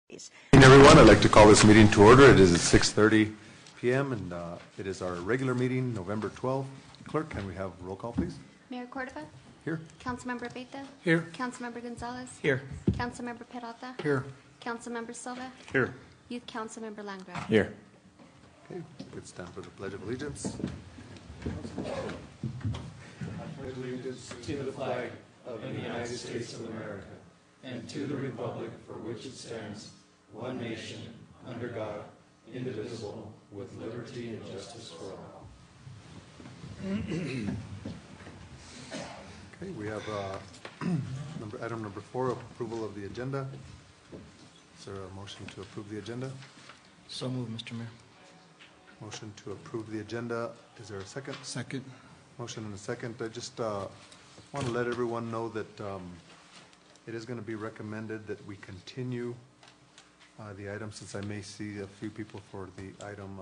Good evening, everyone. I'd like to call this meeting to order. It is at 6:30 p.m. and it is our regular meeting, November 12th. Clerk, can we have roll call, please? Mayor Cordova? Here. Councilmember Beta? Here. Councilmember Gonzalez? Here. Councilmember Peralta? Here. Councilmember Silva? Here. Youth Councilmember Landgraf? Here. Okay, good, stand for the Pledge of Allegiance. I pledge allegiance to the flag of the United States of America and to the republic for which it stands, one nation, under God, indivisible, with liberty and justice for all. Okay, we have item number 4, approval of the agenda. Is there a motion to approve the agenda? So moved, Mr. Mayor. Motion to approve the agenda. Is there a second? Second. Motion and a second. I just want to let everyone know that it is going to be recommended that we continue the item, since I may see a few people for the item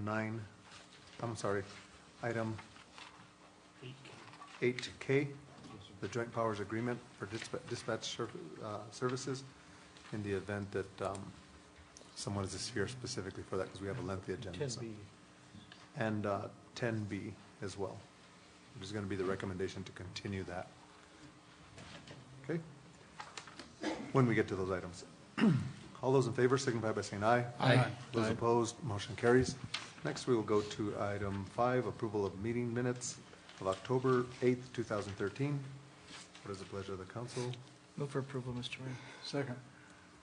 9. I'm sorry, item 8K, the Joint Powers Agreement for dispatch services, in the event that someone is here specifically for that, because we have a lengthy agenda. 10B. So. And 10B as well. There's going to be the recommendation to continue that. Okay? When we get to those items. All those in favor signify by saying aye. Aye. Those opposed, motion carries. Next, we will go to item 5, approval of meeting minutes of October 8th, 2013. What is the pleasure of the council? Move for approval, Mr. Mayor. Second.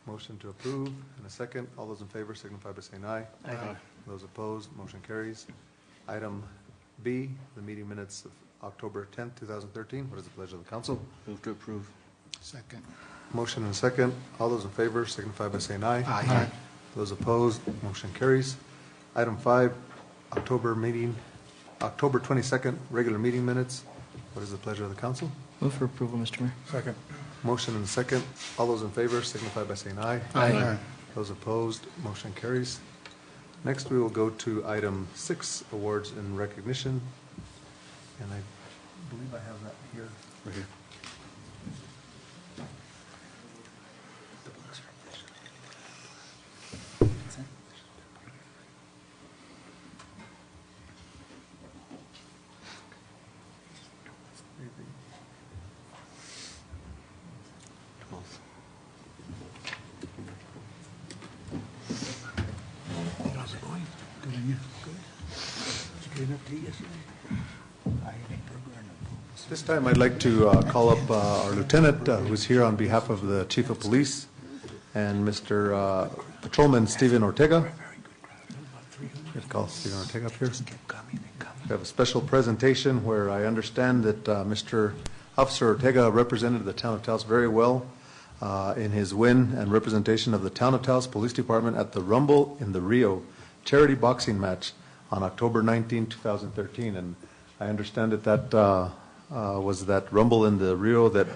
Motion to approve and a second. All those in favor signify by saying aye. Aye. Those opposed, motion carries. Item B, the meeting minutes of October 10th, 2013. What is the pleasure of the council? Move to approve. Second. Motion and a second. All those in favor signify by saying aye. Aye. Those opposed, motion carries. Item 5, October 22nd, regular meeting minutes. What is the pleasure of the council? Move for approval, Mr. Mayor. Second. Motion and a second. All those in favor signify by saying aye. Aye. Those opposed, motion carries. Next, we will go to item 6, awards and recognition. And I believe I have that here. Right here. How's it going? Good, and you? Good. Did you get enough tea yesterday? I ate a burger and a bowl. This time, I'd like to call up our lieutenant, who's here on behalf of the chief of police, and Mr. Patrolman Stephen Ortega. Very good crowd. About 300. Let's call Stephen Ortega up here. Just kept coming and coming. We have a special presentation where I understand that Mr. Officer Ortega represented the town of Taos very well in his win and representation of the town of Taos Police Department at the Rumble in the Rio charity boxing match on October 19, 2013. And I understand that was that Rumble in the Rio that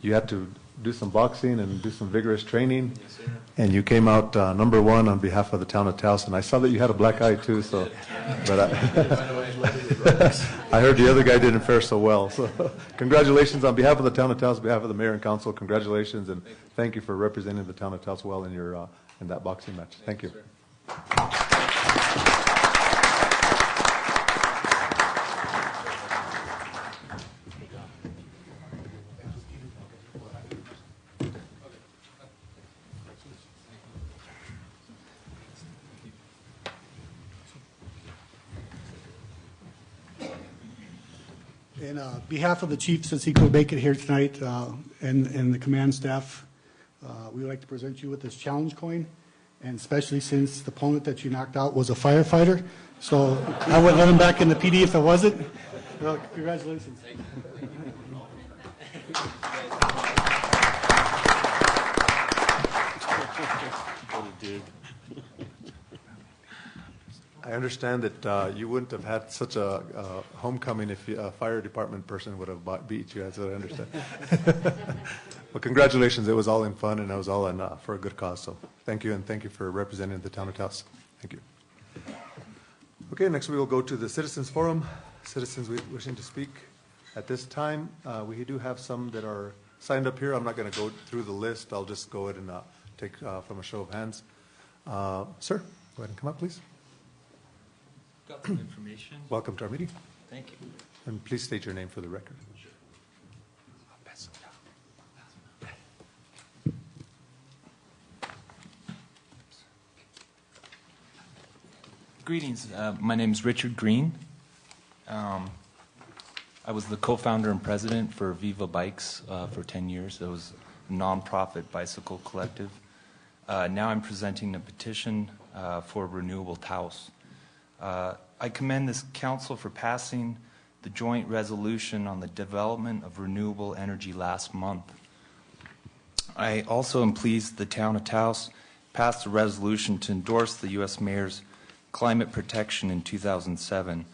you had to do some boxing and do some vigorous training. Yes, sir. And you came out number 1 on behalf of the town of Taos. And I saw that you had a black eye too, so. But I heard the other guy didn't fare so well. So congratulations on behalf of the town of Taos, on behalf of the mayor and council. Congratulations, and thank you for representing the town of Taos well in your in that boxing match. Thank you. On behalf of the chief, since he couldn't make it here tonight, and the command staff, we would like to present you with this challenge coin, and especially since the opponent that you knocked out was a firefighter, so I wouldn't let him back in the PD if it wasn't. Well, congratulations. I understand that you wouldn't have had such a homecoming if a fire department person would have beat you. That's what I understand. Well, congratulations. It was all in fun, and it was all in, for a good cause. So thank you, and thank you for representing the town of Taos. Thank you. Okay, next we will go to the Citizens Forum. Citizens wishing to speak. At this time, we do have some that are signed up here. I'm not going to go through the list. I'll just go ahead and take from a show of hands. Sir, go ahead and come up, please. Got some information. Welcome to our meeting. Thank you. And please state your name for the record. Greetings. My name is Richard Green. I was the co-founder and president for Viva Bikes for 10 years. It was a nonprofit bicycle collective. Now I'm presenting a petition for renewable Taos. I commend this council for passing the joint resolution on the development of renewable energy last month. I also am pleased the town of Taos passed a resolution to endorse the U.S. Mayor's climate protection in 2007.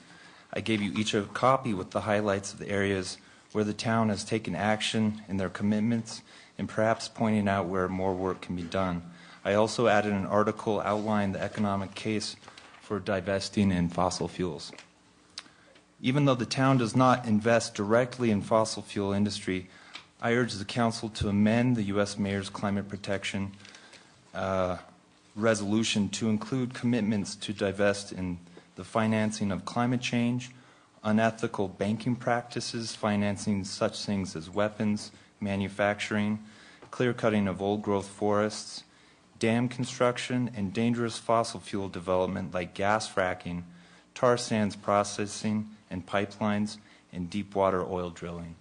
I gave you each a copy with the highlights of the areas where the town has taken action in their commitments and perhaps pointing out where more work can be done. I also added an article outlining the economic case for divesting in fossil fuels. Even though the town does not invest directly in fossil fuel industry, I urge the council to amend the U.S. Mayor's climate protection resolution to include commitments to divest in the financing of climate change, unethical banking practices, financing such things as weapons, manufacturing, clear-cutting of old-growth forests, dam construction, and dangerous fossil fuel development like gas fracking, tar sands processing and pipelines, and deep-water oil drilling.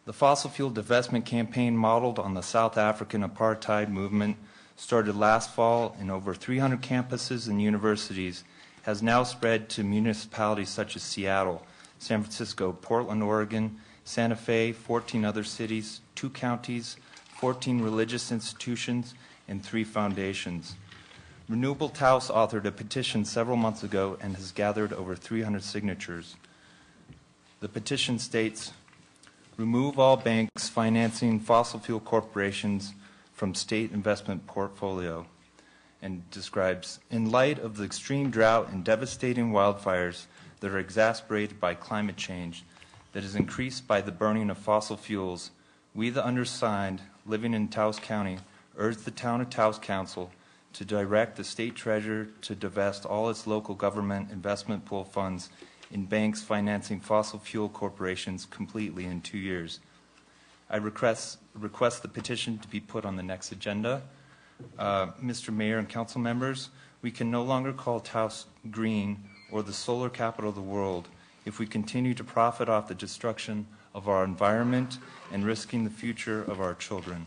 The fossil fuel divestment campaign modeled on the South African apartheid movement started last fall in over 300 campuses and universities, has now spread to municipalities such as Seattle, San Francisco, Portland, Oregon, Santa Fe, 14 other cities, 2 counties, 14 religious institutions, and 3 foundations. Renewable Taos authored a petition several months ago and has gathered over 300 signatures. The petition states, remove all banks financing fossil fuel corporations from state investment portfolio, and describes, in light of the extreme drought and devastating wildfires that are exacerbated by climate change that is increased by the burning of fossil fuels, we, the undersigned, living in Taos County, urge the Town of Taos Council to direct the state treasurer to divest all its local government investment pool funds in banks financing fossil fuel corporations completely in 2 years. I request the petition to be put on the next agenda. Mr. Mayor and council members, we can no longer call Taos green or the solar capital of the world if we continue to profit off the destruction of our environment and risking the future of our children.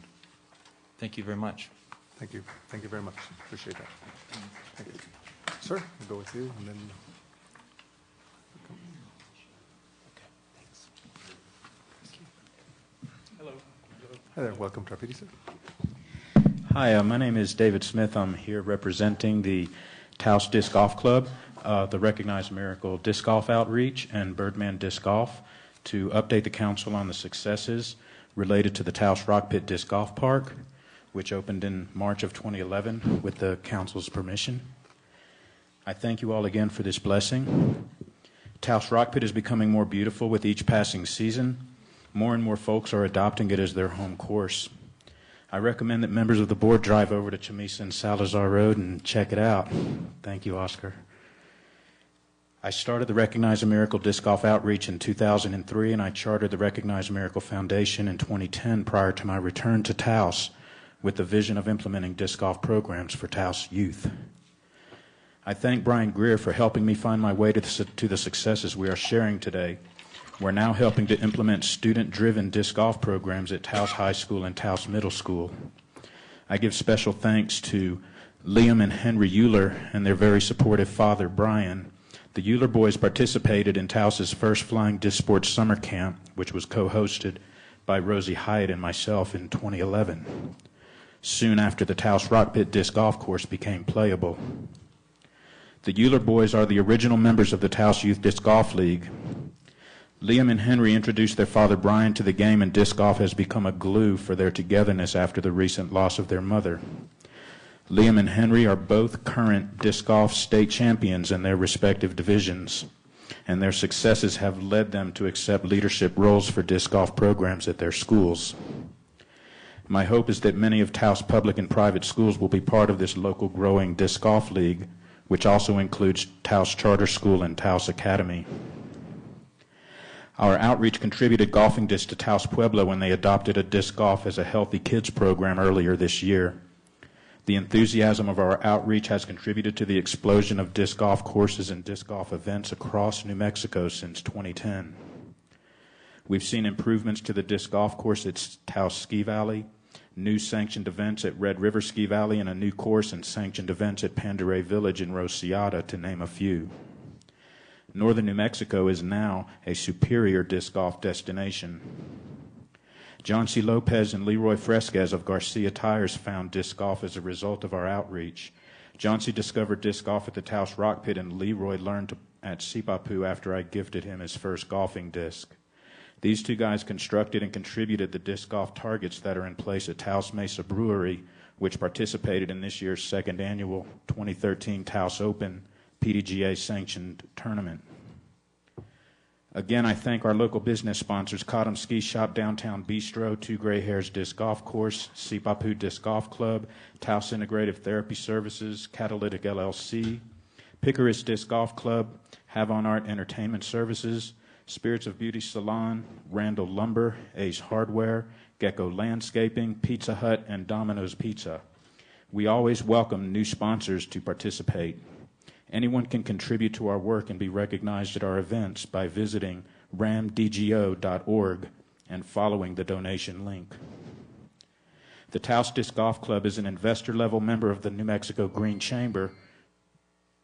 Thank you very much. Thank you. Thank you very much. Appreciate that. Thank you. Sir, we'll go with you, and then... Hi there. Welcome to our PD, sir. Hi, my name is David Smith. I'm here representing the Taos Disc Golf Club, the Recognized Miracle Disc Golf Outreach, and Birdman Disc Golf to update the council on the successes related to the Taos Rock Pit Disc Golf Park, which opened in March of 2011 with the council's permission. I thank you all again for this blessing. Taos Rock Pit is becoming more beautiful with each passing season. More and more folks are adopting it as their home course. I recommend that members of the board drive over to Chamisa and Salazar Road and check it out. Thank you, Oscar. I started the Recognize a Miracle Disc Golf Outreach in 2003, and I chartered the Recognize a Miracle Foundation in 2010 prior to my return to Taos with the vision of implementing disc golf programs for Taos youth. I thank Brian Greer for helping me find my way to the successes we are sharing today. We're now helping to implement student-driven disc golf programs at Taos High School and Taos Middle School. I give special thanks to Liam and Henry Euler and their very supportive father, Brian. The Euler boys participated in Taos's first Flying Disc Sports Summer Camp, which was co-hosted by Rosie Hyatt and myself in 2011, soon after the Taos Rock Pit Disc Golf Course became playable. The Euler boys are the original members of the Taos Youth Disc Golf League. Liam and Henry introduced their father Brian to the game, and disc golf has become a glue for their togetherness after the recent loss of their mother. Liam and Henry are both current disc golf state champions in their respective divisions. and their successes have led them to accept leadership roles for disc golf programs at their schools. My hope is that many of Taos public and private schools will be part of this local growing disc golf league, which also includes Taos Charter School and Taos Academy. Our outreach contributed golfing discs to Taos Pueblo when they adopted a disc golf as a healthy kids program earlier this year. The enthusiasm of our outreach has contributed to the explosion of disc golf courses and disc golf events across New Mexico since 2010. We've seen improvements to the disc golf course at Taos Ski Valley, new sanctioned events at Red River Ski Valley, and a new course and sanctioned events at Pandaray Village in Rosiata, to name a few. Northern New Mexico is now a superior disc golf destination. John C. Lopez and Leroy Fresquez of Garcia Tires found disc golf as a result of our outreach. John C. discovered disc golf at the Taos Rock Pit, and Leroy learned at Sipapu after I gifted him his first golfing disc. These two guys constructed and contributed the disc golf targets that are in place at Taos Mesa Brewery, which participated in this year's second annual 2013 Taos Open PDGA-sanctioned tournament. Again, I thank our local business sponsors, Cottom Ski Shop, Downtown Bistro, Two Gray Hairs Disc Golf Course, Sipapu Disc Golf Club, Taos Integrative Therapy Services, Catalytic LLC, Picaris Disc Golf Club, Havon Art Entertainment Services, Spirits of Beauty Salon, Randall Lumber, Ace Hardware, Gecko Landscaping, Pizza Hut, and Domino's Pizza. We always welcome new sponsors to participate. Anyone can contribute to our work and be recognized at our events by visiting ramdgo.org and following the donation link. The Taos Disc Golf Club is an investor-level member of the New Mexico Green Chamber,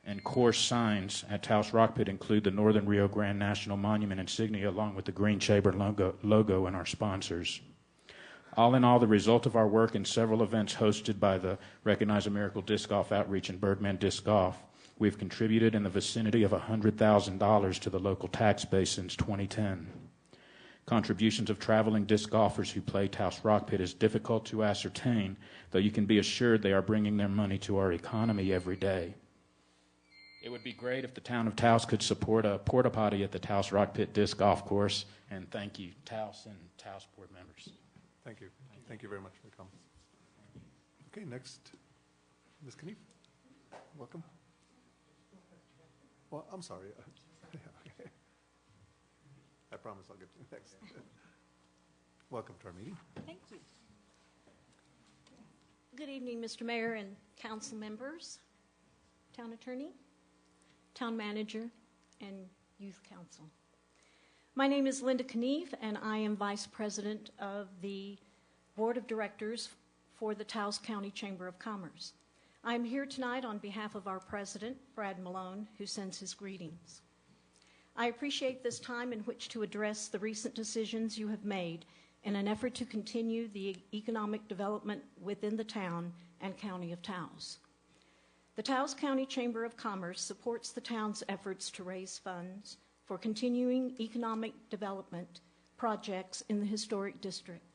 and course signs at Taos Rock Pit include the Northern Rio Grande National Monument insignia along with the Green Chamber logo and our sponsors. All in all, the result of our work in several events hosted by the Recognize a Miracle Disc Golf Outreach and Birdman Disc Golf, we've contributed in the vicinity of $100,000 to the local tax base since 2010. Contributions of traveling disc golfers who play Taos Rock Pit is difficult to ascertain, though you can be assured they are bringing their money to our economy every day. It would be great if the town of Taos could support a porta potty at the Taos Rock Pit Disc Golf Course, and thank you, Taos and Taos board members. Thank you. Thank you very much for the comments. Okay, next, Ms. Knief, welcome. Well, I'm sorry. Okay. I promise I'll get to you next. Welcome to our meeting. Thank you. Good evening, Mr. Mayor and council members, town attorney, town manager, and youth council. My name is Linda Knief, and I am vice president of the board of directors for the Taos County Chamber of Commerce. I am here tonight on behalf of our president, Brad Malone, who sends his greetings. I appreciate this time in which to address the recent decisions you have made in an effort to continue the economic development within the town and county of Taos. The Taos County Chamber of Commerce supports the town's efforts to raise funds for continuing economic development projects in the historic district.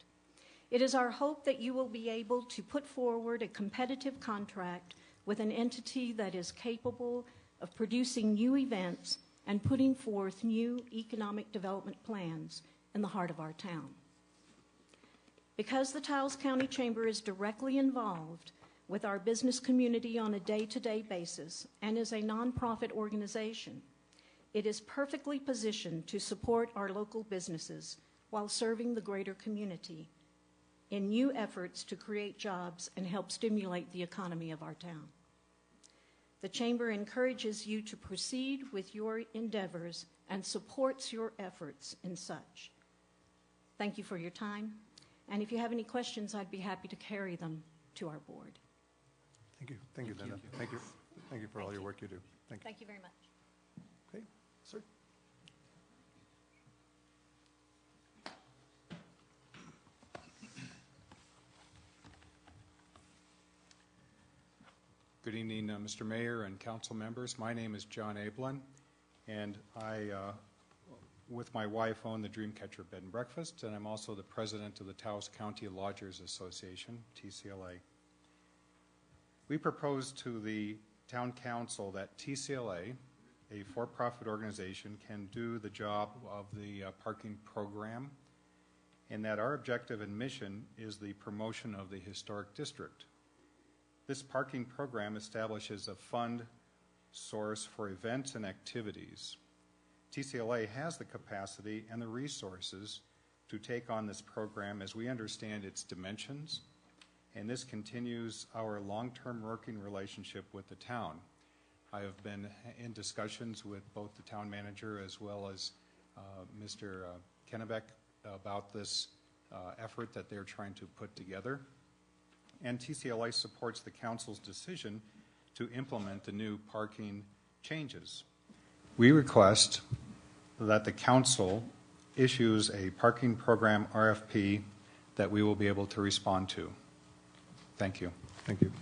It is our hope that you will be able to put forward a competitive contract with an entity that is capable of producing new events and putting forth new economic development plans in the heart of our town. Because the Taos County Chamber is directly involved with our business community on a day-to-day basis and is a nonprofit organization, it is perfectly positioned to support our local businesses while serving the greater community in new efforts to create jobs and help stimulate the economy of our town. The Chamber encourages you to proceed with your endeavors and supports your efforts in such. Thank you for your time, and if you have any questions, I'd be happy to carry them to our board. Thank you. Thank you, Linda. Thank you. Thank you for all your work you do. Thank you. Thank you very much. Okay, sir. Good evening, Mr. Mayor and council members. My name is John Ablin, and I, with my wife, own the Dreamcatcher Bed and Breakfast, and I'm also the president of the Taos County Lodgers Association, TCLA. We propose to the town council that TCLA a for-profit organization, can do the job of the parking program, and that our objective and mission is the promotion of the historic district. This parking program establishes a fund source for events and activities. TCLA has the capacity and the resources to take on this program as we understand its dimensions, and this continues our long-term working relationship with the town. I have been in discussions with both the town manager as well as Mr. Kennebec about this effort that they're trying to put together. And TCLA supports the council's decision to implement the new parking changes. We request that the council issues a parking program RFP that we will be able to respond to. Thank you. Thank you.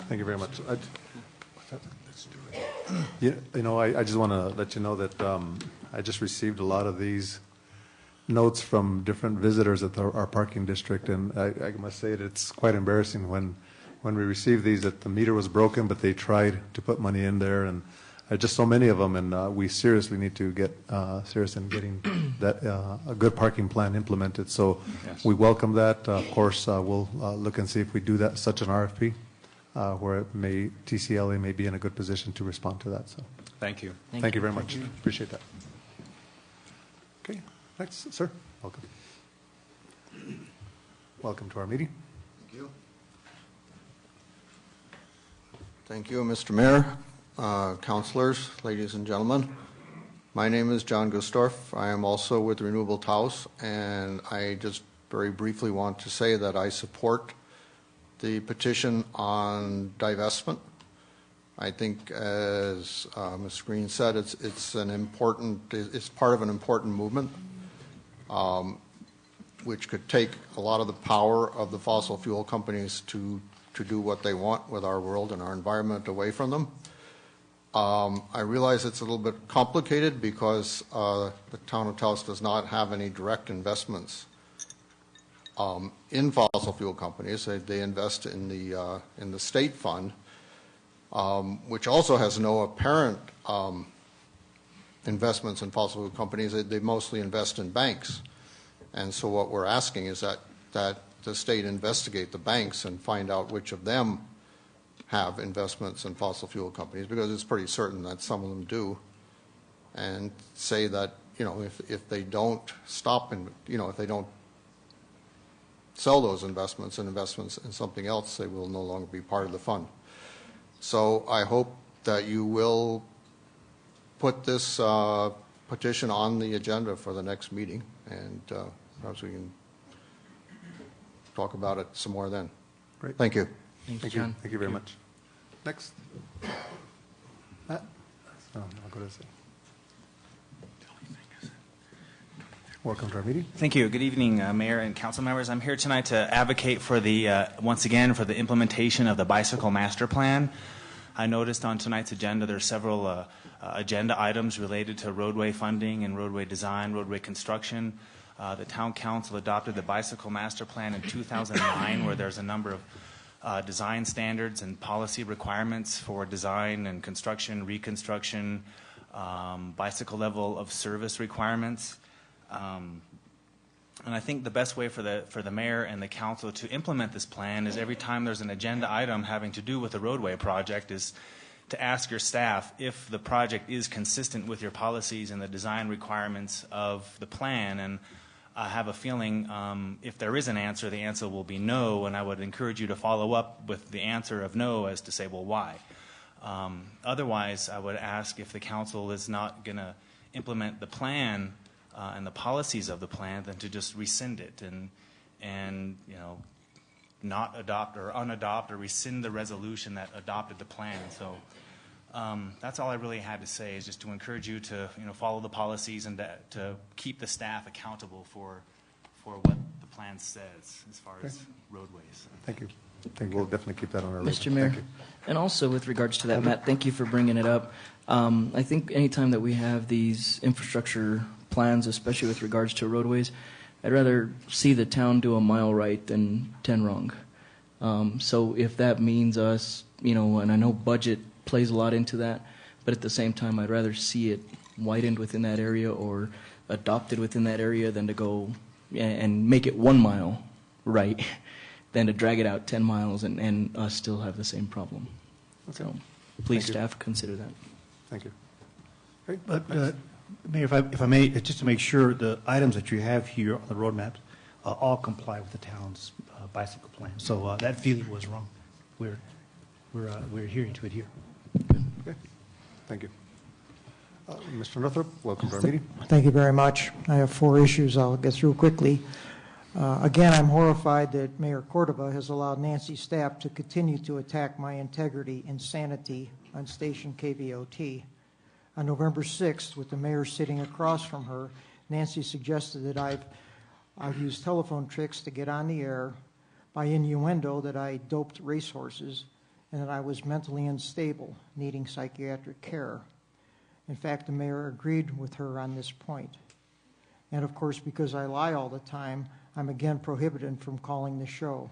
Thank you very much. Let's do it. I just want to let you know that I just received a lot of these notes from different visitors at our parking district, and I must say it's quite embarrassing when we received these that the meter was broken, but they tried to put money in there, and just so many of them, and we seriously need to get serious in getting that a good parking plan implemented. So Yes. we welcome that. Of course, we'll look and see if we do that such an RFP where TCLA may be in a good position to respond to that. So Thank you. thank you very much. Appreciate that. Okay, next, sir. Welcome. Welcome to our meeting. Thank you. Thank you, Mr. Mayor, councilors, ladies and gentlemen. My name is John Gustorf. I am also with UNM-Taos, and I just very briefly want to say that I support the petition on divestment. I think, as Ms. Green said, it's part of an important movement, which could take a lot of the power of the fossil fuel companies to do what they want with our world and our environment away from them. I realize it's a little bit complicated because the town of Taos does not have any direct investments in fossil fuel companies. They invest in the state fund, which also has no apparent investments in fossil fuel companies. They mostly invest in banks. And so what we're asking is that the state investigate the banks and find out which of them have investments in fossil fuel companies, because it's pretty certain that some of them do, and say that, if they don't stop and, if they don't sell those investments and investments in something else, they will no longer be part of the fund. So I hope that you will put this petition on the agenda for the next meeting, and perhaps we can talk about it some more then. Great. Thank you. Thank you. Thank you very much. Next. Matt? I'll go to say. Welcome to our meeting. Thank you. Good evening, Mayor and council members. I'm here tonight to advocate for once again, for the implementation of the bicycle master plan. I noticed on tonight's agenda there are several agenda items related to roadway funding and roadway design, roadway construction. The town council adopted the bicycle master plan in 2009, where there's a number of design standards and policy requirements for design and construction, reconstruction, bicycle level of service requirements. And I think the best way for the mayor and the council to implement this plan is every time there's an agenda item having to do with a roadway project is to ask your staff if the project is consistent with your policies and the design requirements of the plan. And I have a feeling if there is an answer, the answer will be no, and I would encourage you to follow up with the answer of no as to say, well, why? Otherwise, I would ask if the council is not going to implement the plan and the policies of the plan, then to just rescind it and not adopt or unadopt or rescind the resolution that adopted the plan. So that's all I really had to say, is just to encourage you to follow the policies and to keep the staff accountable for what the plan says as far as roadways. Thank you. I think we'll definitely keep that on our Mr. radar. Mayor, Thank you. and also with regards to that, Matt, thank you for bringing it up. I think anytime that we have these infrastructure plans, especially with regards to roadways, I'd rather see the town do a mile right than 10 wrong. So if that means us, and I know budget plays a lot into that, but at the same time, I'd rather see it widened within that area or adopted within that area than to go and make it 1 mile right, than to drag it out 10 miles and us still have the same problem. Okay. So please, Thank you. staff, consider that. Thank you. Great. But, Next. Mayor, if I may, just to make sure the items that you have here on the roadmaps all comply with the town's bicycle plan. So that feeling was wrong. We're adhering to it here. Okay. Thank you. Mr. Northrup, welcome to our meeting. Thank you very much. I have 4 issues I'll get through quickly. Again, I'm horrified that Mayor Cordova has allowed Nancy's staff to continue to attack my integrity and sanity on station KVOT. On November 6th, with the mayor sitting across from her, Nancy suggested that I've used telephone tricks to get on the air, by innuendo that I doped racehorses, and that I was mentally unstable, needing psychiatric care. In fact, the mayor agreed with her on this point. And of course, because I lie all the time, I'm again prohibited from calling the show.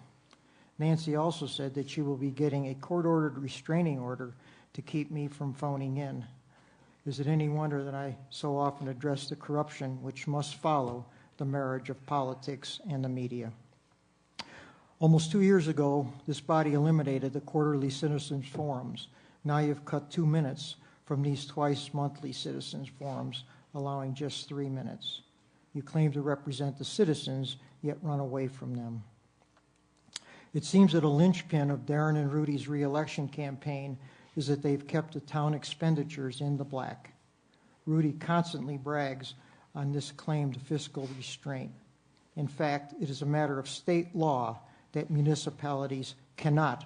Nancy also said that she will be getting a court-ordered restraining order to keep me from phoning in. Is it any wonder that I so often address the corruption which must follow the marriage of politics and the media? Almost 2 years ago, this body eliminated the quarterly citizens forums. Now you've cut 2 minutes from these twice monthly citizens forums, allowing just 3 minutes. You claim to represent the citizens, yet run away from them. It seems that a linchpin of Darren and Rudy's re-election campaign is that they've kept the town expenditures in the black. Rudy constantly brags on this claimed fiscal restraint. In fact, it is a matter of state law that municipalities cannot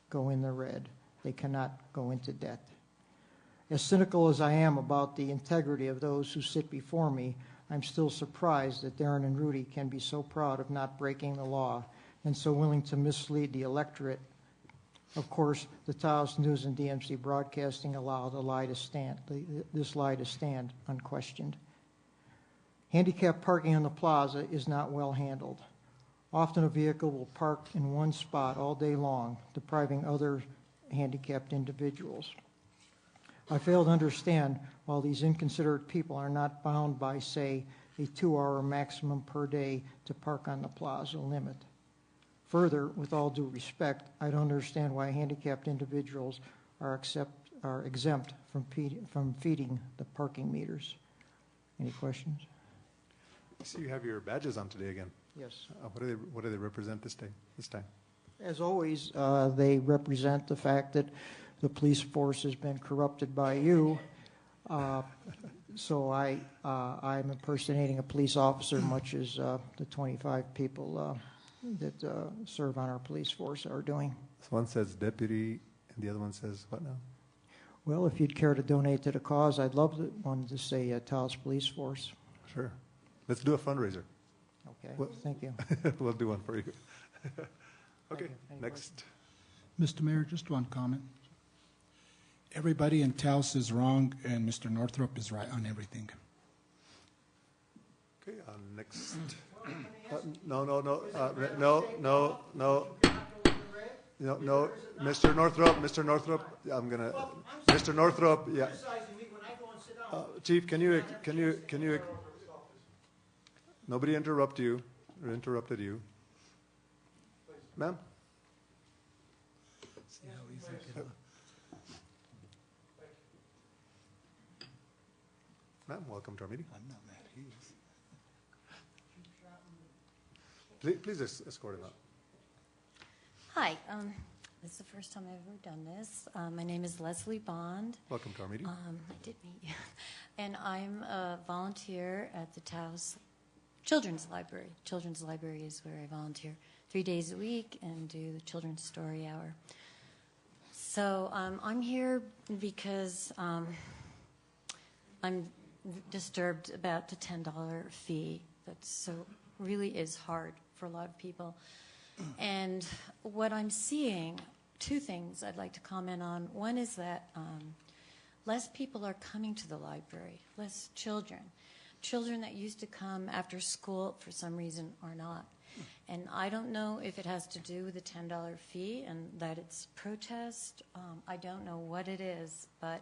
go in the red. They cannot go into debt. As cynical as I am about the integrity of those who sit before me, I'm still surprised that Darren and Rudy can be so proud of not breaking the law and so willing to mislead the electorate. Of course, the Taos News and DMC Broadcasting allow this lie to stand unquestioned. Handicapped parking on the plaza is not well handled. Often a vehicle will park in one spot all day long, depriving other handicapped individuals. I fail to understand why these inconsiderate people are not bound by, say, a 2-hour maximum per day to park on the plaza limit. Further, with all due respect, I don't understand why handicapped individuals are exempt from feeding the parking meters. Any questions? I see you have your badges on today again. Yes. What do they represent this time? As always, they represent the fact that the police force has been corrupted by you. So I'm impersonating a police officer, much as the 25 people that serve on our police force are doing. So one says deputy, and the other one says what now? Well, if you'd care to donate to the cause, I'd love one to say Taos Police Force. Sure. Let's do a fundraiser. Okay, thank you. We'll do one for you. Okay, Any next. Mr. Mayor, just one comment. Everybody in Taos is wrong, and Mr. Northrup is right on everything. Okay, next. No, Mr. Northrup, Mr. Northrup, yeah. Chief, can you, nobody interrupted you. Ma'am? Ma'am, welcome to our meeting. I'm not mad. He is. Please escort him out. Hi. This is the first time I've ever done this. My name is Leslie Bond. Welcome to our meeting. I did meet you. And I'm a volunteer at the Taos Children's Library. Children's Library is where I volunteer 3 days a week and do the Children's Story Hour. So I'm here because I'm disturbed about the $10 fee. That really is hard for a lot of people. And what I'm seeing, 2 things I'd like to comment on. One is that less people are coming to the library, less children. Children that used to come after school for some reason are not. And I don't know if it has to do with the $10 fee and that it's protest. I don't know what it is, but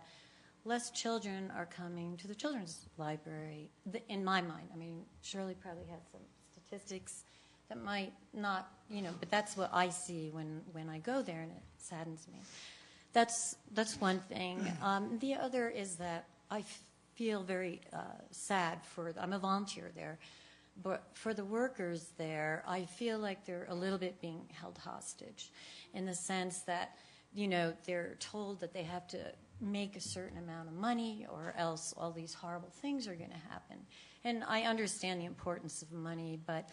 less children are coming to the children's library, in my mind. I mean, Shirley probably had some statistics that might not, but that's what I see when I go there, and it saddens me. That's one thing. The other is that I feel very sad I'm a volunteer there, but for the workers there, I feel like they're a little bit being held hostage in the sense that, they're told that they have to make a certain amount of money or else all these horrible things are going to happen. And I understand the importance of money, but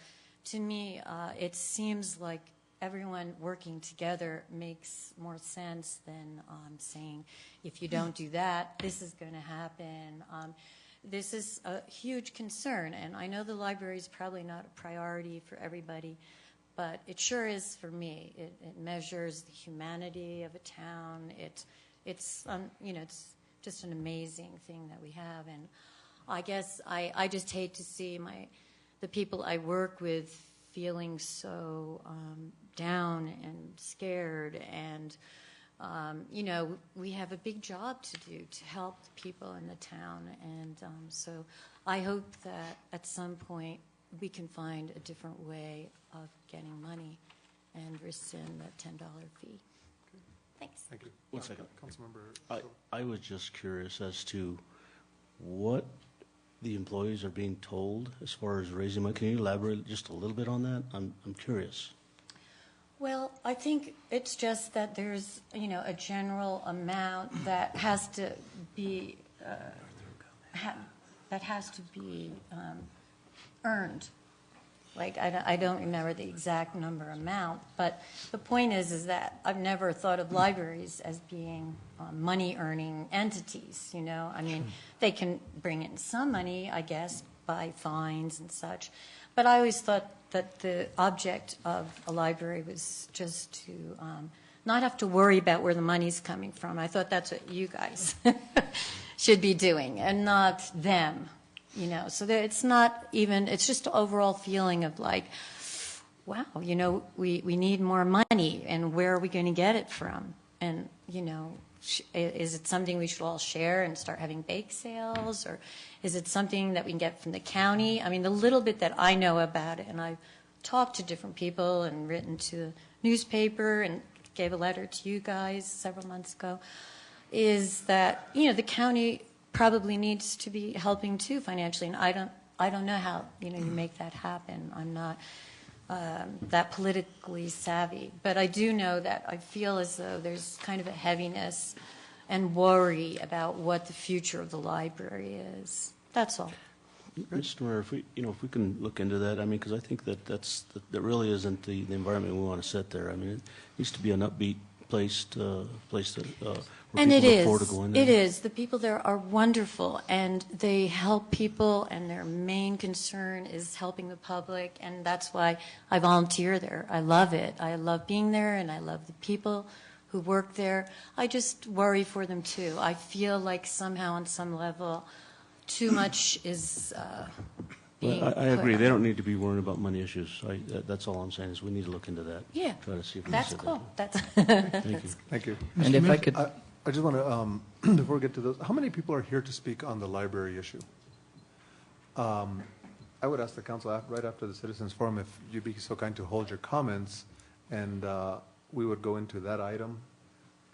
to me, it seems like everyone working together makes more sense than saying, if you don't do that, this is going to happen. This is a huge concern, and I know the library is probably not a priority for everybody, but it sure is for me. It measures the humanity of a town. It's just an amazing thing that we have, and I guess I just hate to see the people I work with feeling so down and scared, and we have a big job to do to help the people in the town, and so I hope that at some point we can find a different way of getting money and rescind that $10 fee. Thanks. Thank you. 1 second. Councilmember. I was just curious as to what the employees are being told as far as raising money. Can you elaborate just a little bit on that? I'm curious. Well, I think it's just that there's, a general amount that has to be earned. Like, I don't remember the exact amount, but the point is that I've never thought of libraries as being money-earning entities, I mean, they can bring in some money, I guess, by fines and such, but I always thought that the object of a library was just to not have to worry about where the money's coming from. I thought that's what you guys should be doing, and not them. So that it's not even, it's just an overall feeling of like, wow, we need more money, and where are we going to get it from? And, is it something we should all share and start having bake sales, or is it something that we can get from the county? I mean, the little bit that I know about it, and I've talked to different people and written to the newspaper and gave a letter to you guys several months ago, is that, the county probably needs to be helping too financially, and I don't know how you make that happen. I'm not that politically savvy, but I do know that I feel as though there's kind of a heaviness and worry about what the future of the library is. That's all. Mr. Mayor, if we can look into that, I mean, because I think that really isn't the environment we want to set there. I mean, it needs to be an upbeat place that where and people it look forward to going there. It is. The people there are wonderful, and they help people, and their main concern is helping the public, and that's why I volunteer there. I love it. I love being there, and I love the people who work there. I just worry for them, too. I feel like somehow on some level too much is being I agree. put They on. don't need to be worrying about money issues. That's all I'm saying is we need to look into that. Yeah. Try to see if we That's can set cool. that. That's Thank you. Thank you. And if I could, I just want to, before we get to those, how many people are here to speak on the library issue? I would ask the council right after the citizens forum if you'd be so kind to hold your comments, and we would go into that item.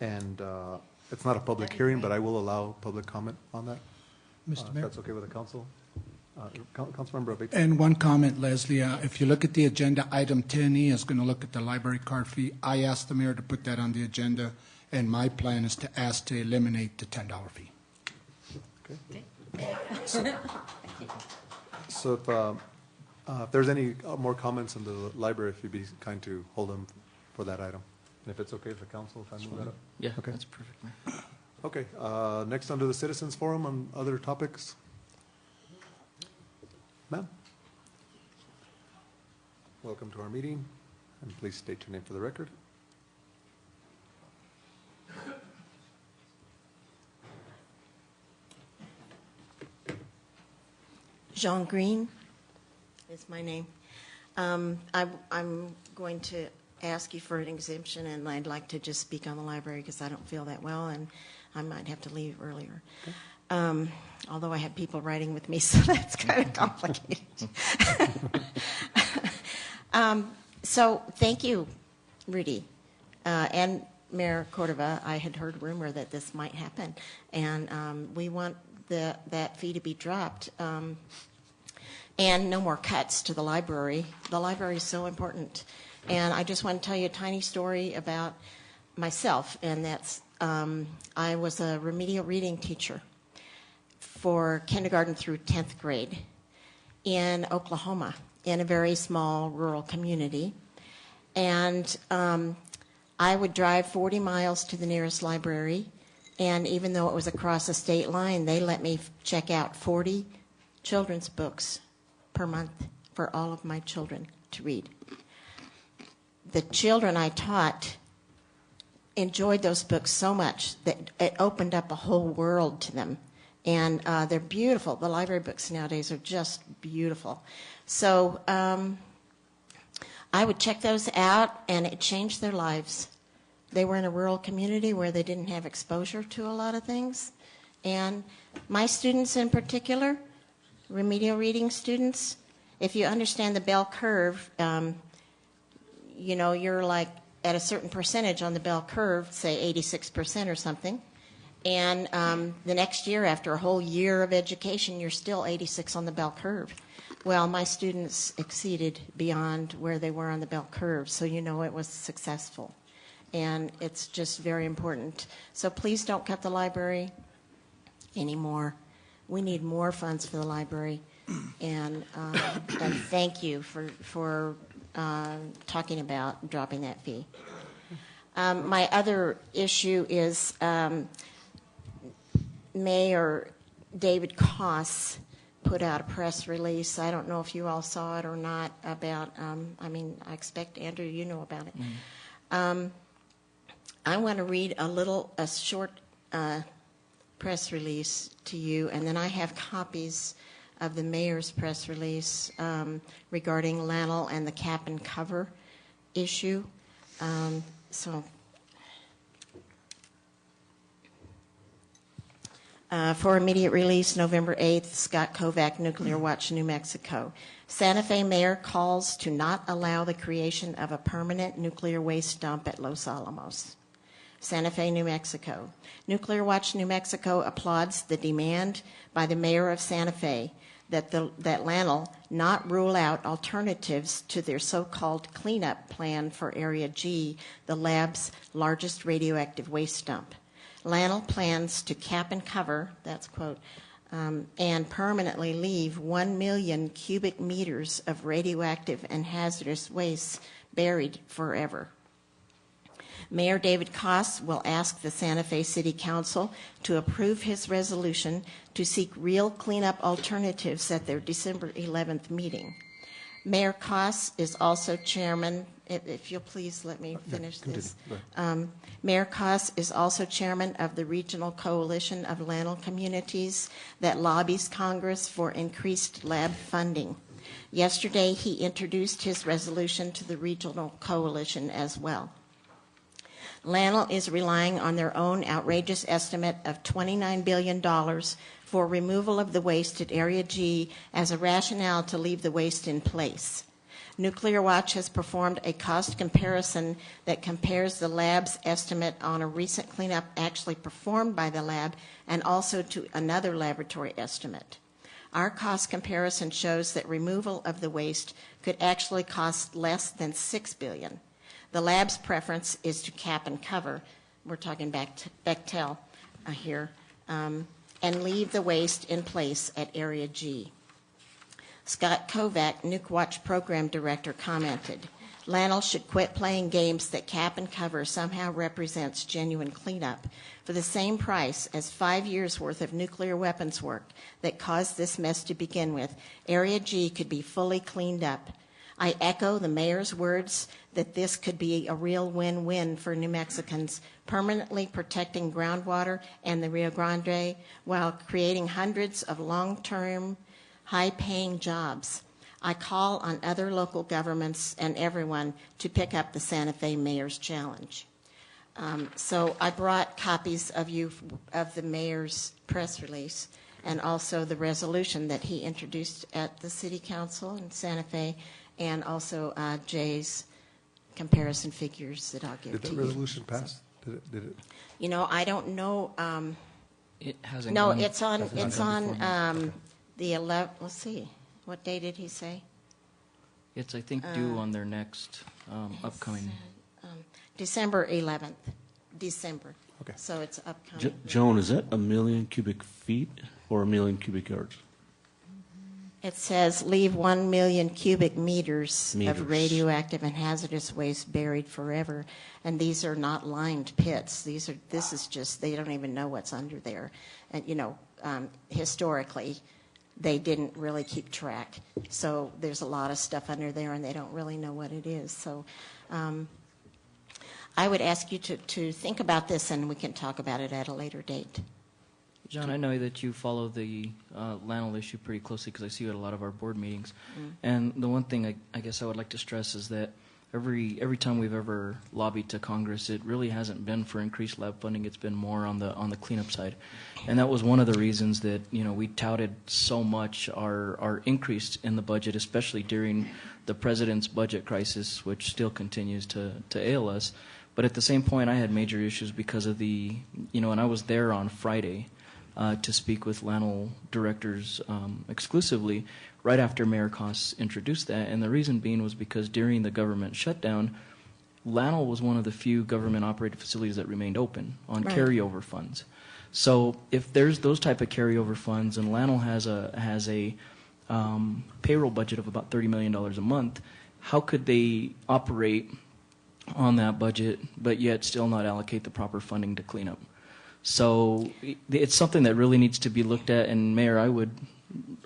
And it's not a public hearing, but I will allow public comment on that. Mr. If Mayor? that's okay with the council. Councilmember Abates. And one comment, Leslie, if you look at the agenda, item 10E is going to look at the library card fee. I asked the mayor to put that on the agenda, and my plan is to ask to eliminate the $10 fee. Okay. So if there's any more comments on the library, if you'd be kind to hold them for that item. And if it's okay with the council, if I move that up? yeah, Okay. that's perfect, Mayor. Okay, next under the citizens forum on other topics. Ma'am. Welcome to our meeting, and please state your name for the record. Jean Green is my name. I'm going to ask you for an exemption, and I'd like to just speak on the library because I don't feel that well, and I might have to leave earlier. Although I have people writing with me, so that's kind of complicated. So thank you, Rudy. And Mayor Cordova, I had heard rumor that this might happen, and we want that fee to be dropped. And no more cuts to the library. The library is so important. And I just want to tell you a tiny story about myself, and that's I was a remedial reading teacher for kindergarten through 10th grade in Oklahoma, in a very small rural community. And I would drive 40 miles to the nearest library, and even though it was across a state line, they let me check out 40 children's books per month for all of my children to read. The children I taught enjoyed those books so much that it opened up a whole world to them. And they're beautiful. The library books nowadays are just beautiful. So I would check those out, and it changed their lives. They were in a rural community where they didn't have exposure to a lot of things. And my students in particular, remedial reading students, if you understand the bell curve, you know, you're like at a certain percentage on the bell curve, say 86% or something. And the next year, after a whole year of education, you're still 86 on the bell curve. Well, my students exceeded beyond where they were on the bell curve, so you know it was successful. And it's just very important. So please don't cut the library anymore. We need more funds for the library. And thank you for talking about dropping that fee. My other issue is Mayor David Koss put out a press release. I don't know if you all saw it or not about, I mean, I expect, Andrew, you know about it. I want to read a short press release to you, and then I have copies of the mayor's press release regarding Lannel and the cap and cover issue. For immediate release, November 8th, Scott Kovac, Nuclear Watch, New Mexico. Santa Fe mayor calls to not allow the creation of a permanent nuclear waste dump at Los Alamos. Santa Fe, New Mexico. Nuclear Watch, New Mexico applauds the demand by the mayor of Santa Fe that Lannel not rule out alternatives to their so-called cleanup plan for Area G, the lab's largest radioactive waste dump. Lannel plans to cap and cover, that's quote, and permanently leave 1 million cubic meters of radioactive and hazardous waste buried forever. Mayor David Koss will ask the Santa Fe City Council to approve his resolution to seek real cleanup alternatives at their December 11th meeting. Mayor Koss is also chairman, if you'll please let me finish this. Mayor Koss is also chairman of the Regional Coalition of Lannel Communities that lobbies Congress for increased lab funding. Yesterday, he introduced his resolution to the Regional Coalition as well. Lannel is relying on their own outrageous estimate of $29 billion for removal of the waste at Area G as a rationale to leave the waste in place. Nuclear Watch has performed a cost comparison that compares the lab's estimate on a recent cleanup actually performed by the lab and also to another laboratory estimate. Our cost comparison shows that removal of the waste could actually cost less than $6 billion. The lab's preference is to cap and cover, we're talking Bechtel here, and leave the waste in place at Area G. Scott Kovac, Nuke Watch Program Director, commented, Lannel should quit playing games that cap and cover somehow represents genuine cleanup for the same price as 5 years' worth of nuclear weapons work that caused this mess to begin with. Area G could be fully cleaned up. I echo the mayor's words that this could be a real win-win for New Mexicans, permanently protecting groundwater and the Rio Grande while creating hundreds of long-term, high-paying jobs. I call on other local governments and everyone to pick up the Santa Fe Mayor's Challenge. So I brought copies of the mayor's press release and also the resolution that he introduced at the City Council in Santa Fe, and also Jay's comparison figures that I'll give to you. Did that resolution pass? Did it? You know, I don't know. It hasn't. No, gone- it's on. hasn't It's gone before me. on the 11th. Let's see. What day did he say? It's, I think, due on their next upcoming. December 11th. December. Okay. So it's upcoming. Joan, is that 1 million cubic feet or 1 million cubic yards? It says leave 1 million cubic meters Meters. of radioactive and hazardous waste buried forever. And these are not lined pits. This is just, they don't even know what's under there. And, you know, historically, they didn't really keep track. So there's a lot of stuff under there, and they don't really know what it is. So I would ask you to think about this, and we can talk about it at a later date. John, I know that you follow the Lanel issue pretty closely because I see you at a lot of our board meetings. And the one thing I guess I would like to stress is that every time we've ever lobbied to Congress, it really hasn't been for increased lab funding. It's been more on the cleanup side, and that was one of the reasons that we touted so much our increase in the budget, especially during the president's budget crisis, which still continues to ail us. But at the same point, I had major issues because of and I was there on Friday to speak with Lanel directors exclusively right after Mayor Koss introduced that. And the reason being was because during the government shutdown, Lanel was one of the few government-operated facilities that remained open on carryover funds. So if there's those type of carryover funds, and Lanel has a payroll budget of about $30 million a month, how could they operate on that budget but yet still not allocate the proper funding to clean up? So it's something that really needs to be looked at, and Mayor, I would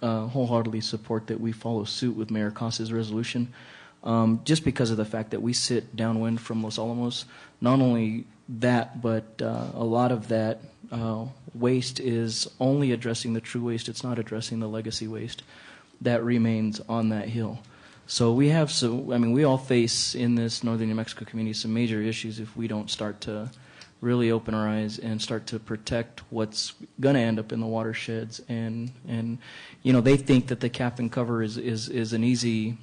wholeheartedly support that we follow suit with Mayor Koss's resolution, just because of the fact that we sit downwind from Los Alamos. Not only that, but a lot of that waste is only addressing the true waste. It's not addressing the legacy waste that remains on that hill. So we all face in this northern New Mexico community some major issues if we don't start to really open our eyes and start to protect what's going to end up in the watersheds. And they think that the cap and cover is an easy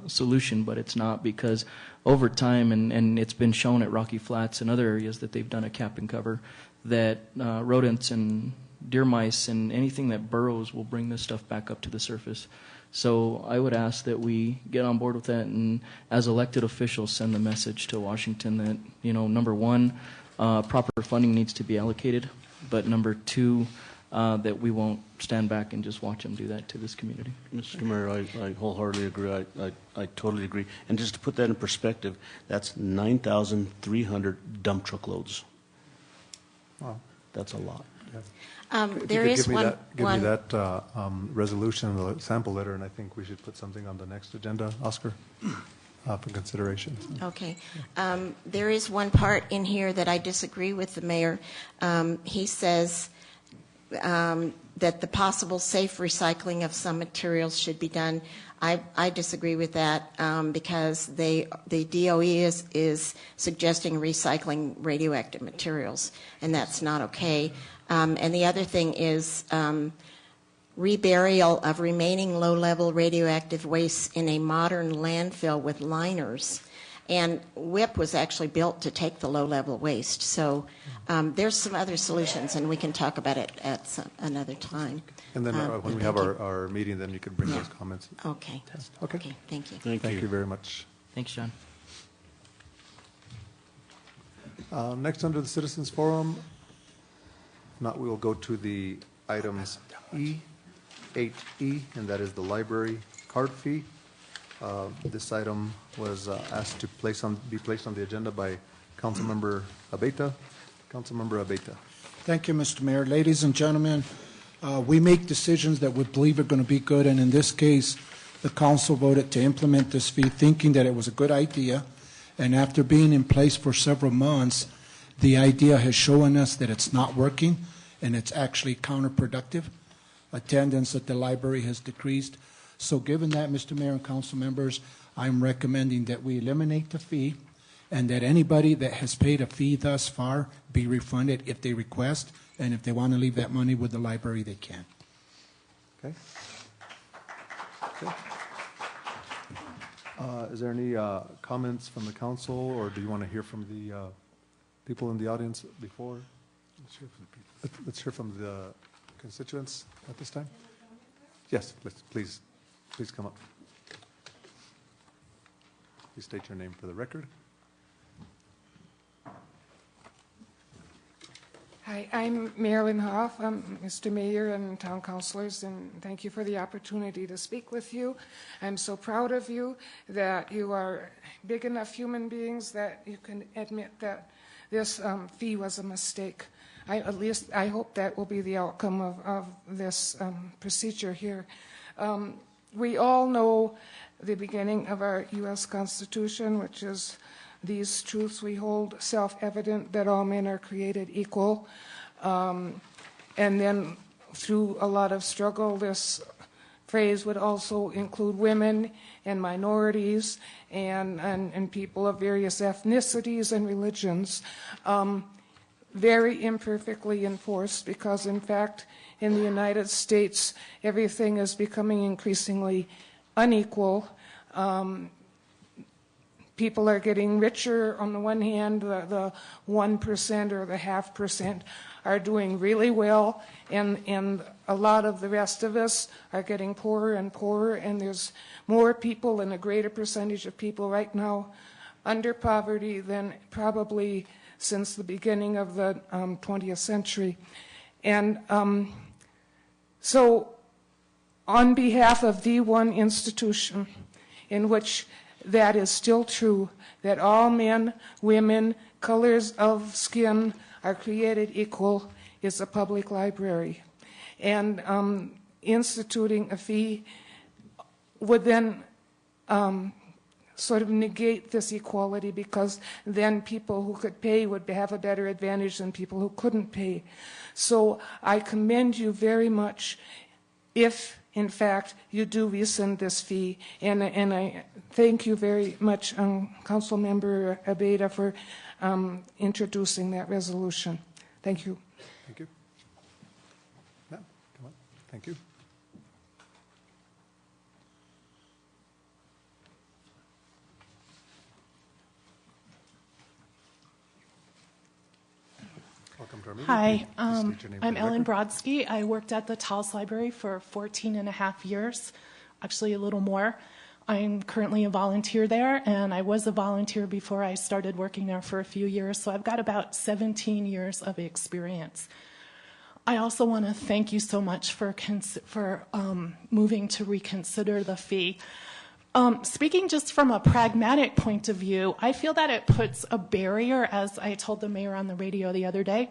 solution, but it's not, because over time, and it's been shown at Rocky Flats and other areas that they've done a cap and cover, that rodents and deer mice and anything that burrows will bring this stuff back up to the surface. So I would ask that we get on board with that, and as elected officials send the message to Washington that, number one, proper funding needs to be allocated, but number two, that we won't stand back and just watch them do that to this community. Mr. Mayor, I wholeheartedly agree. I totally agree. And just to put that in perspective, that's 9,300 dump truck loads. Wow. That's a lot. Yeah. There is one. Give me that resolution, the sample letter, and I think we should put something on the next agenda, Oscar, for consideration. Okay. There is one part in here that I disagree with the mayor. He says that the possible safe recycling of some materials should be done. I disagree with that because the DOE is suggesting recycling radioactive materials, and that's not okay. And the other thing is reburial of remaining low-level radioactive waste in a modern landfill with liners. And WIP was actually built to take the low-level waste. So there's some other solutions, and we can talk about it at another time. And then when we have our meeting, then you can bring those comments. Okay. Okay. Thank you. Thank you very much. Thanks, John. Next, under the Citizens Forum, we will go to the items E, 8E, and that is the library card fee. This item was asked to be placed on the agenda by Councilmember Abeyta. Councilmember Abeyta. Thank you, Mr. Mayor. Ladies and gentlemen, we make decisions that we believe are going to be good, and in this case, the council voted to implement this fee thinking that it was a good idea, and after being in place for several months, the idea has shown us that it's not working, and it's actually counterproductive. Attendance at the library has decreased. So given that, Mr. Mayor and council members, I'm recommending that we eliminate the fee and that anybody that has paid a fee thus far be refunded if they request, and if they want to leave that money with the library, they can. Okay. Okay. Is there any comments from the council, or do you want to hear from the people in the audience before? Let's hear from the constituents at this time. Yes, please come up. Please state your name for the record. Hi, I'm Marilyn Hoff. I'm Mr. Mayor and town councilors, and thank you for the opportunity to speak with you. I'm so proud of you that you are big enough human beings that you can admit that this fee was a mistake. At least I hope that will be the outcome of this procedure here. We all know the beginning of our U.S. Constitution, which is these truths we hold self-evident, that all men are created equal. And then through a lot of struggle, this phrase would also include women and minorities and people of various ethnicities and religions. Very imperfectly enforced, because in fact in the United States everything is becoming increasingly unequal. People are getting richer on the one hand, the 1% or the 0.5% are doing really well, and a lot of the rest of us are getting poorer and poorer, and there's more people and a greater percentage of people right now under poverty than probably since the beginning of the 20th century. And so on behalf of the one institution in which that is still true, that all men, women, colors of skin are created equal, is a public library. And instituting a fee would then sort of negate this equality, because then people who could pay would have a better advantage than people who couldn't pay. So I commend you very much if, in fact, you do rescind this fee. And I thank you very much, Council Member Abeda, for introducing that resolution. Thank you. Thank you. Ma'am, come on. Thank you. Welcome to our meeting. Hi, Please state your name for I'm the Ellen record. Brodsky. I worked at the Taos Library for 14 and a half years, actually a little more. I'm currently a volunteer there, and I was a volunteer before I started working there for a few years, so I've got about 17 years of experience. I also want to thank you so much for moving to reconsider the fee. Speaking just from a pragmatic point of view, I feel that it puts a barrier, as I told the mayor on the radio the other day,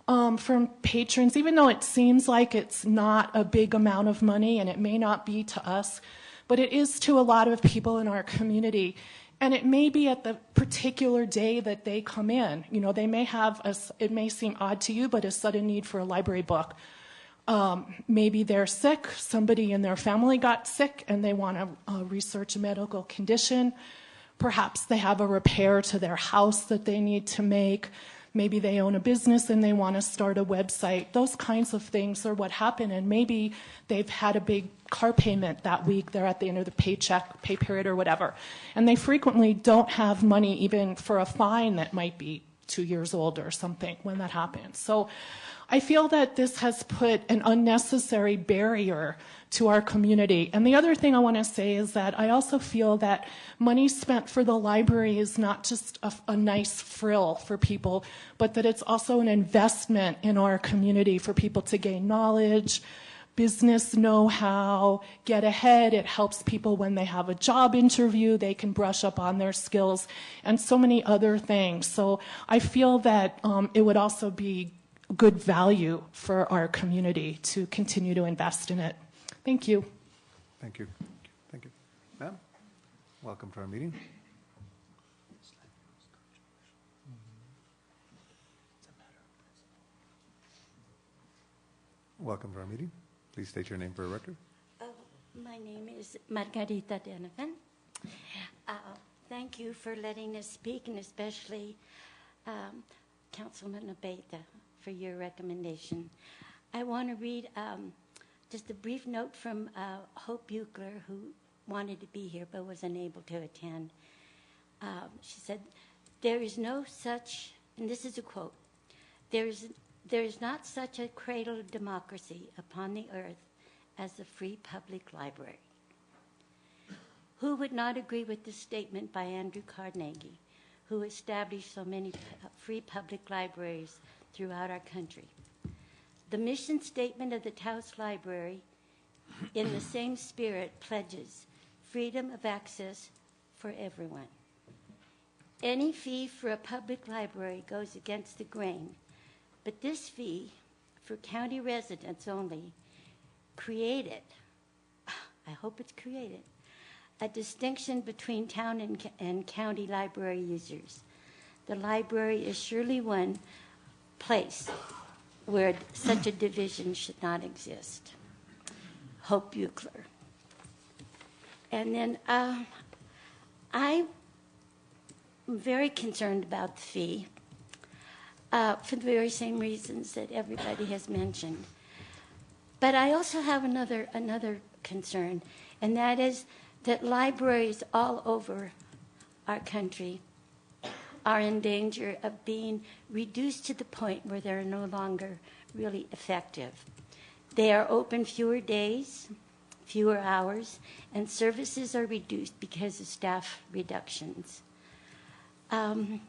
from patrons, even though it seems like it's not a big amount of money, and it may not be to us, but it is to a lot of people in our community. And it may be at the particular day that they come in. You know, they may have, it may seem odd to you, but a sudden need for a library book. Maybe they're sick, somebody in their family got sick, and they want to research a medical condition. Perhaps they have a repair to their house that they need to make. Maybe they own a business and they want to start a website. Those kinds of things are what happen, and maybe they've had a big car payment that week. They're at the end of the pay period or whatever. And they frequently don't have money even for a fine that might be 2 years old or something when that happens. So I feel that this has put an unnecessary barrier to our community. And the other thing I want to say is that I also feel that money spent for the library is not just a nice frill for people, but that it's also an investment in our community for people to gain knowledge, business know-how, get ahead. It helps people when they have a job interview, they can brush up on their skills, and so many other things. So I feel that it would also be good value for our community to continue to invest in it. Thank you. Thank you. Thank you. Ma'am, welcome to our meeting. Welcome to our meeting. Please state your name for a record. My name is Margarita Donovan. Thank you for letting us speak, and especially Councilman Abeyta for your recommendation. I want to read just a brief note from Hope Buechler, who wanted to be here but was unable to attend. She said, "There is no such," and this is a quote, there is not such a cradle of democracy upon the earth as the free public library." Who would not agree with this statement by Andrew Carnegie, who established so many free public libraries throughout our country? The mission statement of the Taos Library, in the same spirit, pledges freedom of access for everyone. Any fee for a public library goes against the grain, but this fee for county residents only created, I hope it's created, a distinction between town and county library users. The library is surely one place where such a division should not exist. Hope Buechler. And then I'm very concerned about the fee for the very same reasons that everybody has mentioned. But I also have another concern, and that is that libraries all over our country are in danger of being reduced to the point where they're no longer really effective. They are open fewer days, fewer hours, and services are reduced because of staff reductions. And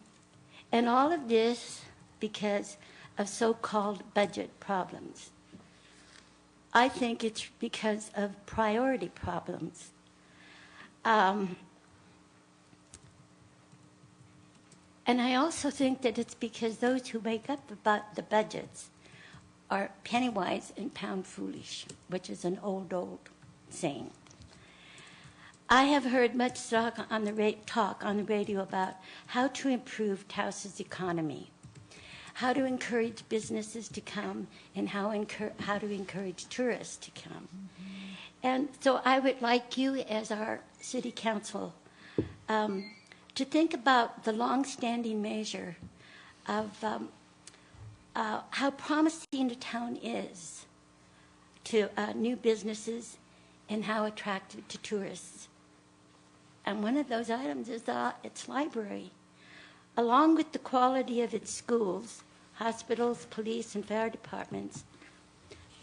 all of this because of so-called budget problems. I think it's because of priority problems. And I also think that it's because those who make up the budgets are penny wise and pound foolish, which is an old saying. I have heard much talk on the radio about how to improve Taos's economy, how to encourage businesses to come, and how to encourage tourists to come. And so I would like you, as our city council, to think about the long-standing measure of how promising the town is to new businesses and how attractive to tourists. And one of those items is its library. Along with the quality of its schools, hospitals, police, and fire departments,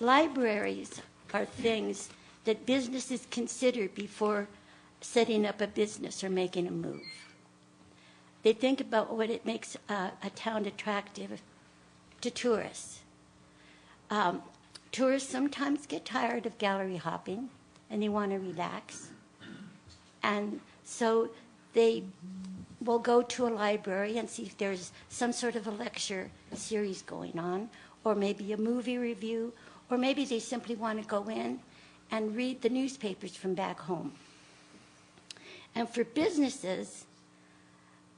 libraries are things that businesses consider before setting up a business or making a move. They think about what it makes a town attractive to tourists. Tourists sometimes get tired of gallery hopping and they want to relax. And so they will go to a library and see if there's some sort of a lecture series going on, or maybe a movie review, or maybe they simply want to go in and read the newspapers from back home. And for businesses,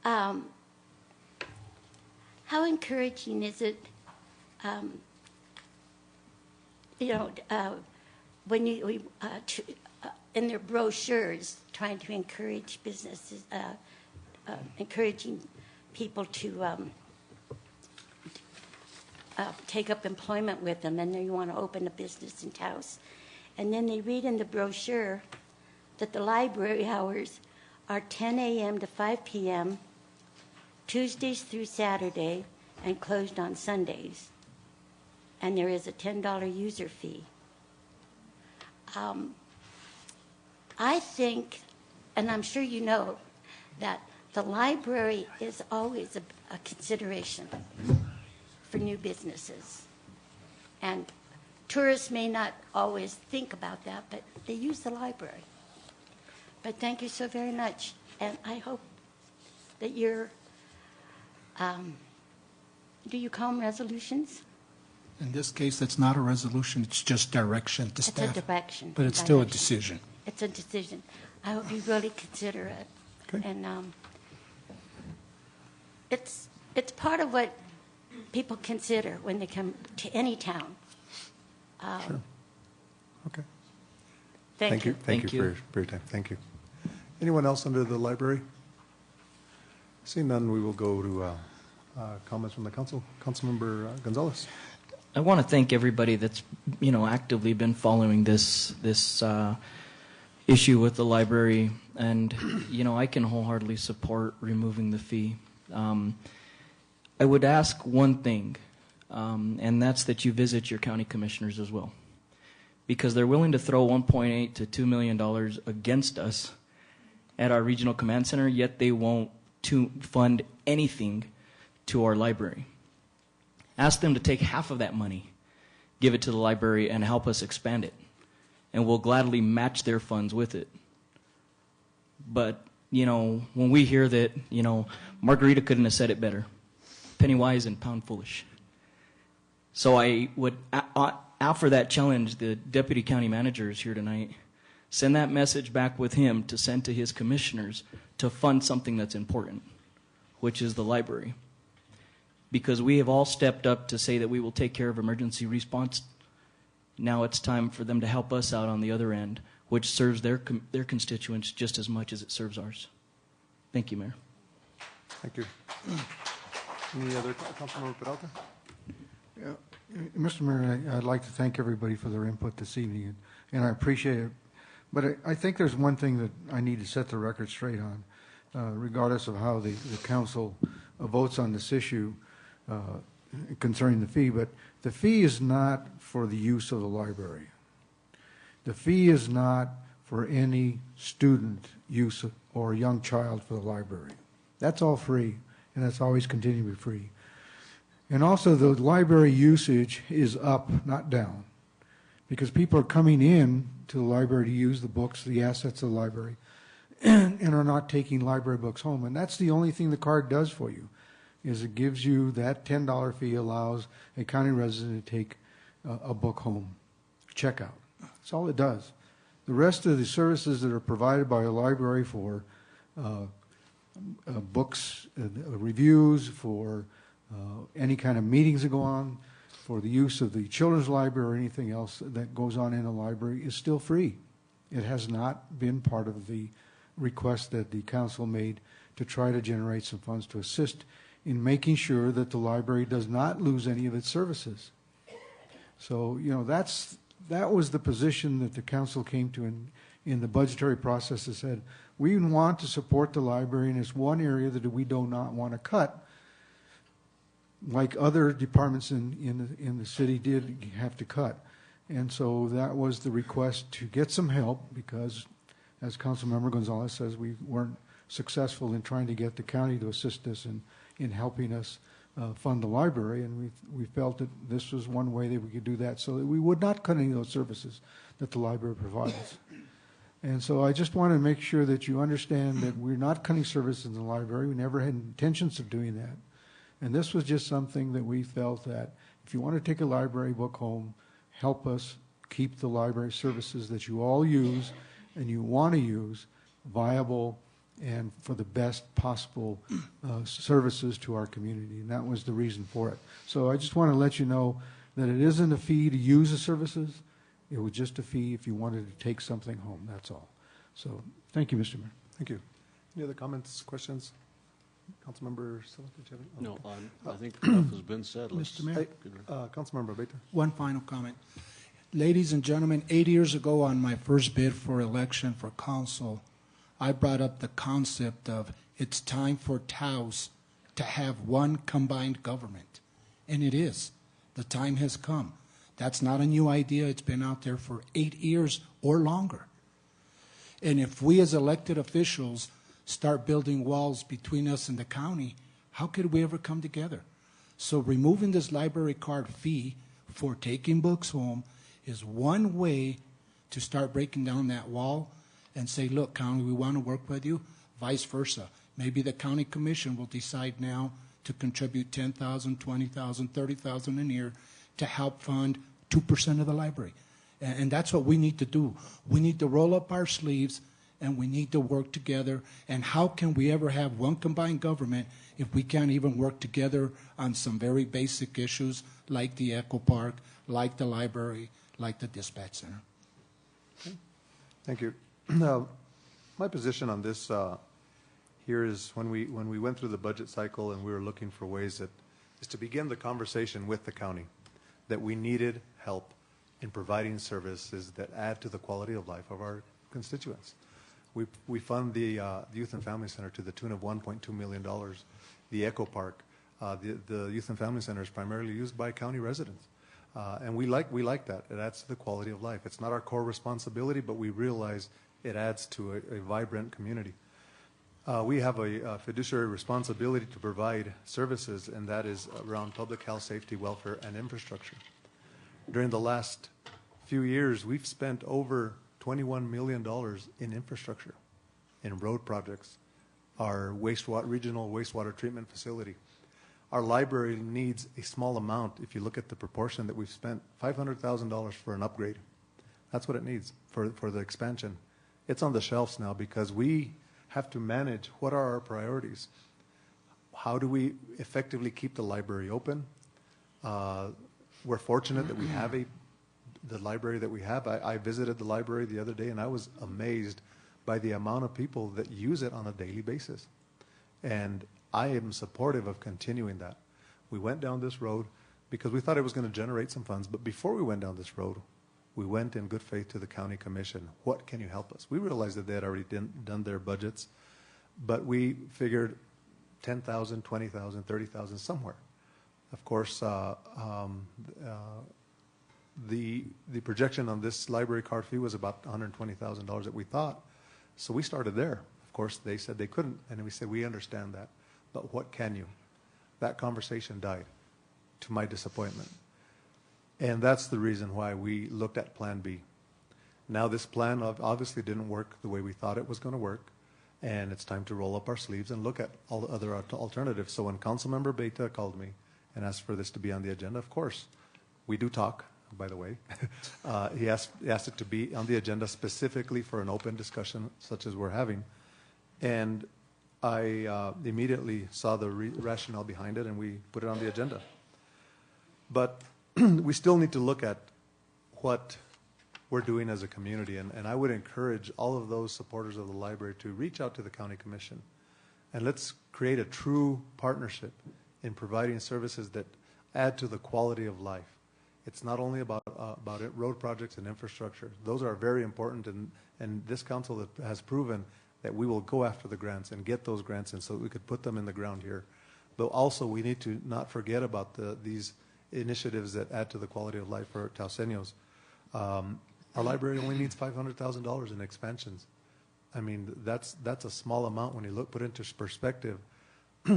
how encouraging is it, when you, in their brochures, trying to encourage businesses, encouraging people to take up employment with them, and then you want to open a business in Taos. And then they read in the brochure that the library hours are 10 a.m. to 5 p.m., Tuesdays through Saturday, and closed on Sundays. And there is a $10 user fee. I think, and I'm sure you know, that the library is always a consideration for new businesses. And tourists may not always think about that, but they use the library. But thank you so very much. And I hope that you're, do you call them resolutions? In this case, it's not a resolution, it's just direction to staff. It's a direction. But it's still a decision. It's a decision. I hope you really consider it. Okay. And it's part of what people consider when they come to any town. Sure. Okay. Thank you. Thank you for your time. Thank you. Anyone else under the library? Seeing none, we will go to comments from the council. Councilmember Gonzalez. I want to thank everybody that's actively been following this issue with the library, and I can wholeheartedly support removing the fee. I would ask one thing, and that's that you visit your county commissioners as well, because they're willing to throw $1.8 to $2 million against us at our regional command center, yet they won't fund anything to our library. Ask them to take half of that money, give it to the library, and help us expand it. And we'll gladly match their funds with it. But, when we hear that, Margarita couldn't have said it better. Penny wise and pound foolish. So I would offer that challenge. The deputy county manager is here tonight. Send that message back with him to send to his commissioners to fund something that's important, which is the library. Because we have all stepped up to say that we will take care of emergency response. Now it's time for them to help us out on the other end, which serves their constituents just as much as it serves ours. Thank you, Mayor. Thank you. Any other, Councilmember Peralta? Yeah, Mr. Mayor, I'd like to thank everybody for their input this evening, and I appreciate it. But I think there's one thing that I need to set the record straight on, regardless of how the council votes on this issue concerning the fee. But the fee is not for the use of the library. The fee is not for any student use or young child for the library. That's all free, and that's always continuing to be free. And also the library usage is up, not down, because people are coming in to the library to use the books, the assets of the library, and are not taking library books home. And that's the only thing the card does for you, is it gives you that $10 fee, allows a county resident to take a book home, checkout. That's all it does. The rest of the services that are provided by a library for books, reviews, for any kind of meetings that go on, for the use of the children's library or anything else that goes on in a library is still free. It has not been part of the request that the council made to try to generate some funds to assist in making sure that the library does not lose any of its services. So, that was the position that the council came to in the budgetary process. That said, we want to support the library, and it's one area that we do not want to cut, like other departments in the city did have to cut. And so that was the request to get some help, because, as Councilmember Gonzalez says, we weren't successful in trying to get the county to assist us in helping us fund the library, and we felt that this was one way that we could do that, so that we would not cut any of those services that the library provides. And so I just want to make sure that you understand that we're not cutting services in the library. We never had intentions of doing that. And this was just something that we felt that if you want to take a library book home, help us keep the library services that you all use and you want to use viable and for the best possible services to our community. And that was the reason for it. So I just want to let you know that it isn't a fee to use the services. It was just a fee if you wanted to take something home. That's all. So thank you, Mr. Mayor. Thank you. Any other comments, questions? Councilmember Silva, did you have any? No, I think enough has been said. Mr. Mayor? Councilmember Beta. One final comment. Ladies and gentlemen, 8 years ago on my first bid for election for council, I brought up the concept of it's time for Taos to have one combined government. And it is. The time has come. That's not a new idea. It's been out there for 8 years or longer. And if we as elected officials start building walls between us and the county, how could we ever come together? So removing this library card fee for taking books home is one way to start breaking down that wall and say, look, county, we want to work with you, vice versa. Maybe the county commission will decide now to contribute $10,000, $20,000, $30,000 a year to help fund 2% of the library. And that's what we need to do. We need to roll up our sleeves and we need to work together. And how can we ever have one combined government if we can't even work together on some very basic issues like the Echo Park, like the library, like the dispatch center? Okay. Thank you. My position on this here is when we went through the budget cycle and we were looking for ways is to begin the conversation with the county that we needed help in providing services that add to the quality of life of our constituents. We fund the Youth and Family Center to the tune of $1.2 million. The Echo Park, the Youth and Family Center is primarily used by county residents. And we like that. It adds to the quality of life. It's not our core responsibility, but we realize it adds to a vibrant community. We have a fiduciary responsibility to provide services, and that is around public health, safety, welfare, and infrastructure. During the last few years, we've spent over $21 million in infrastructure, in road projects, our regional wastewater treatment facility. Our library needs a small amount. If you look at the proportion that we've spent, $500,000 for an upgrade. That's what it needs for the expansion. It's on the shelves now because we have to manage what are our priorities. How do we effectively keep the library open? We're fortunate that we have the library that we have. I visited the library the other day and I was amazed by the amount of people that use it on a daily basis. And I am supportive of continuing that. We went down this road because we thought it was going to generate some funds. But before we went down this road, we went in good faith to the county commission. What can you help us? We realized that they had already done their budgets, but we figured 10,000, 20,000, 30,000 somewhere. Of course, the projection on this library card fee was about $120,000 that we thought. So we started there. Of course, they said they couldn't, and we said, we understand that, but what can you? That conversation died, to my disappointment. And that's the reason why we looked at Plan B. Now this plan obviously didn't work the way we thought it was going to work, and it's time to roll up our sleeves and look at all the other alternatives. So when Councilmember Beta called me and asked for this to be on the agenda, of course, we do talk, by the way. He asked it to be on the agenda specifically for an open discussion such as we're having. And I immediately saw the rationale behind it, and we put it on the agenda. But we still need to look at what we're doing as a community, and I would encourage all of those supporters of the library to reach out to the county commission, and let's create a true partnership in providing services that add to the quality of life. It's not only about road projects and infrastructure. Those are very important, and this council has proven that we will go after the grants and get those grants in so that we could put them in the ground here. But also we need to not forget about these initiatives that add to the quality of life for Taoseños. Our library only needs $500,000 in expansions. I mean, that's a small amount when you put into perspective.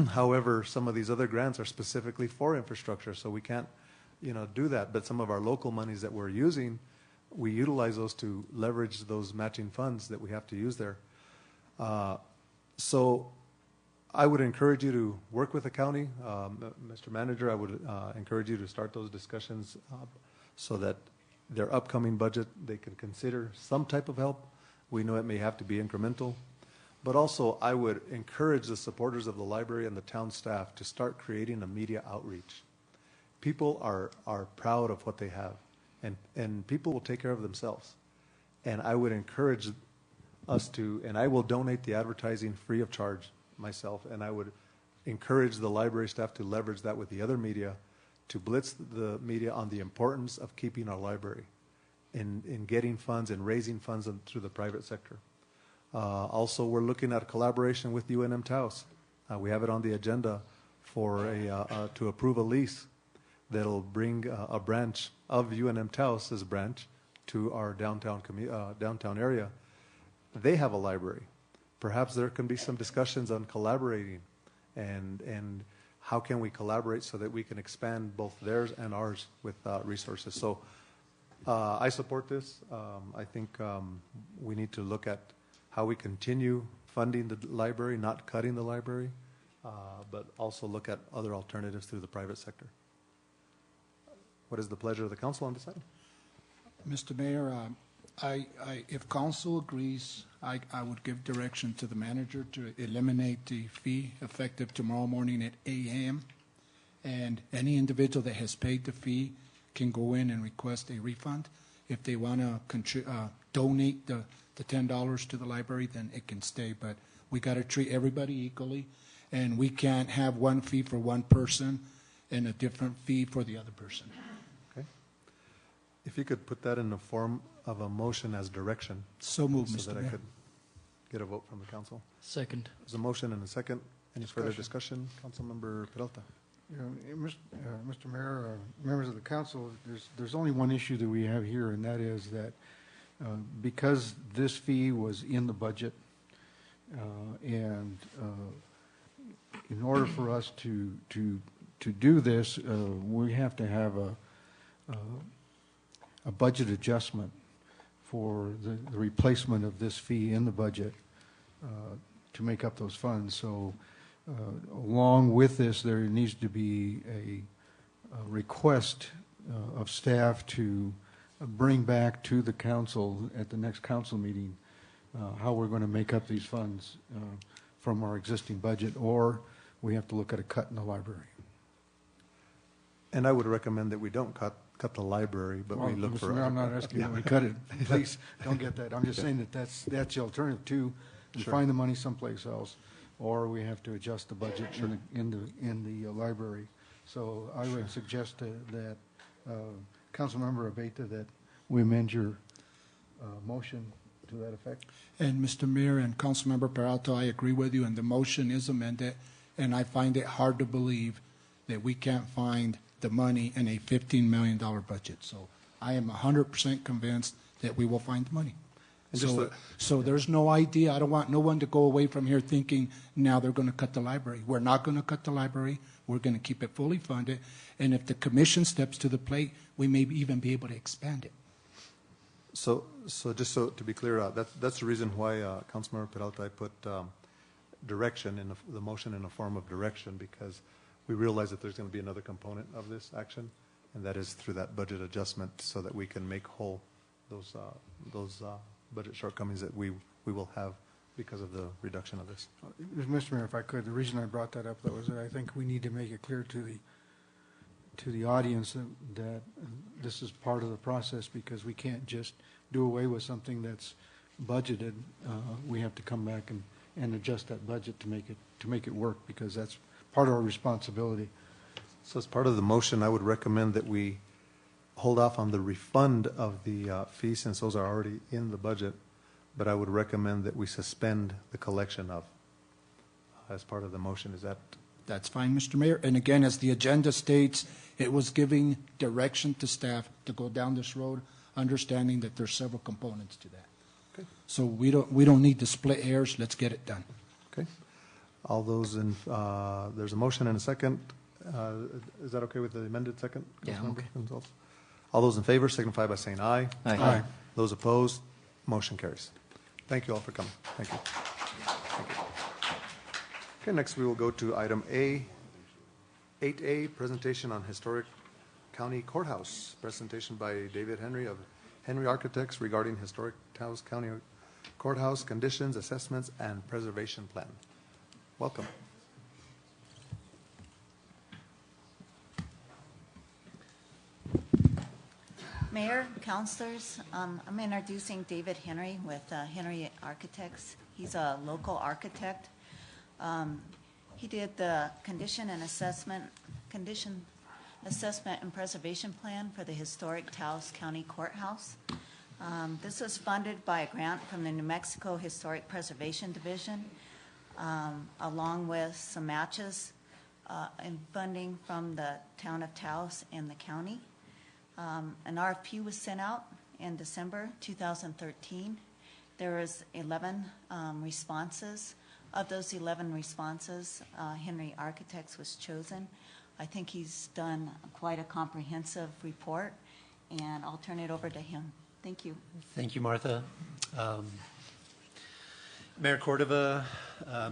However, some of these other grants are specifically for infrastructure, so we can't, do that. But some of our local monies that we're using, we utilize those to leverage those matching funds that we have to use there. So I would encourage you to work with the county. Mr. Manager, I would encourage you to start those discussions so that their upcoming budget, they can consider some type of help. We know it may have to be incremental. But also, I would encourage the supporters of the library and the town staff to start creating a media outreach. People are proud of what they have, and people will take care of themselves. And I would encourage us to, and I will donate the advertising free of charge myself, and I would encourage the library staff to leverage that with the other media to blitz the media on the importance of keeping our library in getting funds and raising funds through the private sector. Also, we're looking at a collaboration with UNM-Taos. We have it on the agenda for to approve a lease that'll bring a branch of UNM-Taos as a branch to our downtown area. They have a library. Perhaps there can be some discussions on collaborating and how can we collaborate so that we can expand both theirs and ours with resources. So I support this. I think we need to look at how we continue funding the library, not cutting the library, but also look at other alternatives through the private sector. What is the pleasure of the council on this item? Mr. Mayor, if council agrees, I would give direction to the manager to eliminate the fee effective tomorrow morning at 8 a.m. And any individual that has paid the fee can go in and request a refund. If they want to donate the the $10 to the library, then it can stay. But we got to treat everybody equally, and we can't have one fee for one person and a different fee for the other person. Okay. If you could put that in the form of a motion as direction. So moved, so Mr. that I Mayor. could get a vote from the council. Second. There's a motion and a second. Any further discussion? Councilmember Peralta. You know, Mr. Mayor, members of the council, there's only one issue that we have here, and that is that because this fee was in the budget, and in order for us to do this, we have to have a budget adjustment for the replacement of this fee in the budget to make up those funds. So along with this, there needs to be a request of staff to bring back to the council at the next council meeting how we're going to make up these funds from our existing budget, or we have to look at a cut in the library. And I would recommend that we don't cut the library, but we look Mr. for. Mayor, I'm not asking that we cut it. Please, don't get that. I'm just saying that that's the alternative too, and Sure. find the money someplace else, or we have to adjust the budget in the library. So I would suggest that Councilmember Abeta, that we amend your motion to that effect. And Mr. Mayor and Councilmember Peralta, I agree with you, and the motion is amended, and I find it hard to believe that we can't find the money in a $15 million budget. So I am 100% convinced that we will find the money. And So there's no idea. I don't want no one to go away from here thinking now they're going to cut the library. We're not going to cut the library. We're going to keep it fully funded. And if the commission steps to the plate, we may even be able to expand it. So just so to be clear, that's the reason why Councilmember Peralta, I put direction in the motion in the form of direction, because we realize that there's going to be another component of this action, and that is through that budget adjustment, so that we can make whole those budget shortcomings that we will have because of the reduction of this. Mr. Mayor, if I could, the reason I brought that up, though, is that I think we need to make it clear to the audience that this is part of the process, because we can't just do away with something that's budgeted. We have to come back and adjust that budget to make it work, because that's part of our responsibility. So as part of the motion, I would recommend that we hold off on the refund of the fees, since those are already in the budget, but I would recommend that we suspend the collection of as part of the motion. Is that? That's fine, Mr. Mayor. And again, as the agenda states, it was giving direction to staff to go down this road, understanding that there's several components to that. Okay. So we don't need to split hairs. Let's get it done. Okay. All those in, there's a motion and a second. Is that okay with the amended second? Yeah, I'm okay. All those in favor signify by saying aye. Aye. Aye. Those opposed, motion carries. Thank you all for coming. Thank you. Thank you. Okay, next we will go to item A, 8A, presentation on historic county courthouse. Presentation by David Henry of Henry Architects regarding historic Taos County courthouse conditions, assessments, and preservation plan. Welcome. Mayor, councilors, I'm introducing David Henry with Henry Architects. He's a local architect. He did the condition assessment and preservation plan for the historic Taos County Courthouse. This was funded by a grant from the New Mexico Historic Preservation Division, along with some matches and funding from the town of Taos and the county. An RFP was sent out in December 2013. There was 11 responses. Of those 11 responses, Henry Architects was chosen. I think he's done quite a comprehensive report, and I'll turn it over to him. Thank you. Thank you, Martha. Mayor Cordova,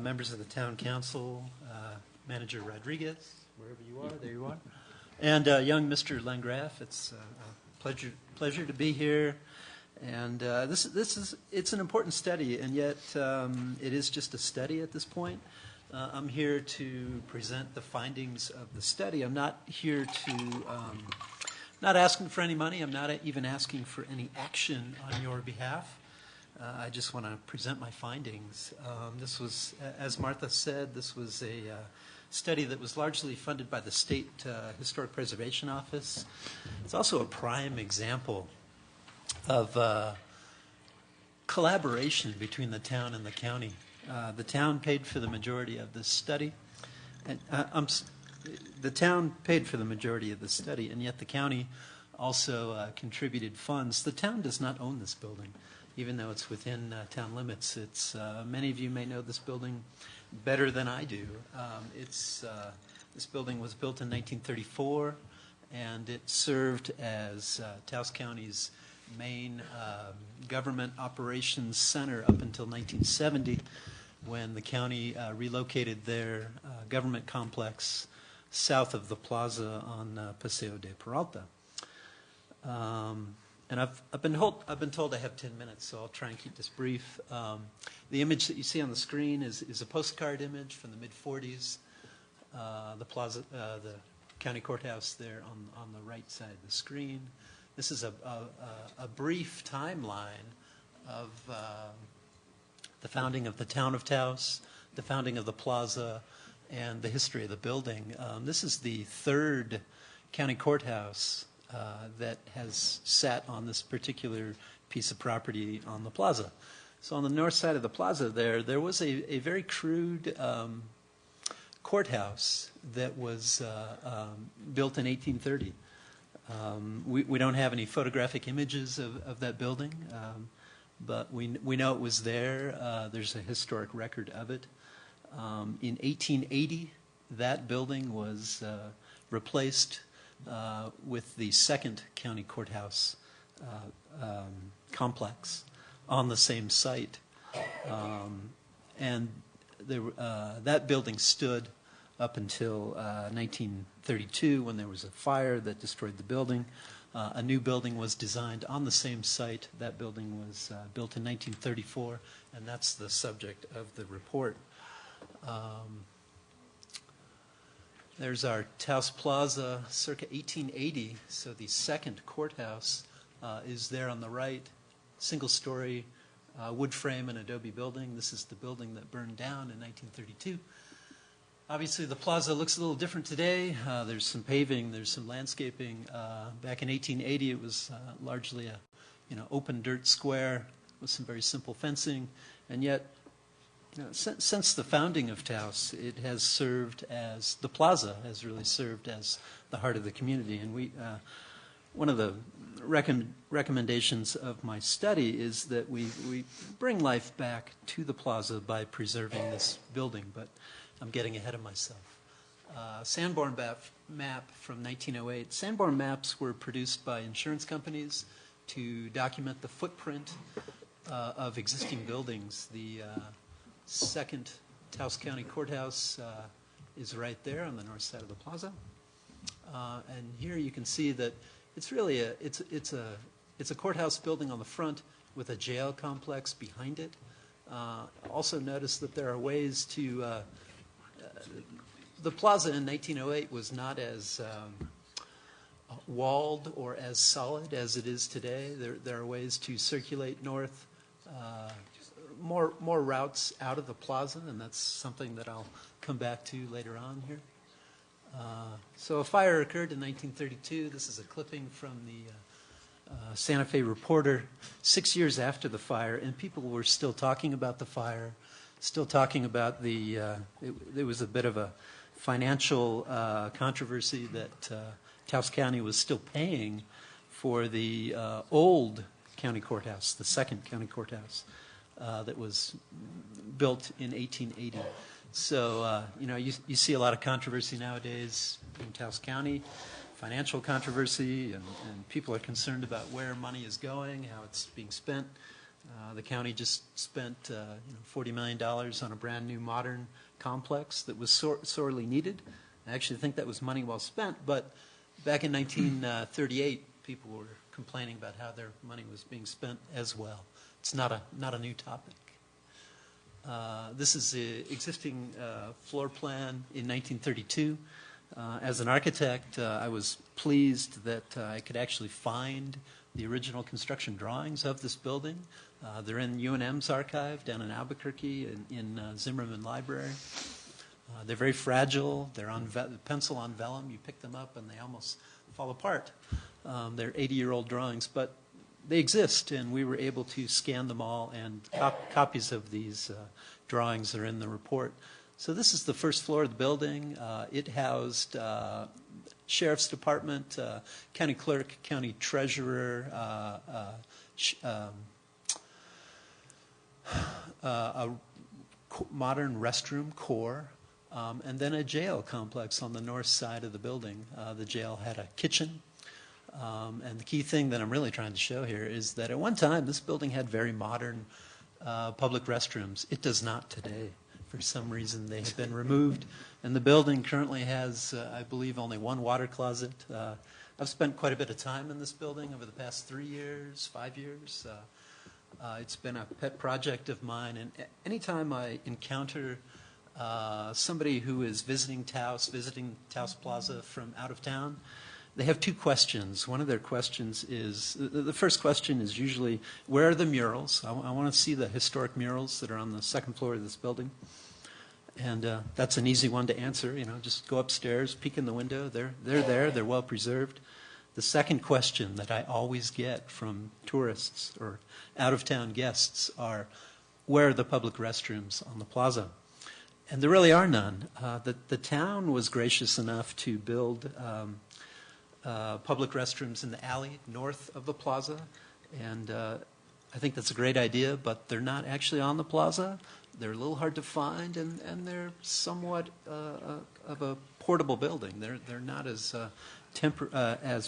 members of the town council, Manager Rodriguez, wherever you are, there you are. And young Mr. Landgraf, it's a pleasure to be here. And it's an important study, and yet it is just a study at this point. I'm here to present the findings of the study. I'm not here to, not asking for any money. I'm not even asking for any action on your behalf. I just want to present my findings. This was, as Martha said, this was a study that was largely funded by the State Historic Preservation Office. It's also a prime example of collaboration between the town and the county. The town paid for the majority of this study. And, the town paid for the majority of the study, and yet the county also contributed funds. The town does not own this building, even though it's within town limits. It's many of you may know this building better than I do. This building was built in 1934, and it served as Taos County's main government operations center up until 1970, when the county relocated their government complex south of the plaza on Paseo de Peralta. And I've been told I have 10 minutes, so I'll try and keep this brief. The image that you see on the screen is a postcard image from the mid-40s. The plaza, the county courthouse there on the right side of the screen. This is a brief timeline of the founding of the town of Taos, the founding of the plaza, and the history of the building. This is the third county courthouse that has sat on this particular piece of property on the plaza. So on the north side of the plaza there was a very crude courthouse that was built in 1830. We don't have any photographic images of that building, but we know it was there. There's a historic record of it. In 1880, that building was replaced with the second county courthouse complex on the same site. And that building stood up until 1932, when there was a fire that destroyed the building. A new building was designed on the same site. That building was built in 1934, and that's the subject of the report. There's our Taos Plaza, circa 1880. So the second courthouse is there on the right, single-story wood frame and adobe building. This is the building that burned down in 1932. Obviously, the plaza looks a little different today. There's some paving, there's some landscaping. Back in 1880, it was largely a open dirt square with some very simple fencing, and yet since the founding of Taos, it has served as, the plaza has really served as the heart of the community. And one of the recommendations of my study is that we bring life back to the plaza by preserving this building, but I'm getting ahead of myself. Sanborn map from 1908. Sanborn maps were produced by insurance companies to document the footprint of existing buildings. The second Taos County Courthouse is right there on the north side of the plaza, and here you can see that it's really it's a courthouse building on the front with a jail complex behind it. Also notice that there are ways to the plaza in 1908 was not as walled or as solid as it is today. There are ways to circulate north. More routes out of the plaza, and that's something that I'll come back to later on here. So a fire occurred in 1932. This is a clipping from the Santa Fe Reporter 6 years after the fire, and people were still talking about the fire, still talking about there was a bit of a financial controversy that Taos County was still paying for the old county courthouse, the second county courthouse. That was built in 1880. So, you see a lot of controversy nowadays in Taos County, financial controversy, and people are concerned about where money is going, how it's being spent. The county just spent $40 million on a brand new modern complex that was sorely needed. I actually think that was money well spent, but back in 1938, people were complaining about how their money was being spent as well. It's not a new topic. This is the existing floor plan in 1932. As an architect, I was pleased that I could actually find the original construction drawings of this building. They're in UNM's archive down in Albuquerque in Zimmerman Library. They're very fragile. They're on pencil on vellum. You pick them up and they almost fall apart. They're 80-year-old drawings, but they exist, and we were able to scan them all, and copies of these drawings are in the report. So this is the first floor of the building. It housed Sheriff's Department, County Clerk, County Treasurer, a modern restroom core, and then a jail complex on the north side of the building. The jail had a kitchen. And the key thing that I'm really trying to show here is that at one time this building had very modern public restrooms. It does not today. For some reason they have been removed. And the building currently has, I believe, only one water closet. I've spent quite a bit of time in this building over the past 3 years, 5 years. It's been a pet project of mine. And anytime I encounter somebody who is visiting Taos Plaza from out of town, they have two questions. One of their questions is, the first question is usually, where are the murals? I want to see the historic murals that are on the second floor of this building. And that's an easy one to answer. You know, just go upstairs, peek in the window. They're there. They're well preserved. The second question that I always get from tourists or out-of-town guests are, where are the public restrooms on the plaza? And there really are none. The town was gracious enough to build public restrooms in the alley north of the plaza, and I think that's a great idea, but they're not actually on the plaza. They're a little hard to find, and they're somewhat of a portable building. They're not as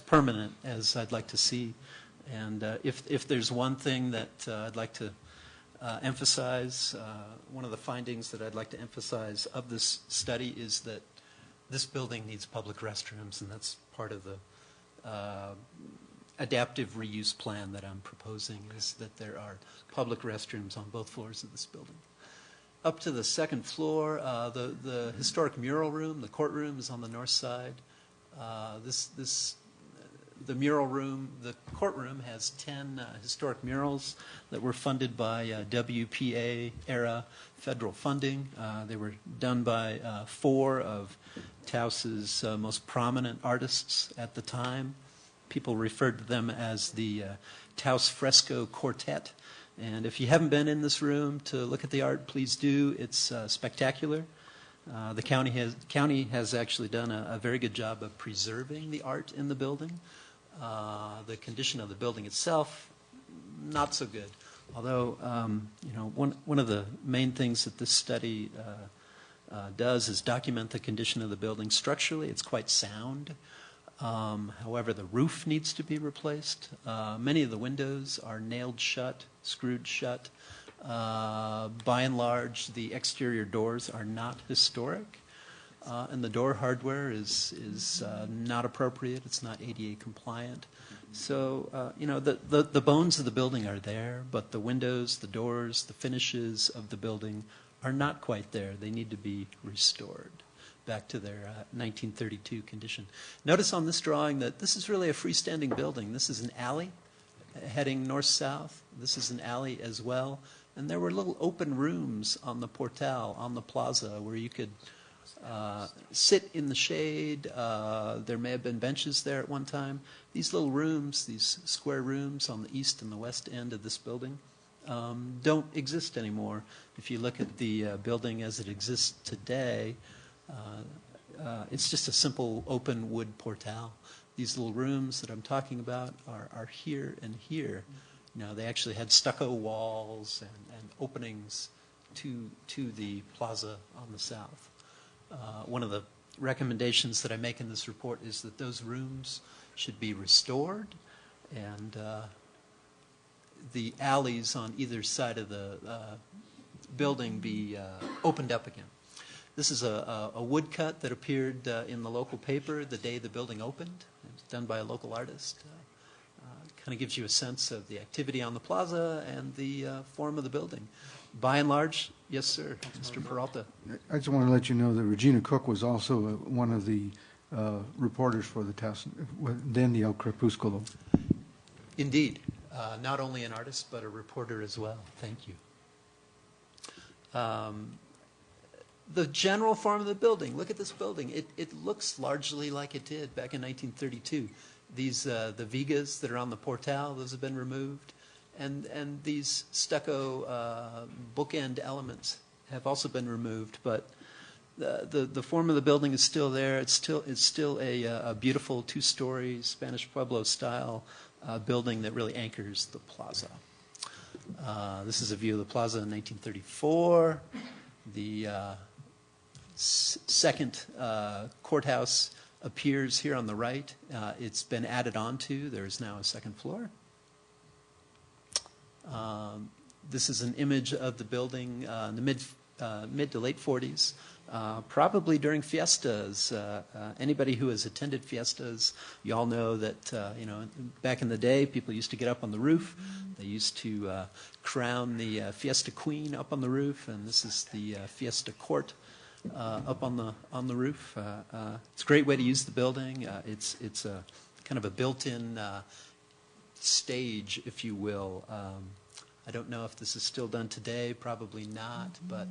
permanent as I'd like to see. And if there's one thing that I'd like to emphasize, one of the findings that I'd like to emphasize of this study is that this building needs public restrooms, and that's part of the adaptive reuse plan that I'm proposing, is that there are public restrooms on both floors of this building. Up to the second floor, the historic mural room, the courtroom, is on the north side. The mural room, the courtroom has 10 historic murals that were funded by WPA-era federal funding. They were done by 4 of Taos's most prominent artists at the time. People referred to them as the Taos Fresco Quartet. And if you haven't been in this room to look at the art, please do. It's spectacular. The county has actually done a very good job of preserving the art in the building. The condition of the building itself, not so good. Although, one of the main things that this study does is document the condition of the building. Structurally, it's quite sound. However, the roof needs to be replaced. Many of the windows are nailed shut, screwed shut. By and large, the exterior doors are not historic. And the door hardware is not appropriate. It's not ADA compliant. So, the bones of the building are there, but the windows, the doors, the finishes of the building are not quite there. They need to be restored back to their 1932 condition. Notice on this drawing that this is really a freestanding building. This is an alley heading north-south. This is an alley as well. And there were little open rooms on the portal, on the plaza, where you could sit in the shade. There may have been benches there at one time. These little rooms, these square rooms on the east and the west end of this building, don't exist anymore. If you look at the building as it exists today, it's just a simple open wood portal. These little rooms that I'm talking about are here and here. They actually had stucco walls and openings to the plaza on the south. One of the recommendations that I make in this report is that those rooms should be restored, and the alleys on either side of the building be opened up again. This is a woodcut that appeared in the local paper the day the building opened. It was done by a local artist. Kind of gives you a sense of the activity on the plaza and the form of the building. By and large, yes, sir, Mr. Peralta. I just want to let you know that Regina Cook was also one of the reporters for the Taos, then the El Crepusculo. Indeed. Not only an artist, but a reporter as well. Thank you. The general form of the building, look at this building. It looks largely like it did back in 1932. These, the vigas that are on the portal, those have been removed. And these stucco bookend elements have also been removed. But the form of the building is still there. It's still a beautiful two-story Spanish Pueblo style building that really anchors the plaza. This is a view of the plaza in 1934. The second courthouse appears here on the right. It's been added onto. There is now a second floor. This is an image of the building in the mid to late 40s, probably during fiestas. Anybody who has attended fiestas, you all know that back in the day, people used to get up on the roof. They used to crown the fiesta queen up on the roof, and this is the fiesta court up on the roof. It's a great way to use the building. It's a kind of a built-in stage, if you will. I don't know if this is still done today, probably not, but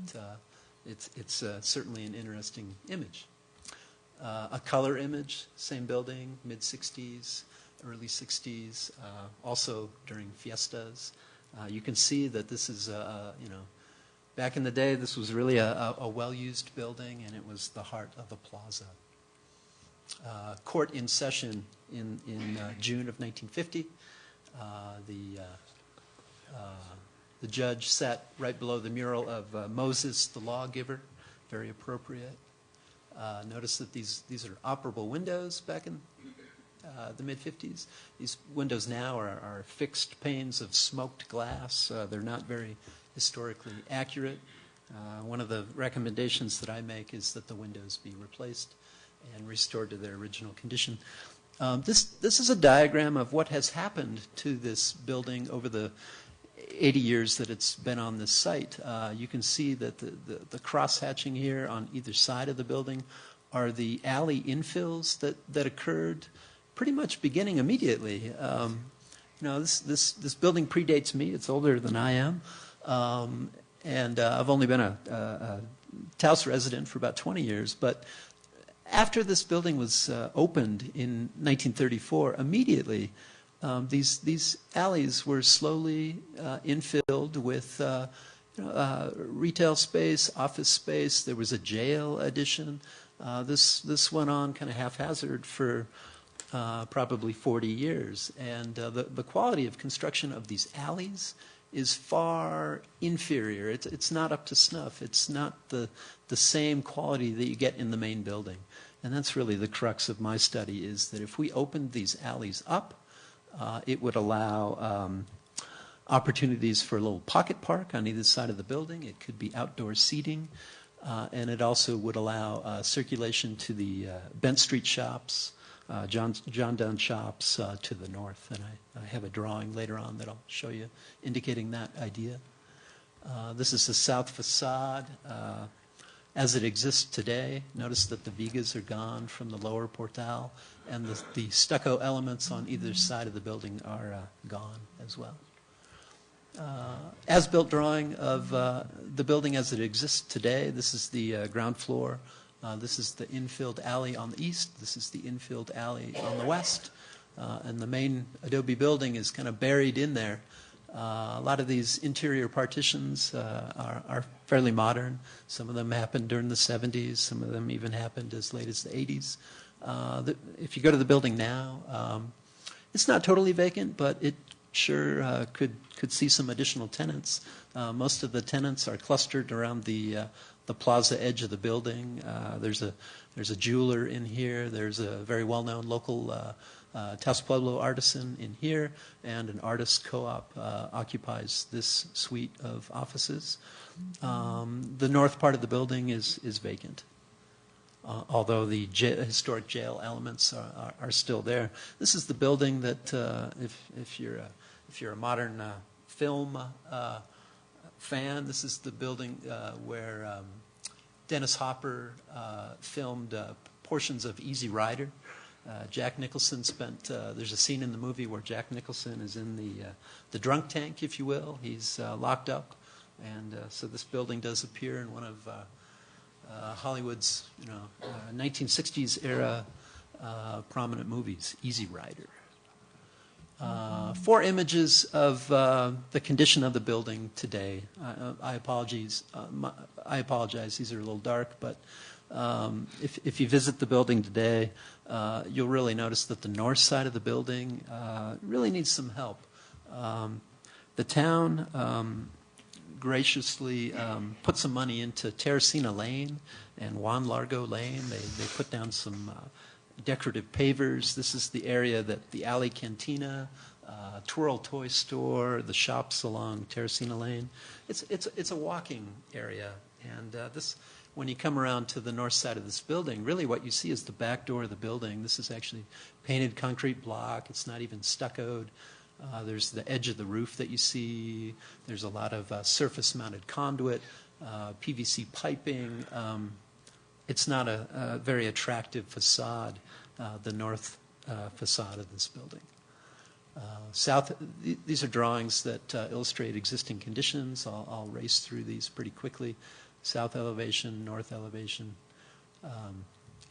it's certainly an interesting image. A color image, same building, mid-60s, early 60s, also during fiestas. You can see that this is, back in the day, this was really a well-used building, and it was the heart of the plaza. Court in session in June of 1950. The judge sat right below the mural of Moses, the lawgiver, very appropriate. Notice that these are operable windows back in the mid-50s. These windows now are fixed panes of smoked glass. They're not very historically accurate. One of the recommendations that I make is that the windows be replaced and restored to their original condition. This is a diagram of what has happened to this building over the 80 years that it's been on this site. You can see that the cross-hatching here on either side of the building are the alley infills that occurred pretty much beginning immediately. This building predates me. It's older than I am. And I've only been a Taos resident for about 20 years. But after this building was opened in 1934, immediately these alleys were slowly infilled with retail space, office space. There was a jail addition. This went on kind of haphazard for probably 40 years. And the quality of construction of these alleys is far inferior. It's not up to snuff. It's not the same quality that you get in the main building. And that's really the crux of my study, is that if we opened these alleys up, it would allow opportunities for a little pocket park on either side of the building. It could be outdoor seating. And it also would allow circulation to the Bent Street shops, John Donne shops to the north. And I have a drawing later on that I'll show you indicating that idea. This is the south facade as it exists today. Notice that the vigas are gone from the lower portal, and the stucco elements on either side of the building are gone as well. As-built drawing of the building as it exists today. This is the ground floor. This is the infilled alley on the east. This is the infilled alley on the west. And the main adobe building is kind of buried in there. A lot of these interior partitions are fairly modern. Some of them happened during the 70s. Some of them even happened as late as the 80s. If you go to the building now, it's not totally vacant, but it sure could see some additional tenants. Most of the tenants are clustered around the plaza edge of the building. There's a jeweler in here. There's a very well-known local Taos Pueblo artisan in here, and an artist co-op occupies this suite of offices. The north part of the building is vacant, although the historic jail elements are still there. This is the building that, if you're a modern film fan, this is the building where Dennis Hopper filmed portions of Easy Rider. Jack Nicholson spent, there's a scene in the movie where Jack Nicholson is in the drunk tank, if you will. He's locked up. And so this building does appear in one of Hollywood's 1960s era prominent movies, Easy Rider. 4 images of the condition of the building today. I apologize. These are a little dark, but if you visit the building today, you'll really notice that the north side of the building really needs some help. The town graciously put some money into Terracina Lane and Juan Largo Lane. They put down some decorative pavers. This is the area that the Alley Cantina, Twirl Toy Store, the shops along Terracina Lane. It's a walking area, and this. When you come around to the north side of this building, really what you see is the back door of the building. This is actually painted concrete block. It's not even stuccoed. There's the edge of the roof that you see. There's a lot of surface-mounted conduit, PVC piping. It's not a very attractive facade, the north facade of this building. These are drawings that illustrate existing conditions. I'll race through these pretty quickly. South elevation, north elevation,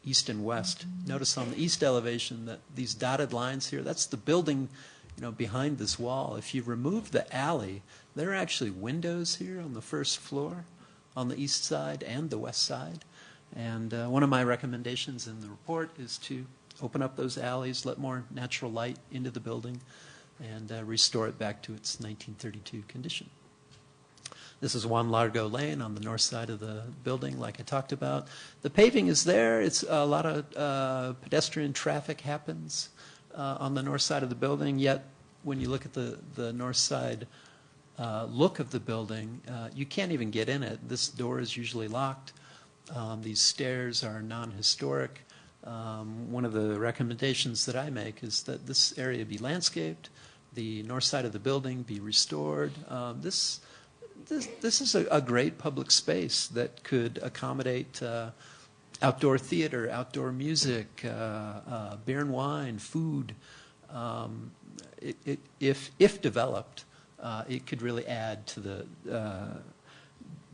east and west. Notice on the east elevation that these dotted lines here, that's the building behind this wall. If you remove the alley, there are actually windows here on the first floor on the east side and the west side. And one of my recommendations in the report is to open up those alleys, let more natural light into the building, and restore it back to its 1932 condition. This is Juan Largo Lane on the north side of the building, like I talked about. The paving is there. It's a lot of pedestrian traffic happens on the north side of the building, yet when you look at the north side look of the building, you can't even get in it. This door is usually locked. These stairs are non-historic. One of the recommendations that I make is that this area be landscaped, the north side of the building be restored. This is a great public space that could accommodate outdoor theater, outdoor music, beer and wine, food. If developed, it could really add to the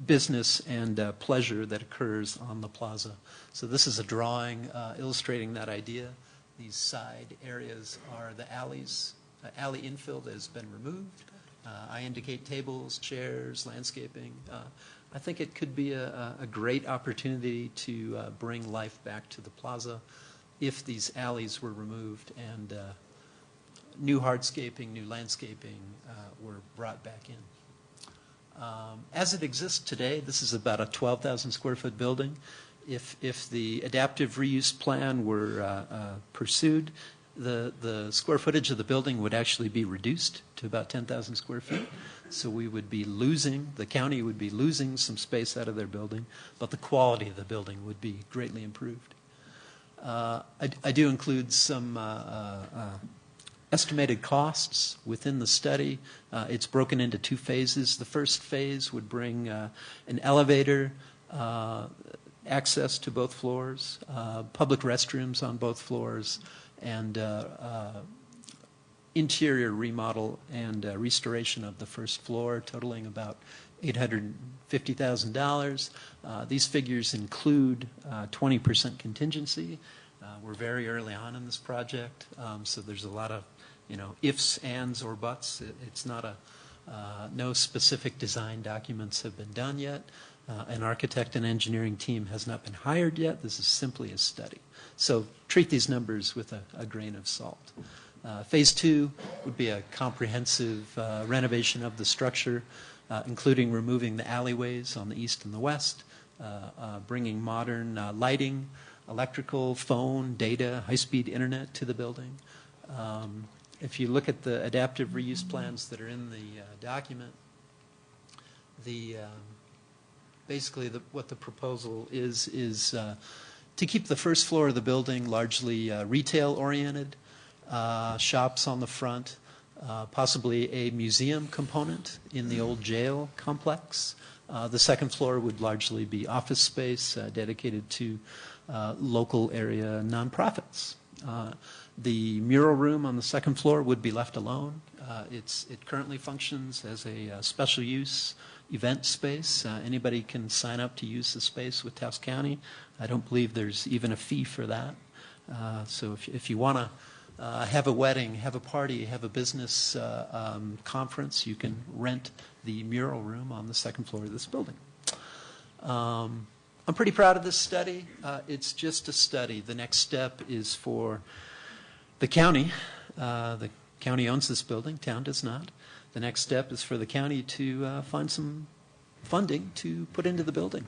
business and pleasure that occurs on the plaza. So this is a drawing illustrating that idea. These side areas are the alleys, alley infill that has been removed. I indicate tables, chairs, landscaping. I think it could be a great opportunity to bring life back to the plaza if these alleys were removed and new hardscaping, new landscaping were brought back in. As it exists today, this is about a 12,000 square foot building. If the adaptive reuse plan were pursued, the square footage of the building would actually be reduced to about 10,000 square feet. So we would be losing, the county would be losing some space out of their building, but the quality of the building would be greatly improved. I do include some estimated costs within the study. It's broken into 2 phases. The first phase would bring an elevator, access to both floors, public restrooms on both floors, and interior remodel and restoration of the first floor, totaling about $850,000. These figures include 20% contingency. We're very early on in this project, so there's a lot of ifs, ands, or buts. It's not no specific design documents have been done yet. An architect and engineering team has not been hired yet. This is simply a study. So treat these numbers with a grain of salt. Phase 2 would be a comprehensive renovation of the structure, including removing the alleyways on the east and the west, bringing modern lighting, electrical, phone, data, high-speed internet to the building. If you look at the adaptive reuse plans that are in the document, basically what the proposal is to keep the first floor of the building largely retail-oriented, shops on the front, possibly a museum component in the old jail complex. The second floor would largely be office space dedicated to local area nonprofits. The mural room on the second floor would be left alone. It currently functions as a special use event space. Anybody can sign up to use the space with Taos County. I don't believe there's even a fee for that. So if you want to have a wedding, have a party, have a business conference, you can rent the mural room on the second floor of this building. I'm pretty proud of this study. It's just a study. The next step is for the county. The county owns this building. Town does not. The next step is for the county to find some funding to put into the building.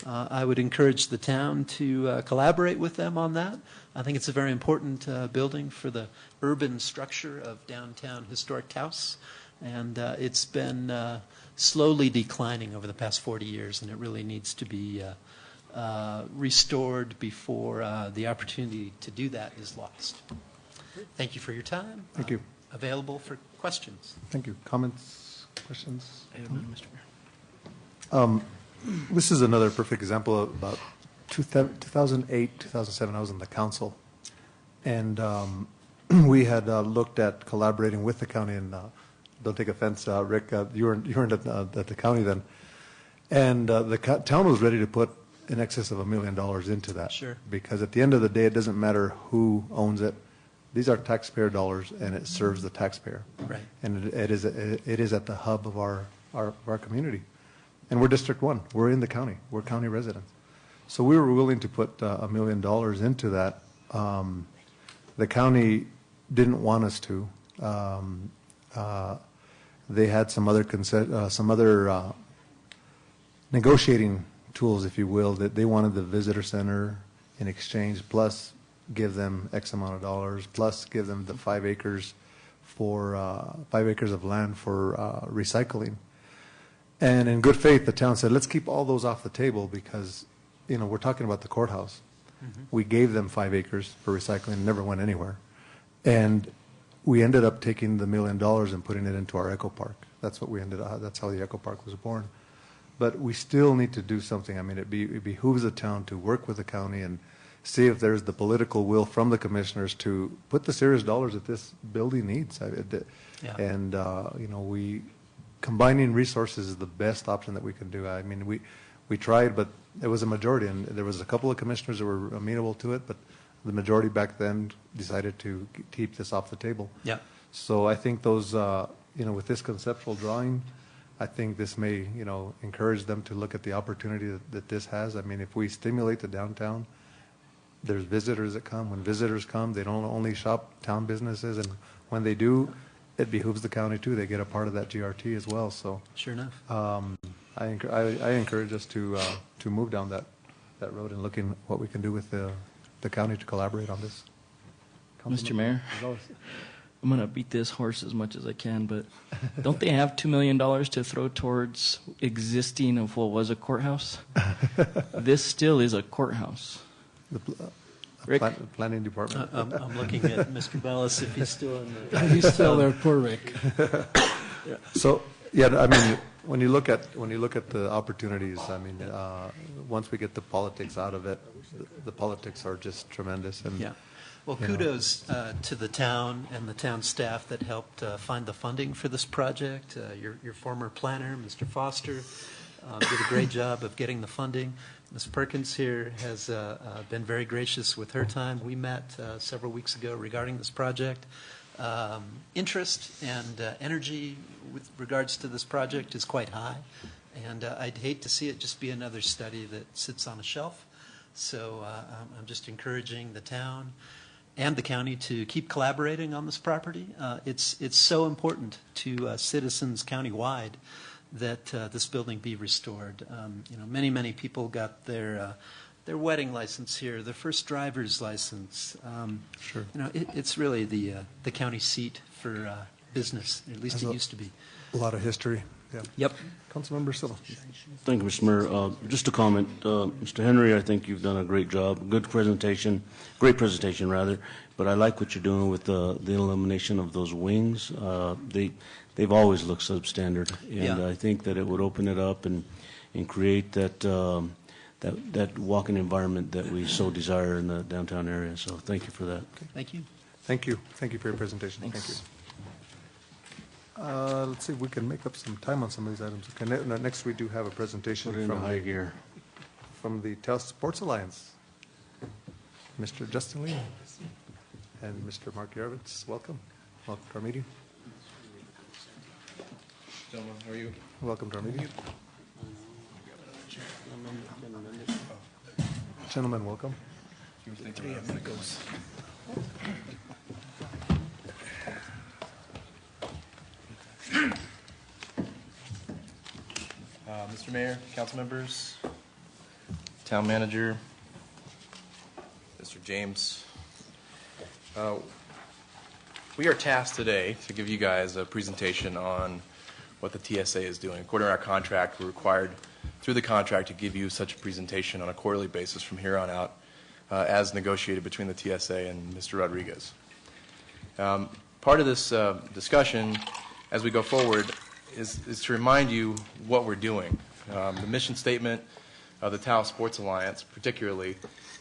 I would encourage the town to collaborate with them on that. I think it's a very important building for the urban structure of downtown historic Taos. And it's been slowly declining over the past 40 years, and it really needs to be restored before the opportunity to do that is lost. Thank you for your time. Thank you. Available for questions. Thank you. Comments, questions? I have none, Mr. Mayor. This is another perfect example of about 2008, 2007, I was on the council. And we had looked at collaborating with the county, and don't take offense, Rick, you weren't at the county then. And the town was ready to put in excess of $1 million into that. Sure. Because at the end of the day, it doesn't matter who owns it. These are taxpayer dollars, and it serves the taxpayer. Right. And it is at the hub of our community. And we're District 1. We're in the county. We're county residents. So we were willing to put $1 million into that. The county didn't want us to. They had some other negotiating tools, if you will, that they wanted the visitor center in exchange, plus give them X amount of dollars, plus give them the 5 acres for 5 acres of land for recycling. And in good faith, the town said, let's keep all those off the table because, you know, we're talking about the courthouse. Mm-hmm. We gave them 5 acres for recycling, never went anywhere. And we ended up taking the $1 million and putting it into our eco park. That's what we ended up, that's how the eco park was born. But we still need to do something. I mean, it behooves the town to work with the county and see if there's the political will from the commissioners to put the serious dollars that this building needs. Yeah. And, you know, combining resources is the best option that we can do. I mean, we tried, but it was a majority, and there was a couple of commissioners that were amenable to it, but the majority back then decided to keep this off the table. Yeah. So I think those, you know, with this conceptual drawing, I think this may, you know, encourage them to look at the opportunity that this has. I mean, if we stimulate the downtown, there's visitors that come. When visitors come, they don't only shop town businesses, and when they do, it behooves the county too. They get a part of that GRT as well. So sure enough, I encourage us to move down that road and looking what we can do with the county to collaborate on this. Mr. Mayor, I'm going to beat this horse as much as I can, but don't they have $2 million to throw towards existing of what was a courthouse? This still is a courthouse. Rick? Planning department. I'm looking at Mr. Bellis if he's still in the... He's still there, poor Rick. Yeah. So, yeah, I mean, when you look at the opportunities, I mean, once we get the politics out of it, the politics are just tremendous. And yeah. Well, kudos to the town and the town staff that helped find the funding for this project. Your former planner, Mr. Foster, did a great job of getting the funding. Ms. Perkins here has been very gracious with her time. We met several weeks ago regarding this project. Interest and energy with regards to this project is quite high, and I'd hate to see it just be another study that sits on a shelf. So I'm just encouraging the town and the county to keep collaborating on this property. It's so important to citizens countywide that this building be restored. You know, many people got their wedding license here, their first driver's license. Sure. You know, it's really the county seat for business. At least it used to be. A lot of history. Yeah. Yep. Councilmember Silva. Thank you, Mr. Mayor. Just a comment. Mr. Henry, I think you've done a great job. Great presentation, rather. But I like what you're doing with the elimination of those wings. They've always looked substandard, and yeah. I think that it would open it up and create that that walking environment that we so desire in the downtown area. So thank you for that. Thank you. Thank you. Thank you for your presentation. Thank you. Let's see if we can make up some time on some of these items. Okay, next we do have a presentation Put it in high gear. From the Taos Sports Alliance. Mr. Justin Lee and Mr. Mark Yarovitz, welcome. Welcome to our meeting. Gentlemen, how are you? Welcome to our meeting. Gentlemen, welcome. Three amigos. Mr. Mayor, council members, town manager, Mr. James. We are tasked today to give you guys a presentation on what the TSA is doing. According to our contract, we're required through the contract to give you such a presentation on a quarterly basis from here on out, as negotiated between the TSA and Mr. Rodriguez. Part of this discussion as we go forward is to remind you what we're doing. The mission statement of the Taos Sports Alliance, particularly,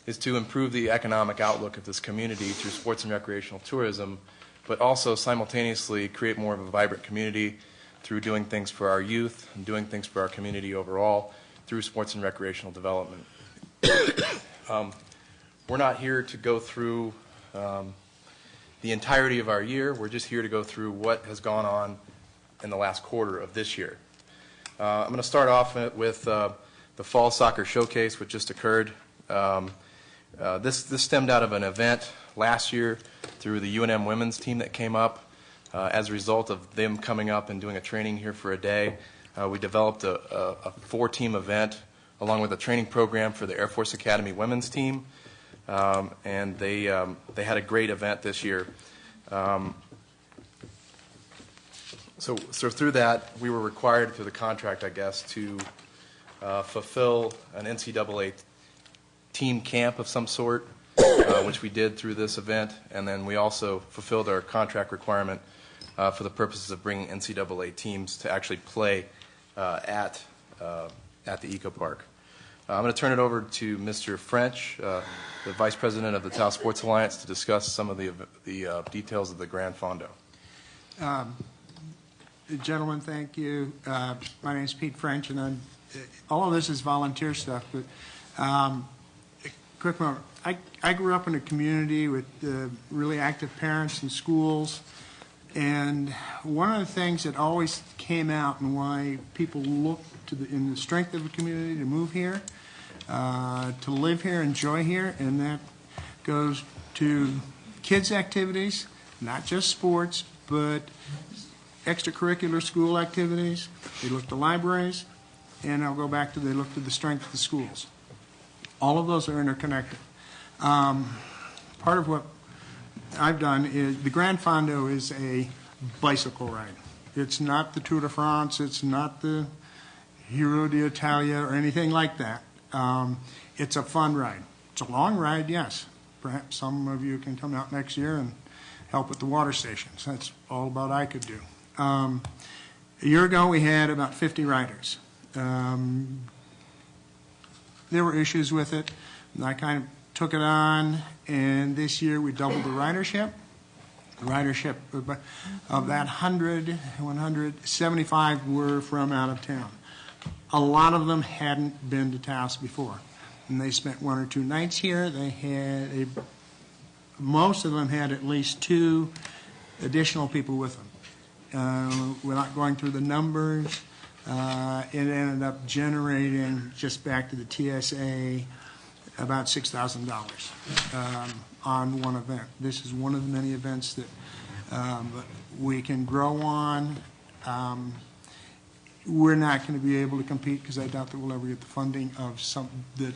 is to improve the economic outlook of this community through sports and recreational tourism, but also simultaneously create more of a vibrant community through doing things for our youth and doing things for our community overall through sports and recreational development. We're not here to go through the entirety of our year. We're just here to go through what has gone on in the last quarter of this year. I'm going to start off with the Fall Soccer Showcase, which just occurred. This stemmed out of an event last year through the UNM women's team that came up. As a result of them coming up and doing a training here for a day, we developed a four-team event along with a training program for the Air Force Academy women's team. And they had a great event this year. So through that, we were required through the contract, I guess, to fulfill an NCAA team camp of some sort, which we did through this event. And then we also fulfilled our contract requirement for the purposes of bringing NCAA teams to actually play at the Eco Park. I'm going to turn it over to Mr. French, the Vice President of the Taos Sports Alliance, to discuss some of the details of the Grand Fondo. Gentlemen, thank you. My name is Pete French, and all of this is volunteer stuff. But quick moment. I grew up in a community with really active parents and schools. And one of the things that always came out and why people look in the strength of a community to move here, to live here, enjoy here, and that goes to kids' activities, not just sports, but extracurricular school activities. They look to libraries, and I'll go back to they look to the strength of the schools. All of those are interconnected. Part of what I've done is the Grand Fondo is a bicycle ride. It's not the Tour de France. It's not the Giro d'Italia or anything like that. It's a fun ride. It's a long ride, yes. Perhaps some of you can come out next year and help with the water stations. That's all about I could do. A year ago, we had about 50 riders. There were issues with it, and I kind of took it on, and this year we doubled the ridership. The ridership of that 175 were from out of town. A lot of them hadn't been to Taos before, and they spent 1 or 2 nights here. They had most of them had at least 2 additional people with them. We're not going through the numbers. It ended up generating, just back to the TSA, about $6,000 on one event. This is one of the many events that we can grow on. We're not going to be able to compete because I doubt that we'll ever get the funding of some that,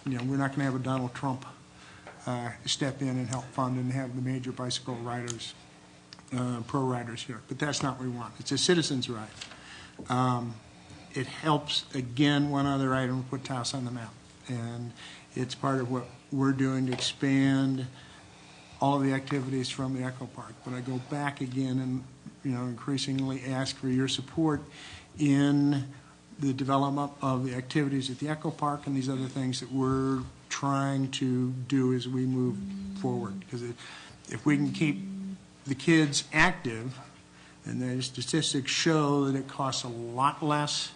we're not going to have a Donald Trump step in and help fund and have the major bicycle riders, pro riders here. But that's not what we want. It's a citizen's ride. It helps, again, one other item, put Taos on the map. And it's part of what we're doing to expand all of the activities from the Echo Park. But I go back again and, increasingly ask for your support in the development of the activities at the Echo Park and these other things that we're trying to do as we move forward. Because if we can keep the kids active, and the statistics show that it costs a lot less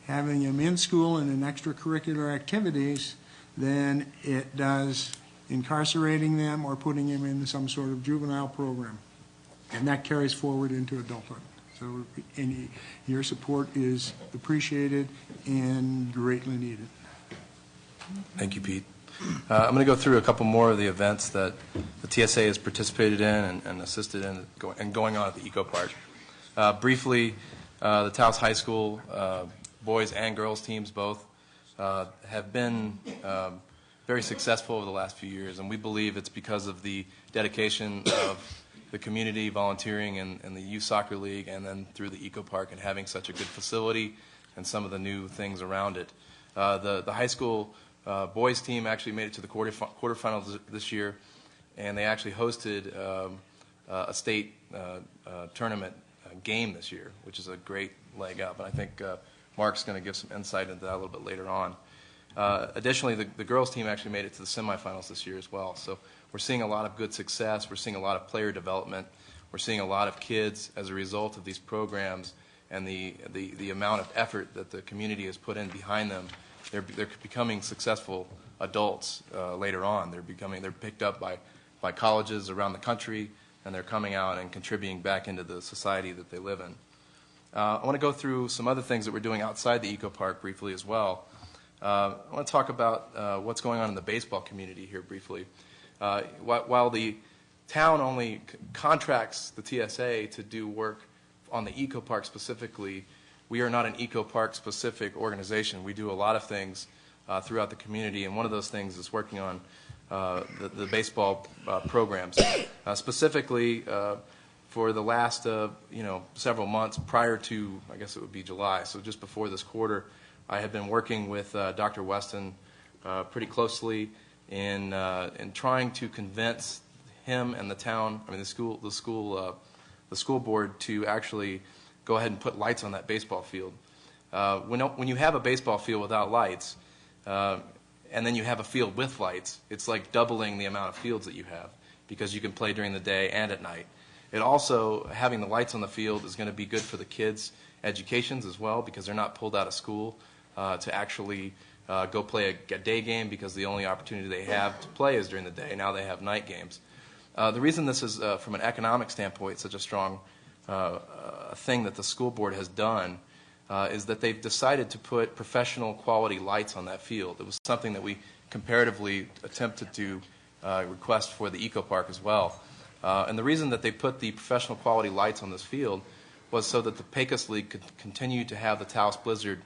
having them in school and in extracurricular activities than it does incarcerating them or putting them in some sort of juvenile program. And that carries forward into adulthood. So your support is appreciated and greatly needed. Thank you, Pete. I'm going to go through a couple more of the events that the TSA has participated in and assisted in and going on at the Eco Park. Briefly, the Taos High School boys and girls teams both have been very successful over the last few years, and we believe it's because of the dedication of the community volunteering in the Youth Soccer League and then through the Eco Park and having such a good facility and some of the new things around it. The high school boys team actually made it to the quarterfinals this year, and they actually hosted a state tournament game this year, which is a great leg up. And I think Mark's going to give some insight into that a little bit later on. Additionally, the girls team actually made it to the semifinals this year as well. So we're seeing a lot of good success. We're seeing a lot of player development. We're seeing a lot of kids as a result of these programs and the amount of effort that the community has put in behind them. They're becoming successful adults later on. They're picked up by colleges around the country, and they're coming out and contributing back into the society that they live in. I want to go through some other things that we're doing outside the Eco Park briefly as well. I want to talk about what's going on in the baseball community here briefly. While the town only contracts the TSA to do work on the Eco Park specifically, we are not an Eco Park specific organization. We do a lot of things throughout the community, and one of those things is working on the baseball programs. Specifically, for the last several months prior to, I guess it would be July, so just before this quarter, I have been working with Dr. Weston pretty closely in trying to convince him and the town, the school board, to actually go ahead and put lights on that baseball field. When you have a baseball field without lights, and then you have a field with lights, it's like doubling the amount of fields that you have, because you can play during the day and at night. It also, having the lights on the field is going to be good for the kids' educations as well, because they're not pulled out of school to actually go play a day game, because the only opportunity they have to play is during the day. Now they have night games. The reason this is, from an economic standpoint, such a strong thing that the school board has done is that they've decided to put professional quality lights on that field. It was something that we comparatively attempted to request for the Eco Park as well. And the reason that they put the professional quality lights on this field was so that the Pecos League could continue to have the Taos Blizzard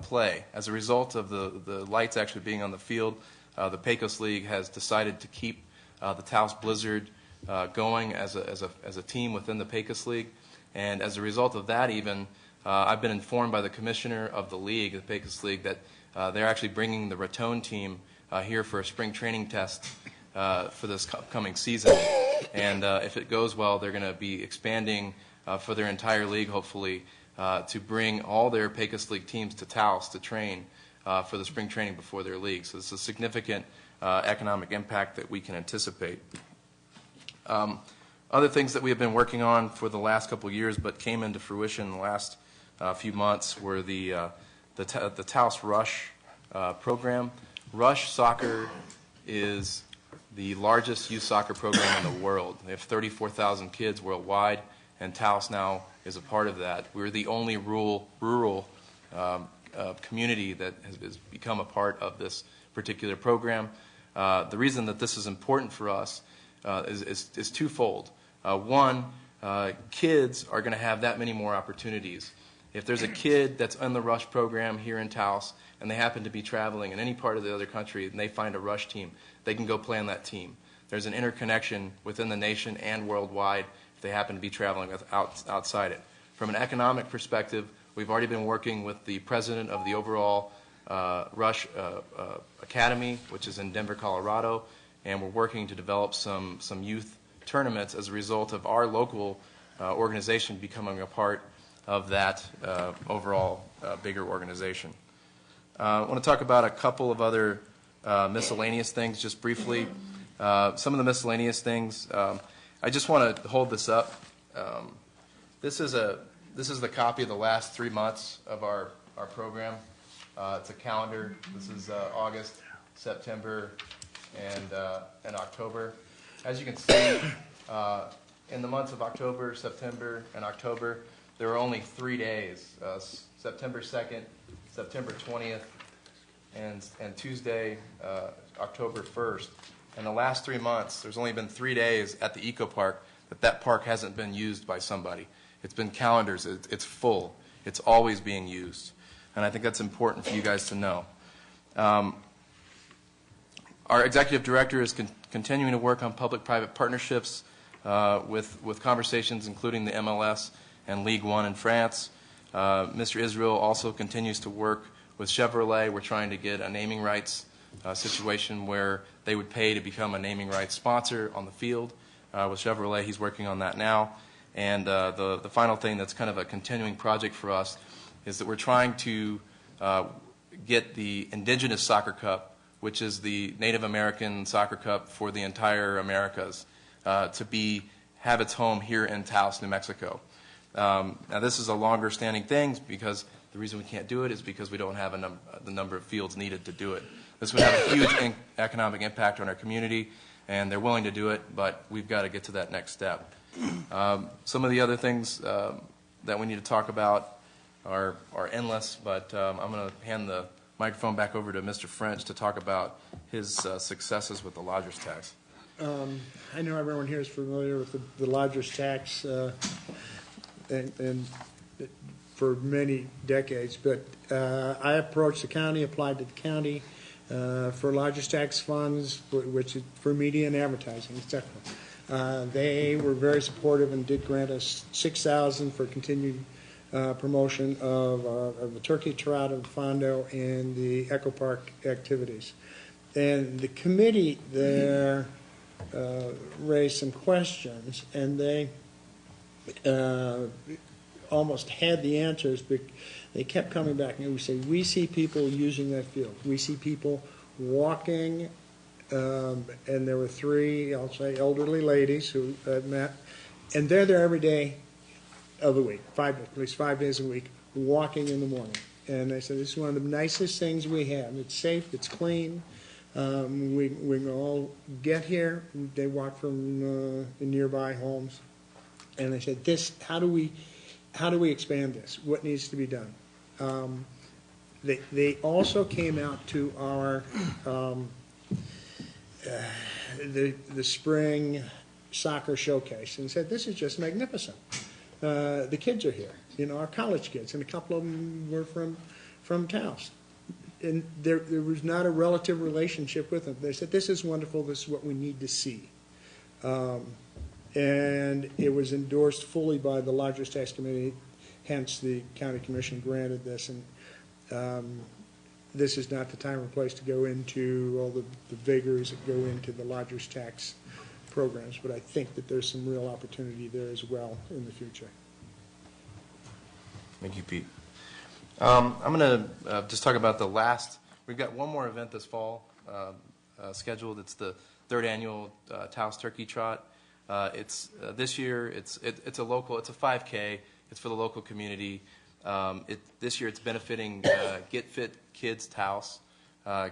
play. As a result of the lights actually being on the field, the Pecos League has decided to keep the Taos Blizzard going as a team within the Pecos League. And as a result of that even, I've been informed by the commissioner of the league, the Pecos League, that they're actually bringing the Raton team here for a spring training test for this coming season. And if it goes well, they're going to be expanding for their entire league, hopefully, to bring all their Pecos League teams to Taos to train for the spring training before their league. So it's a significant economic impact that we can anticipate. Other things that we have been working on for the last couple of years but came into fruition in the last few months were the Taos Rush program. Rush Soccer is the largest youth soccer program in the world. They have 34,000 kids worldwide, and Taos now is a part of that. We're the only rural community that has become a part of this particular program. The reason that this is important for us is twofold. One, kids are going to have that many more opportunities. If there's a kid that's in the Rush program here in Taos and they happen to be traveling in any part of the other country and they find a Rush team, they can go play on that team. There's an interconnection within the nation and worldwide if they happen to be traveling outside it. From an economic perspective, we've already been working with the president of the overall Rush Academy, which is in Denver, Colorado, and we're working to develop some youth tournaments as a result of our local organization becoming a part of that overall bigger organization. I want to talk about a couple of other miscellaneous things just briefly. Some of the miscellaneous things, I just want to hold this up. This is the copy of the last 3 months of our program. It's a calendar. This is August, September, and October. As you can see, in the months of October, September, and October, there were only 3 days, September 2nd, September 20th, and Tuesday, October 1st. In the last 3 months, there's only been 3 days at the Eco Park that park hasn't been used by somebody. It's been calendars. It's full. It's always being used. And I think that's important for you guys to know. Our executive director is continuing to work on public-private partnerships with conversations including the MLS and Ligue 1 in France. Mr. Israel also continues to work with Chevrolet. We're trying to get a naming rights situation where they would pay to become a naming rights sponsor on the field. With Chevrolet, he's working on that now. And the final thing that's kind of a continuing project for us is that we're trying to get the Indigenous Soccer Cup, which is the Native American Soccer Cup for the entire Americas, to have its home here in Taos, New Mexico. Now, this is a longer-standing thing because the reason we can't do it is because we don't have the number of fields needed to do it. This would have a huge economic impact on our community, and they're willing to do it, but we've got to get to that next step. Some of the other things that we need to talk about are endless, but I'm going to hand the microphone back over to Mr. French to talk about his successes with the lodger's tax. I know everyone here is familiar with the lodger's tax and for many decades, but I approached the county, applied to the county for lodger's tax funds, which is for media and advertising, etc. They were very supportive and did grant us $6,000 for continued promotion of the turkey trot of the Fondo and the Echo Park activities. And the committee there raised some questions, and they almost had the answers, but they kept coming back and we say, we see people using that field. We see people walking, and there were 3, I'll say, elderly ladies who met, and they're there every day of the week, at least 5 days a week, walking in the morning. And they said, this is one of the nicest things we have. It's safe, it's clean. We can all get here. They walk from the nearby homes. And they said, how do we expand this? What needs to be done? They also came out to our the spring soccer showcase and said, this is just magnificent. The kids are here, our college kids, and a couple of them were from Taos. And there was not a relative relationship with them. They said, this is wonderful, this is what we need to see. And it was endorsed fully by the Lodgers Tax Committee, hence the County Commission granted this. And this is not the time or place to go into all the vagaries that go into the Lodgers Tax programs, but I think that there's some real opportunity there as well in the future. Thank you, Pete. I'm going to just talk about we've got one more event this fall scheduled. It's the 3rd annual Taos Turkey Trot. This year, it's a 5K. It's for the local community. This year it's benefiting Get Fit Kids Taos.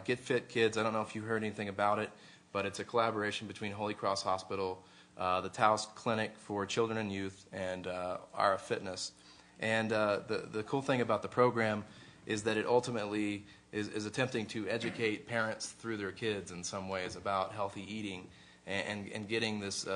Get Fit Kids, I don't know if you heard anything about it, but it's a collaboration between Holy Cross Hospital, the Taos Clinic for Children and Youth, and Ara Fitness. And the cool thing about the program is that it ultimately is attempting to educate parents through their kids in some ways about healthy eating and getting this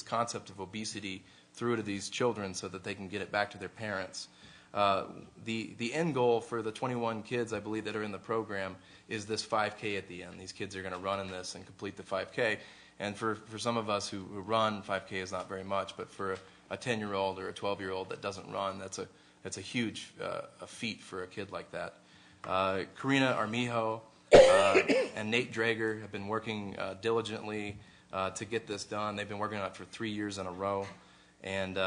concept of obesity through to these children so that they can get it back to their parents. The end goal for the 21 kids, I believe, that are in the program is this 5K at the end. These kids are going to run in this and complete the 5K. And for some of us who run, 5K is not very much, but for a 10-year-old or a 12-year-old that doesn't run, that's a huge feat for a kid like that. Karina Armijo and Nate Drager have been working diligently to get this done. They've been working on it for 3 years in a row. And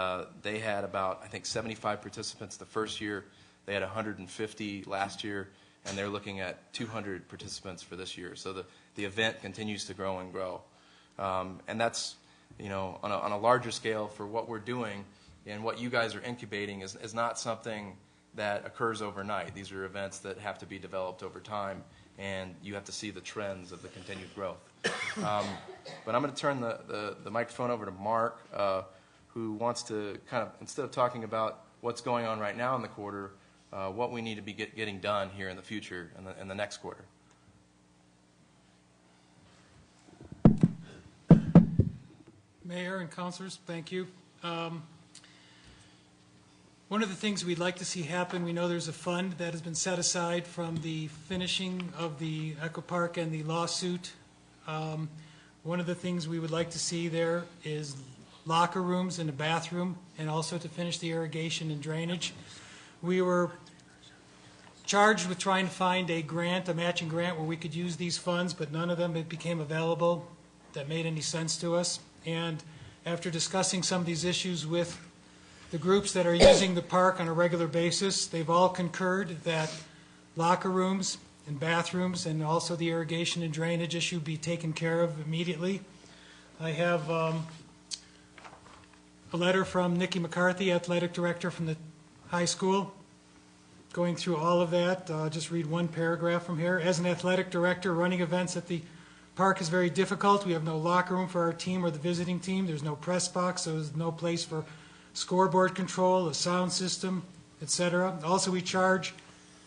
they had about, I think, 75 participants the first year. They had 150 last year, and they're looking at 200 participants for this year. So the event continues to grow and grow. And that's, you know, on a larger scale for what we're doing and what you guys are incubating is not something that occurs overnight. These are events that have to be developed over time, and you have to see the trends of the continued growth. But I'm going to turn the microphone over to Mark, who wants to kind of, instead of talking about what's going on right now in the quarter, what we need to be getting done here in the future, in the next quarter. Mayor and councilors, thank you. One of the things we'd like to see happen, we know there's a fund that has been set aside from the finishing of the Echo Park and the lawsuit. One of the things we would like to see there is locker rooms and a bathroom, and also to finish the irrigation and drainage. We were charged with trying to find a grant, a matching grant, where we could use these funds, but none of them became available that made any sense to us. And after discussing some of these issues with the groups that are using the park on a regular basis, they've all concurred that locker rooms and bathrooms and also the irrigation and drainage issue be taken care of immediately. I have a letter from Nikki McCarthy, athletic director from the high school, going through all of that. I'll just read one paragraph from here. As an athletic director, running events at the park is very difficult. We have no locker room for our team or the visiting team. There's no press box, so there's no place for scoreboard control, a sound system, etc. Also, we charge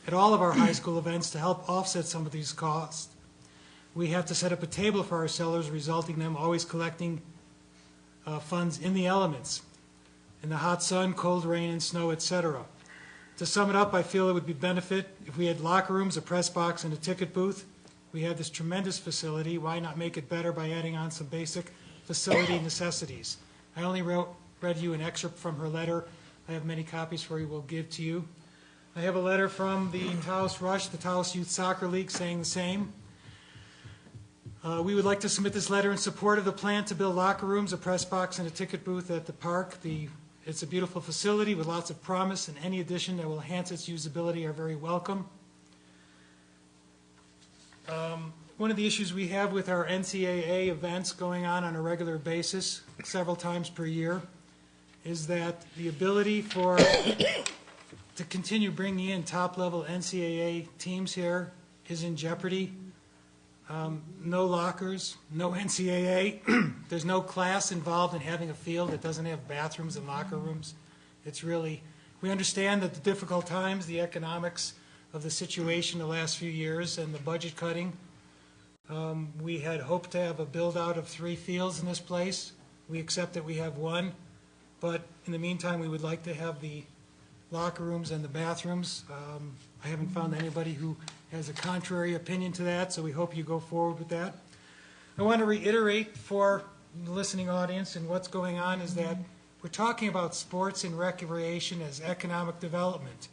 at all of our high school events to help offset some of these costs. We have to set up a table for our sellers, resulting in them always collecting funds in the elements, in the hot sun, cold rain, and snow, etc. To sum it up, I feel it would be benefit if we had locker rooms, a press box, and a ticket booth. We have this tremendous facility. Why not make it better by adding on some basic facility necessities? I only read you an excerpt from her letter. I have many copies for you. We'll give to you. I have a letter from the Taos Rush, the Taos Youth Soccer League, saying the same. We would like to submit this letter in support of the plan to build locker rooms, a press box, and a ticket booth at the park. It's a beautiful facility with lots of promise, and any addition that will enhance its usability are very welcome. One of the issues we have with our NCAA events going on a regular basis, several times per year, is that the ability to continue bringing in top-level NCAA teams here is in jeopardy. No lockers, no NCAA. There's no class involved in having a field that doesn't have bathrooms and locker rooms. It's really, we understand that the difficult times, the economics of the situation the last few years and the budget cutting. We had hoped to have a build-out of 3 fields in this place. We accept that we have 1, but in the meantime, we would like to have the locker rooms and the bathrooms. I haven't found anybody who has a contrary opinion to that, so we hope you go forward with that. I want to reiterate for the listening audience and what's going on is that we're talking about sports and recreation as economic development.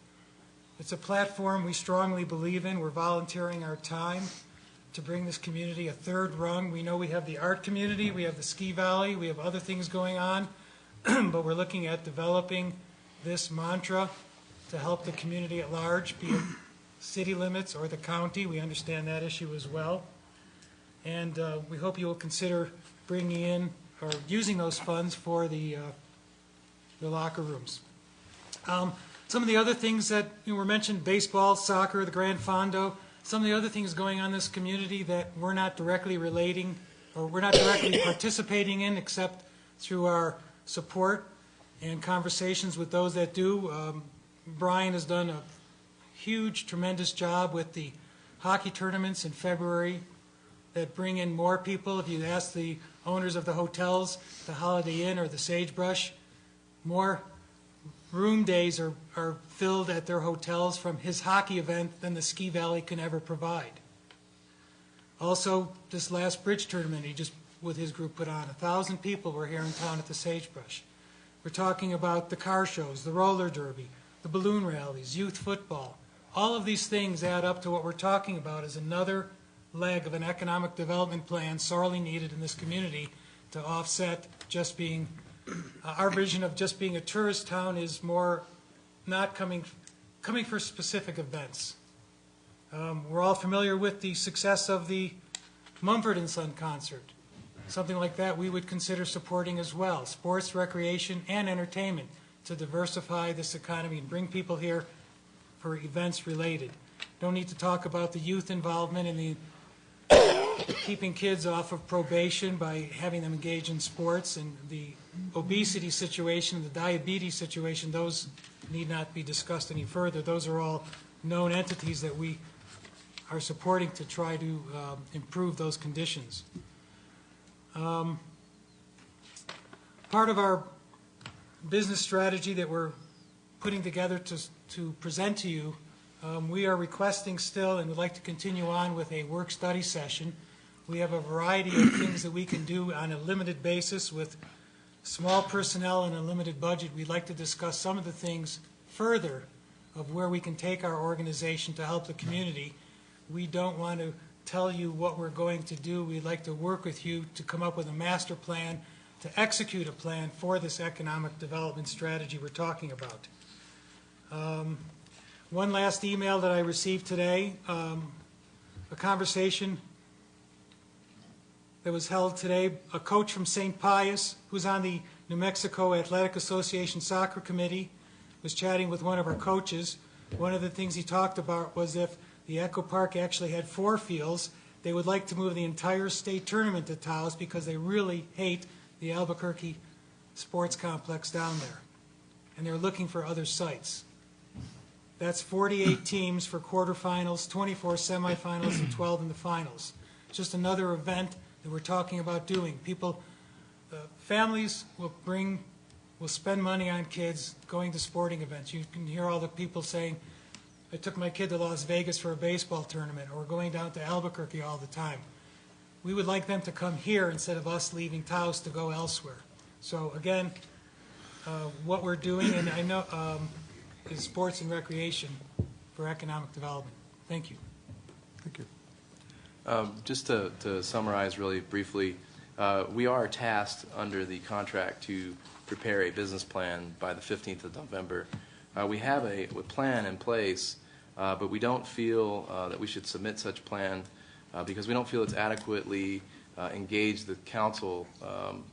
It's a platform we strongly believe in. We're volunteering our time to bring this community a third rung. We know we have the art community, we have the ski valley, we have other things going on, but we're looking at developing this mantra to help the community at large, be it city limits or the county. We understand that issue as well. And we hope you will consider bringing in or using those funds for the locker rooms. Some of the other things that were mentioned, baseball, soccer, the Grand Fondo, some of the other things going on in this community that we're not directly relating or we're not directly participating in except through our support and conversations with those that do. Brian has done a huge, tremendous job with the hockey tournaments in February that bring in more people. If you ask the owners of the hotels, the Holiday Inn or the Sagebrush, more room days are filled at their hotels from his hockey event than the Ski Valley can ever provide. Also, this last bridge tournament he just, with his group, put on. 1,000 people were here in town at the Sagebrush. We're talking about the car shows, the roller derby, the balloon rallies, youth football. All of these things add up to what we're talking about as another leg of an economic development plan sorely needed in this community to offset just being Our vision of just being a tourist town is more not coming for specific events. We're all familiar with the success of the Mumford & Son concert. Something like that we would consider supporting as well. Sports, recreation, and entertainment to diversify this economy and bring people here for events related. Don't need to talk about the youth involvement and the keeping kids off of probation by having them engage in sports, and the obesity situation, the diabetes situation. Those need not be discussed any further. Those are all known entities that we are supporting to try to improve those conditions. Part of our business strategy that we're putting together to present to you, we are requesting still and would like to continue on with a work-study session. We have a variety of things that we can do on a limited basis with small personnel and a limited budget. We'd like to discuss some of the things further of where we can take our organization to help the community. We don't want to tell you what we're going to do. We'd like to work with you to come up with a master plan, to execute a plan for this economic development strategy we're talking about. One last email that I received today, a conversation that was held today. A coach from St. Pius, who's on the New Mexico Athletic Association Soccer Committee, was chatting with one of our coaches. One of the things he talked about was if the Echo Park actually had 4 fields, they would like to move the entire state tournament to Taos because they really hate the Albuquerque sports complex down there. And they're looking for other sites. That's 48 teams for quarterfinals, 24 semifinals, and 12 in the finals. Just another event that we're talking about doing. People, families will spend money on kids going to sporting events. You can hear all the people saying, I took my kid to Las Vegas for a baseball tournament, or going down to Albuquerque all the time. We would like them to come here instead of us leaving Taos to go elsewhere. So again, what we're doing, and I know, is sports and recreation for economic development. Thank you. Thank you. Just to summarize really briefly, we are tasked under the contract to prepare a business plan by the 15th of November. We have a plan in place, but we don't feel that we should submit such a plan because we don't feel it's adequately engaged the council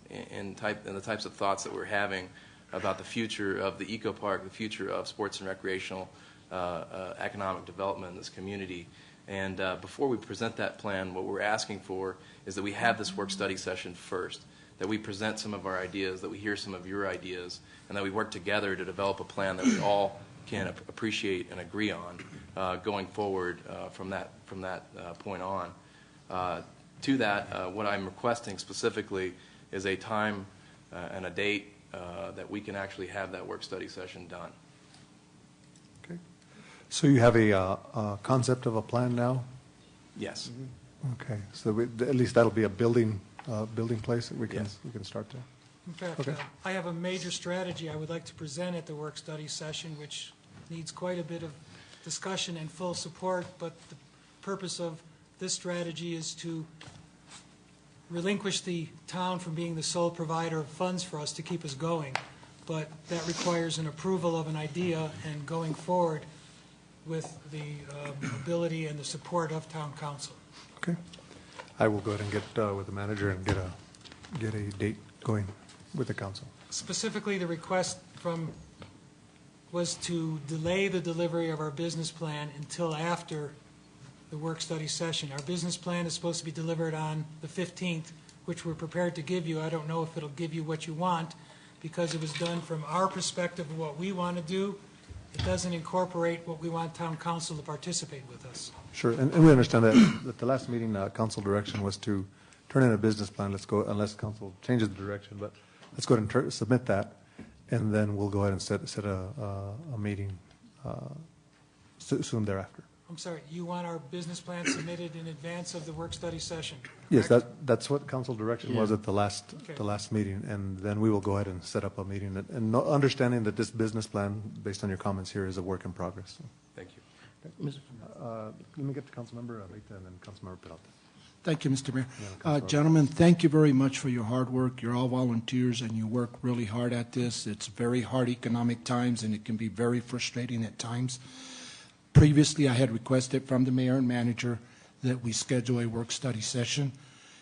in the types of thoughts that we're having about the future of the eco park, the future of sports and recreational economic development in this community. And before we present that plan, what we're asking for is that we have this work-study session first, that we present some of our ideas, that we hear some of your ideas, and that we work together to develop a plan that we all can appreciate and agree on going forward from that point on. To that, what I'm requesting specifically is a time and a date that we can actually have that work-study session done. So you have a concept of a plan now? Yes. Okay, so at least that'll be a building place that we can start there. In fact, Okay. I have a major strategy I would like to present at the work-study session, which needs quite a bit of discussion and full support, but the purpose of this strategy is to relinquish the town from being the sole provider of funds for us to keep us going. But that requires an approval of an idea and going forward with the ability and the support of town council. Okay. I will go ahead and get with the manager and get a date going with the council. Specifically, the request was to delay the delivery of our business plan until after the work-study session. Our business plan is supposed to be delivered on the 15th, which we're prepared to give you. I don't know if it'll give you what you want because it was done from our perspective of what we want to do. It doesn't incorporate what we want town council to participate with us. Sure, and we understand that at the last meeting, council direction was to turn in a business plan. Let's go, unless council changes the direction, but let's go ahead and submit that, and then we'll go ahead and set a meeting soon thereafter. I'm sorry, you want our business plan submitted in advance of the work-study session? Yes, correct? that's what council direction was at the last meeting, and then we will go ahead and set up a meeting, and understanding that this business plan, based on your comments here, is a work in progress. So. Thank you. Let me get to Councilmember Alita and then Councilmember Peralta. Thank you, Mr. Mayor. Gentlemen, thank you very much for your hard work. You're all volunteers, and you work really hard at this. It's very hard economic times, and it can be very frustrating at times. Previously, I had requested from the mayor and manager that we schedule a work-study session.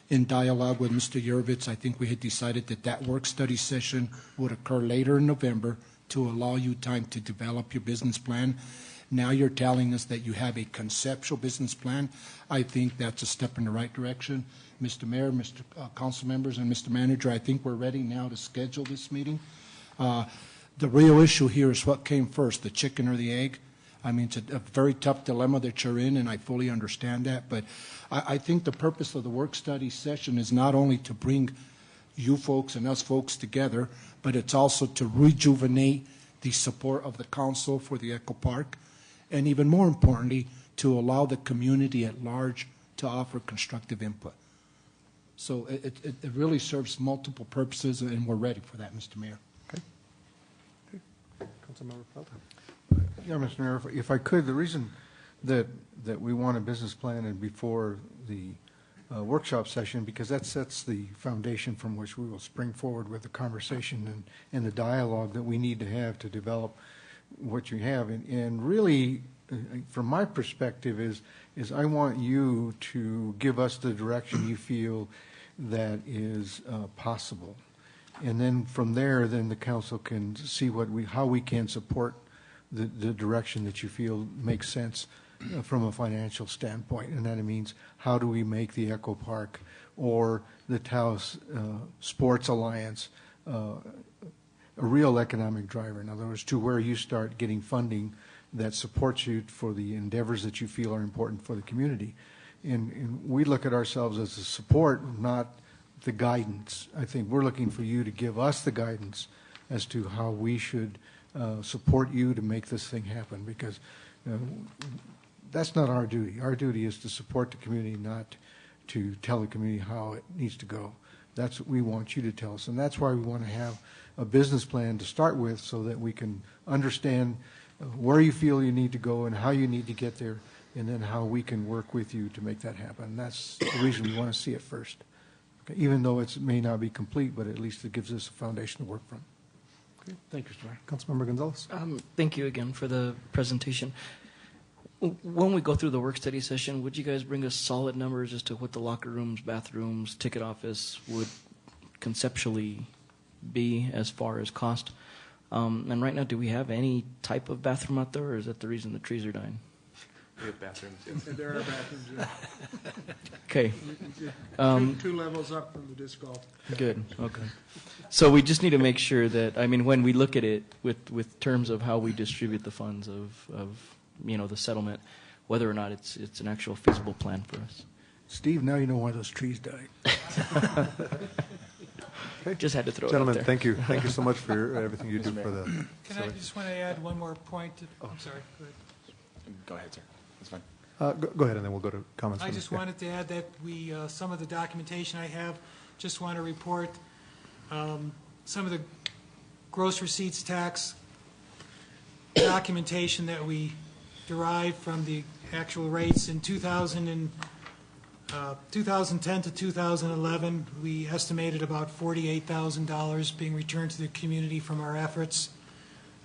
In dialogue with Mr. Yurvitz, I think we had decided that that work-study session would occur later in November to allow you time to develop your business plan. Now you're telling us that you have a conceptual business plan. I think that's a step in the right direction. Mr. Mayor, Mr. Council members, and Mr. Manager, I think we're ready now to schedule this meeting. The real issue here is what came first, the chicken or the egg? I mean, it's a very tough dilemma that you're in, and I fully understand that. But I think the purpose of the work-study session is not only to bring you folks and us folks together, but it's also to rejuvenate the support of the council for the Echo Park, and even more importantly, to allow the community at large to offer constructive input. So it really serves multiple purposes, and we're ready for that, Mr. Mayor. Councilmember Felton. Yeah, Mr. Mayor, if I could, the reason that we want a business plan and before the workshop session, because that sets the foundation from which we will spring forward with the conversation and the dialogue that we need to have to develop what you have. And really, from my perspective, is I want you to give us the direction you feel that is possible. And then from there, then the council can see how we can support the direction that you feel makes sense from a financial standpoint. And that means, how do we make the Echo Park or the Taos Sports Alliance a real economic driver? In other words, to where you start getting funding that supports you for the endeavors that you feel are important for the community. And we look at ourselves as a support, not the guidance. I think we're looking for you to give us the guidance as to how we should support you to make this thing happen, because that's not our duty. Our duty is to support the community, not to tell the community how it needs to go. That's what we want you to tell us, and that's why we want to have a business plan to start with, so that we can understand where you feel you need to go and how you need to get there, and then how we can work with you to make that happen. That's the reason we want to see it first. Okay? Even though it may not be complete, but at least it gives us a foundation to work from. Okay. Thank you, Mr. Mayor. Councilmember Gonzalez. Thank you again for the presentation. When we go through the work study session, would you guys bring us solid numbers as to what the locker rooms, bathrooms, ticket office would conceptually be as far as cost? And right now, do we have any type of bathroom out there, or is that the reason the trees are dying? We have bathrooms, yes. There are bathrooms, yeah. Okay. Two levels up from the disc golf. Good, okay. So we just need to make sure that, I mean, when we look at it with terms of how we distribute the funds of the settlement, whether or not it's an actual feasible plan for us. Steve, now you know why those trees died. Okay. Just had to throw Gentlemen, it out there. thank you. Thank you so much for everything you do for the... Can I just want to add one more point? I'm sorry, go ahead. Go ahead, sir. That's fine. Go ahead, and then we'll go to comments. I just wanted to add that some of the documentation I have, just want to report some of the gross receipts tax documentation that we derived from the actual rates in 2010 to 2011. We estimated about $48,000 being returned to the community from our efforts.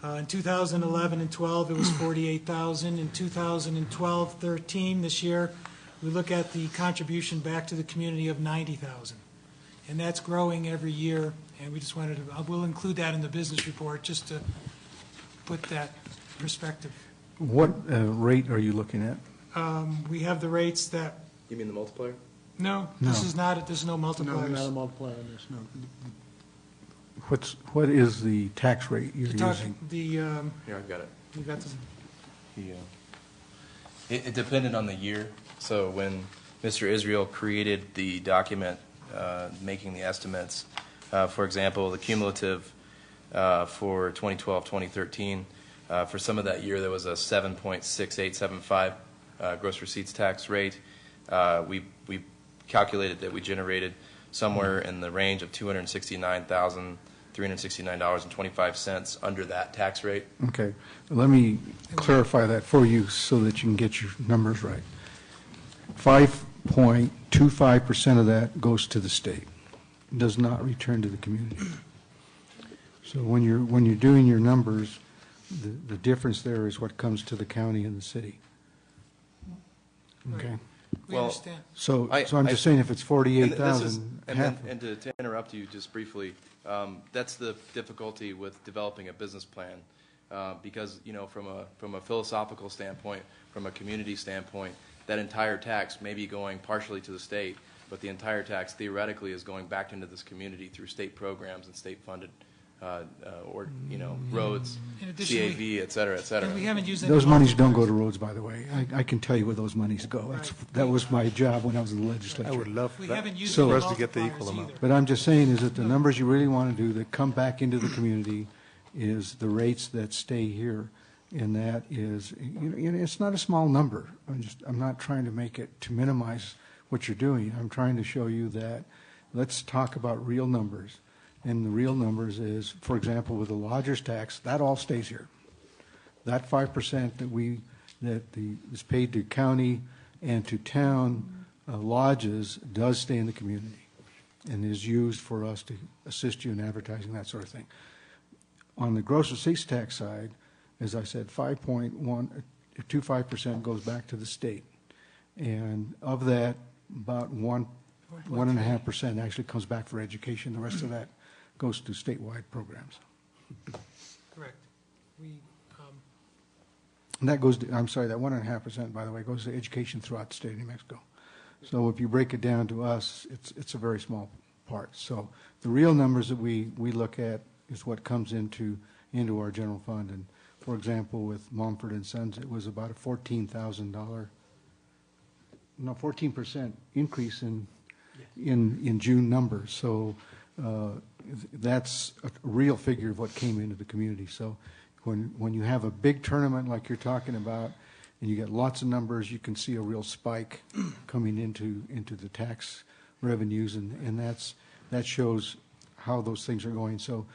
In 2011 and 12, it was $48,000. In 2012-13, this year, we look at the contribution back to the community of $90,000, and that's growing every year. And we just wanted to, we'll include that in the business report just to put that perspective. What rate are you looking at? We have the rates that. You mean the multiplier? No, this is not. There's no multipliers. No, not a multiplier on this. No. What is the tax rate you're using? Here, I've got it. You got the. It depended on the year. So when Mr. Israel created the document making the estimates, for example, the cumulative for 2012-2013, for some of that year there was a 7.6875 gross receipts tax rate. We calculated that we generated somewhere in the range of $269,369.25 under that tax rate. Okay. Let me clarify that for you so that you can get your numbers right. 5.25% of that goes to the state, does not return to the community. So when you're doing your numbers, the difference there is what comes to the county and the city. Okay. We understand. So I'm just saying, if it's 48,000, and to interrupt you just briefly, that's the difficulty with developing a business plan, because from a philosophical standpoint, from a community standpoint, that entire tax may be going partially to the state, but the entire tax theoretically is going back into this community through state programs and state funded roads, CAV, et cetera, et cetera. And we haven't used those monies don't go to roads, by the way. I can tell you where those monies go. That was my job when I was in the legislature. I would love for us to get the equal amount. But I'm just saying is that the numbers you really want to do that come back into the community is the rates that stay here. And that is, it's not a small number. I'm not trying to make it to minimize what you're doing. I'm trying to show you that let's talk about real numbers. And the real numbers is, for example, with the lodger's tax, that all stays here. That 5% that is paid to county and to town lodges does stay in the community and is used for us to assist you in advertising, that sort of thing. On the gross receipts tax side, as I said, 5.25% goes back to the state. And of that, about 1.5% actually comes back for education. The rest of that goes to statewide programs. Correct. And that goes to, I'm sorry, that 1.5%, by the way, goes to education throughout the state of New Mexico. So if you break it down to us, it's a very small part. So the real numbers that we look at is what comes into our general fund. And for example, with Mumford and Sons, it was about a $14,000, 14% increase in June numbers. So that's a real figure of what came into the community. So when you have a big tournament like you're talking about, and you get lots of numbers, you can see a real spike coming into the tax revenues, and that shows how those things are going. So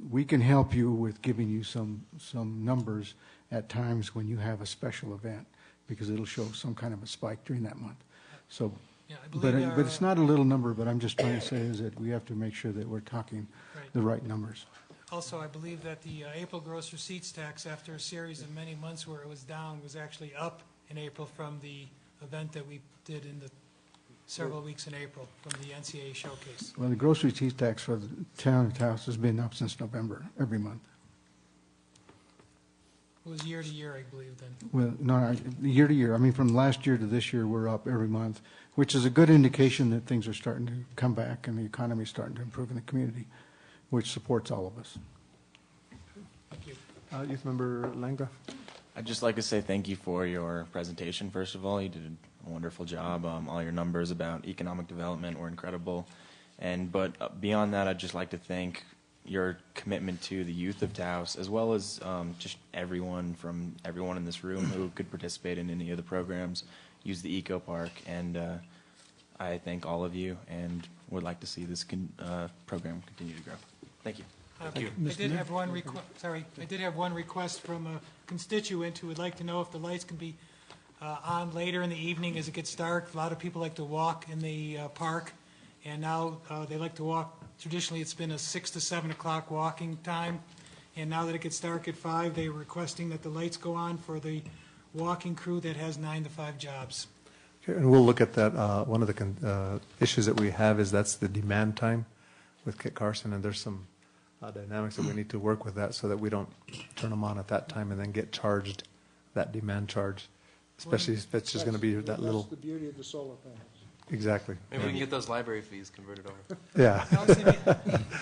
we can help you with giving you some numbers at times when you have a special event, because it'll show some kind of a spike during that month. So, yeah, but it's not a little number, but I'm just trying to say is that we have to make sure that we're talking the right numbers. Also, I believe that the April gross receipts tax, after a series of many months where it was down, was actually up in April from the event that we did in the several weeks in April from the NCAA showcase. Well, the gross receipts tax for the town of Taos has been up since November, every month. It was year to year, I believe, then. Well, no, year to year. I mean, from last year to this year, we're up every month, which is a good indication that things are starting to come back and the economy is starting to improve in the community, which supports all of us. Thank you. Youth Member Landgraf. I'd just like to say thank you for your presentation, first of all. You did a wonderful job. All your numbers about economic development were incredible. But beyond that, I'd just like to thank your commitment to the youth of Taos, as well as just everyone in this room who could participate in any of the programs, use the Eco Park, and I thank all of you and would like to see this program continue to grow. Thank you. Thank you. I did have one request from a constituent who would like to know if the lights can be on later in the evening as it gets dark. A lot of people like to walk in the park, and now they like to walk. Traditionally, it's been a 6 to 7 o'clock walking time, and now that it gets dark at 5, they're requesting that the lights go on for the walking crew that has 9 to 5 jobs. Okay, and we'll look at that. One of the issues that we have is that's the demand time with Kit Carson, and there's some dynamics that we need to work with that so that we don't turn them on at that time and then get charged that demand charge, especially if it's just going to be that little. That's the beauty of the solar panels. Exactly. Maybe we can get those library fees converted over. Yeah.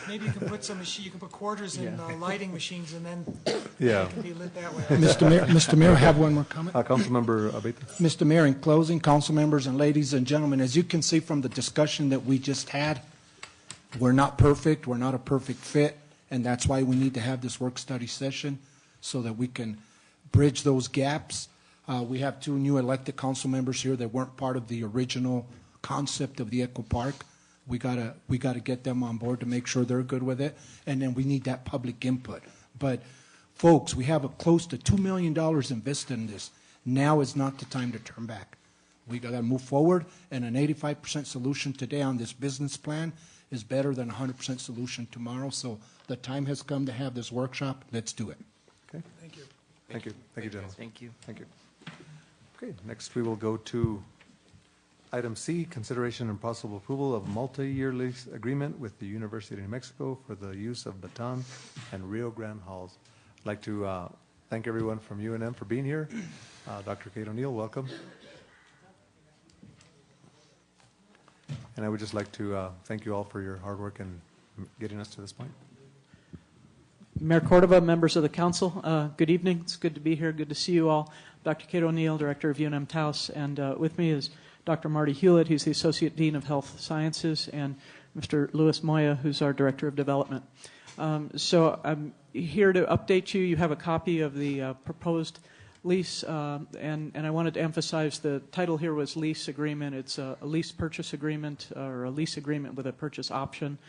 Maybe you can put you can put quarters in lighting machines, and then yeah, it can be lit that way. Mr. Mayor, I have one more comment. Councilmember Abeta. Mr. Mayor, in closing, council members and ladies and gentlemen, as you can see from the discussion that we just had, we're not perfect. We're not a perfect fit, and that's why we need to have this work study session so that we can bridge those gaps. We have 2 new elected council members here that weren't part of the original concept of the Eco Park. We gotta get them on board to make sure they're good with it, and then we need that public input. But folks, we have close to $2 million invested in this. Now is not the time to turn back. We got to move forward, and an 85% solution today on this business plan is better than a 100% solution tomorrow. So the time has come to have this workshop. Let's do it. Okay. Thank you. Thank you. Thank you, gentlemen. Thank you. Thank you. Okay, next we will go to item C, consideration and possible approval of multi-year lease agreement with the University of New Mexico for the use of Baton and Rio Grande halls. I'd like to thank everyone from UNM for being here. Dr. Kate O'Neill, welcome. And I would just like to thank you all for your hard work in getting us to this point. Mayor Cordova, members of the council, good evening. It's good to be here. Good to see you all. Dr. Kate O'Neill, director of UNM-Taos, and with me is Dr. Marty Hewlett. He's the Associate Dean of Health Sciences, and Mr. Louis Moya, who's our Director of Development. So I'm here to update you. You have a copy of the proposed lease, and I wanted to emphasize the title here was lease agreement. It's a lease purchase agreement, or a lease agreement with a purchase option.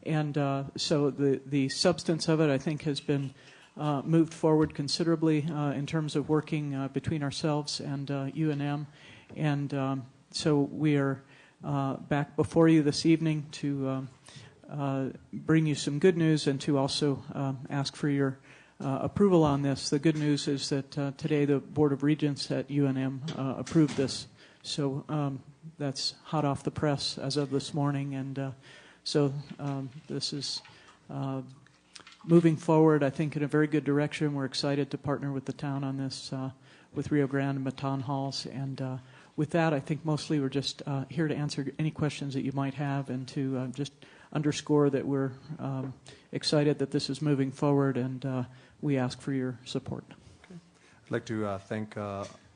And so the substance of it, I think, has been moved forward considerably in terms of working between ourselves and UNM. And so we are back before you this evening to bring you some good news and to also ask for your approval on this. The good news is that today the Board of Regents at UNM approved this. So that's hot off the press as of this morning. And so this is moving forward, I think, in a very good direction. We're excited to partner with the town on this, with Rio Grande and Baton Halls. And with that, I think mostly we're just here to answer any questions that you might have and to just underscore that we're excited that this is moving forward, and we ask for your support. Okay. I'd like to thank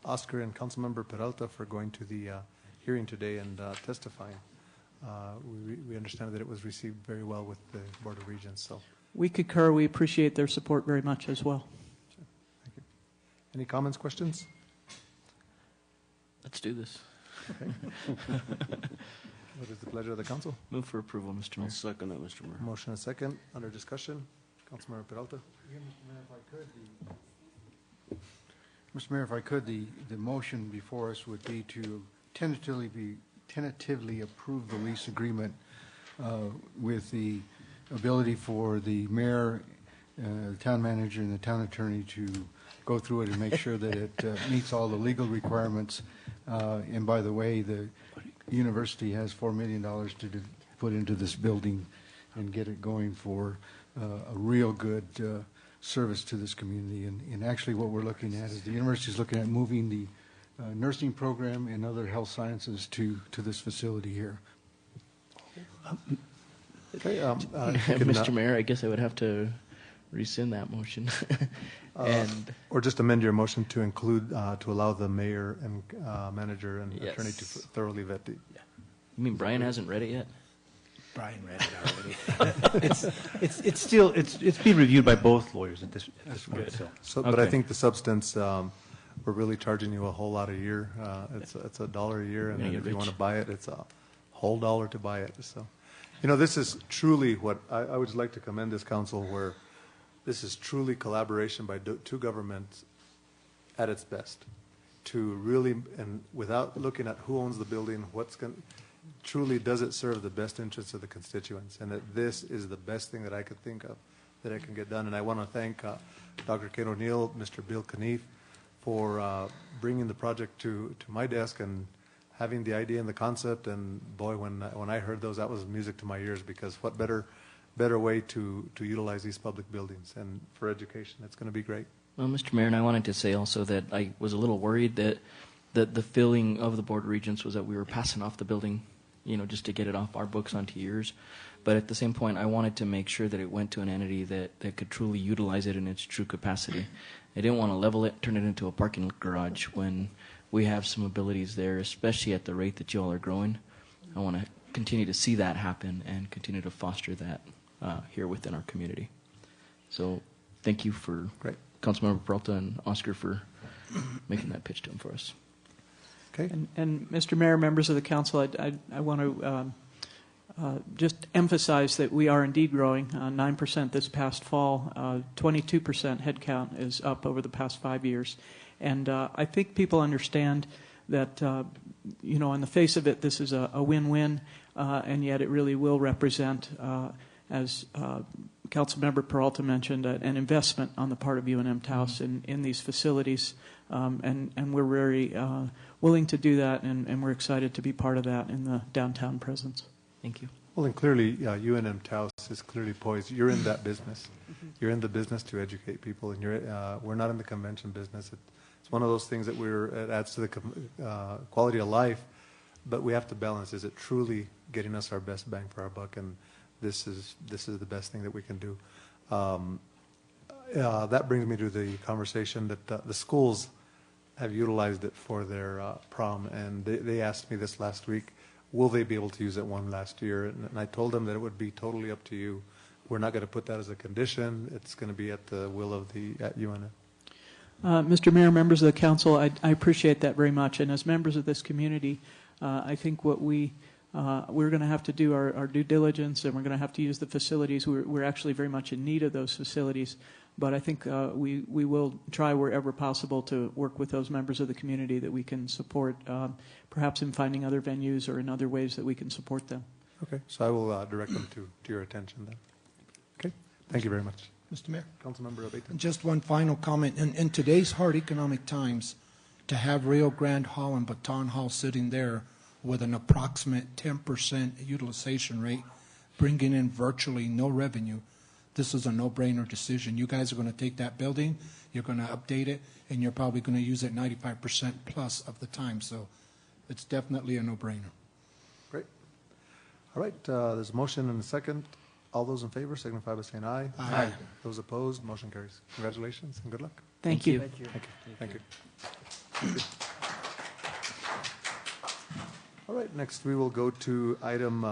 Oscar and Councilmember Peralta for going to the hearing today and testifying. We understand that it was received very well with the Board of Regents. So we concur. We appreciate their support very much as well. Sure. Thank you. Any comments, questions? Let's do this. Okay. What is the pleasure of the council? Move for approval, Mr. Mayor. I'll second that, Mr. Mayor. Motion and second. Under discussion. Councilmember Peralta. Mr. Mayor, if I could, the motion before us would be to tentatively approve the lease agreement with the ability for the mayor, the town manager, and the town attorney to go through it and make sure that it meets all the legal requirements. And by the way, the university has $4 million to put into this building and get it going for a real good service to this community. And actually what we're looking at is the university is looking at moving the nursing program and other health sciences to this facility here. Okay, Mr. Mayor, I guess I would have to rescind that motion. And or just amend your motion to include, to allow the mayor and manager and yes. attorney to thoroughly vet the. Yeah. You mean Brian hasn't read it yet? Brian read it already. it's being reviewed by both lawyers at this point. So, but I think the substance, we're really charging you a whole lot a year. It's $1 a year, and then if you want to buy it, it's a whole $1 to buy it. So, you know, this is truly what I would like to commend this council, where this is truly collaboration by two governments at its best, to really, and without looking at who owns the building, truly does it serve the best interests of the constituents, and that this is the best thing that I could think of that I can get done. And I want to thank Dr. Kate O'Neill, Mr. Bill Knief, for bringing the project to my desk and having the idea and the concept. And boy, when I heard those, that was music to my ears, because what better way to utilize these public buildings and for education. It's going to be great. Well, Mr. Mayor, and I wanted to say also that I was a little worried that the feeling of the Board of Regents was that we were passing off the building, you know, just to get it off our books onto yours. But at the same point, I wanted to make sure that it went to an entity that could truly utilize it in its true capacity. I didn't want to level it, turn it into a parking garage when we have some abilities there, especially at the rate that you all are growing. I want to continue to see that happen and continue to foster that here within our community. So thank you for Councilmember Peralta and Oscar for making that pitch to him for us. Okay. And Mr. Mayor, members of the council, I want to just emphasize that we are indeed growing 9% this past fall. 22% headcount is up over the past 5 years. And I think people understand that on the face of it, this is a win-win, and yet it really will represent, as Councilmember Peralta mentioned, an investment on the part of UNM-Taos in these facilities, and we're very willing to do that, and we're excited to be part of that in the downtown presence. Thank you. Well, and clearly, UNM-Taos is clearly poised. You're in that business. You're in the business to educate people, and we're not in the convention business. It's one of those things that it adds to the quality of life, but we have to balance. Is it truly getting us our best bang for our buck? And this is the best thing that we can do. That brings me to the conversation that the schools have utilized it for their prom, and they asked me this last week. Will they be able to use it one last year? And I told them that it would be totally up to you. We're not going to put that as a condition. It's going to be at the will of at UNM. Mr. Mayor, members of the council, I appreciate that very much. And as members of this community, I think what we're going to have to do our due diligence, and we're going to have to use the facilities. We're actually very much in need of those facilities. But I think we will try wherever possible to work with those members of the community that we can support, perhaps in finding other venues or in other ways that we can support them. Okay, so I will direct them to your attention then. Okay, thank you very much. Mr. Mayor. Councilmember Abaten. Just one final comment. In today's hard economic times, to have Rio Grande Hall and Baton Hall sitting there with an approximate 10% utilization rate, bringing in virtually no revenue, this is a no-brainer decision. You guys are going to take that building, you're going to update it, and you're probably going to use it 95% plus of the time. So it's definitely a no-brainer. Great. All right, there's a motion and a second. All those in favor signify by saying aye. Aye. Those opposed, motion carries. Congratulations and good luck. Thank you. Thank you. Thank you. Thank you. All right, next we will go to item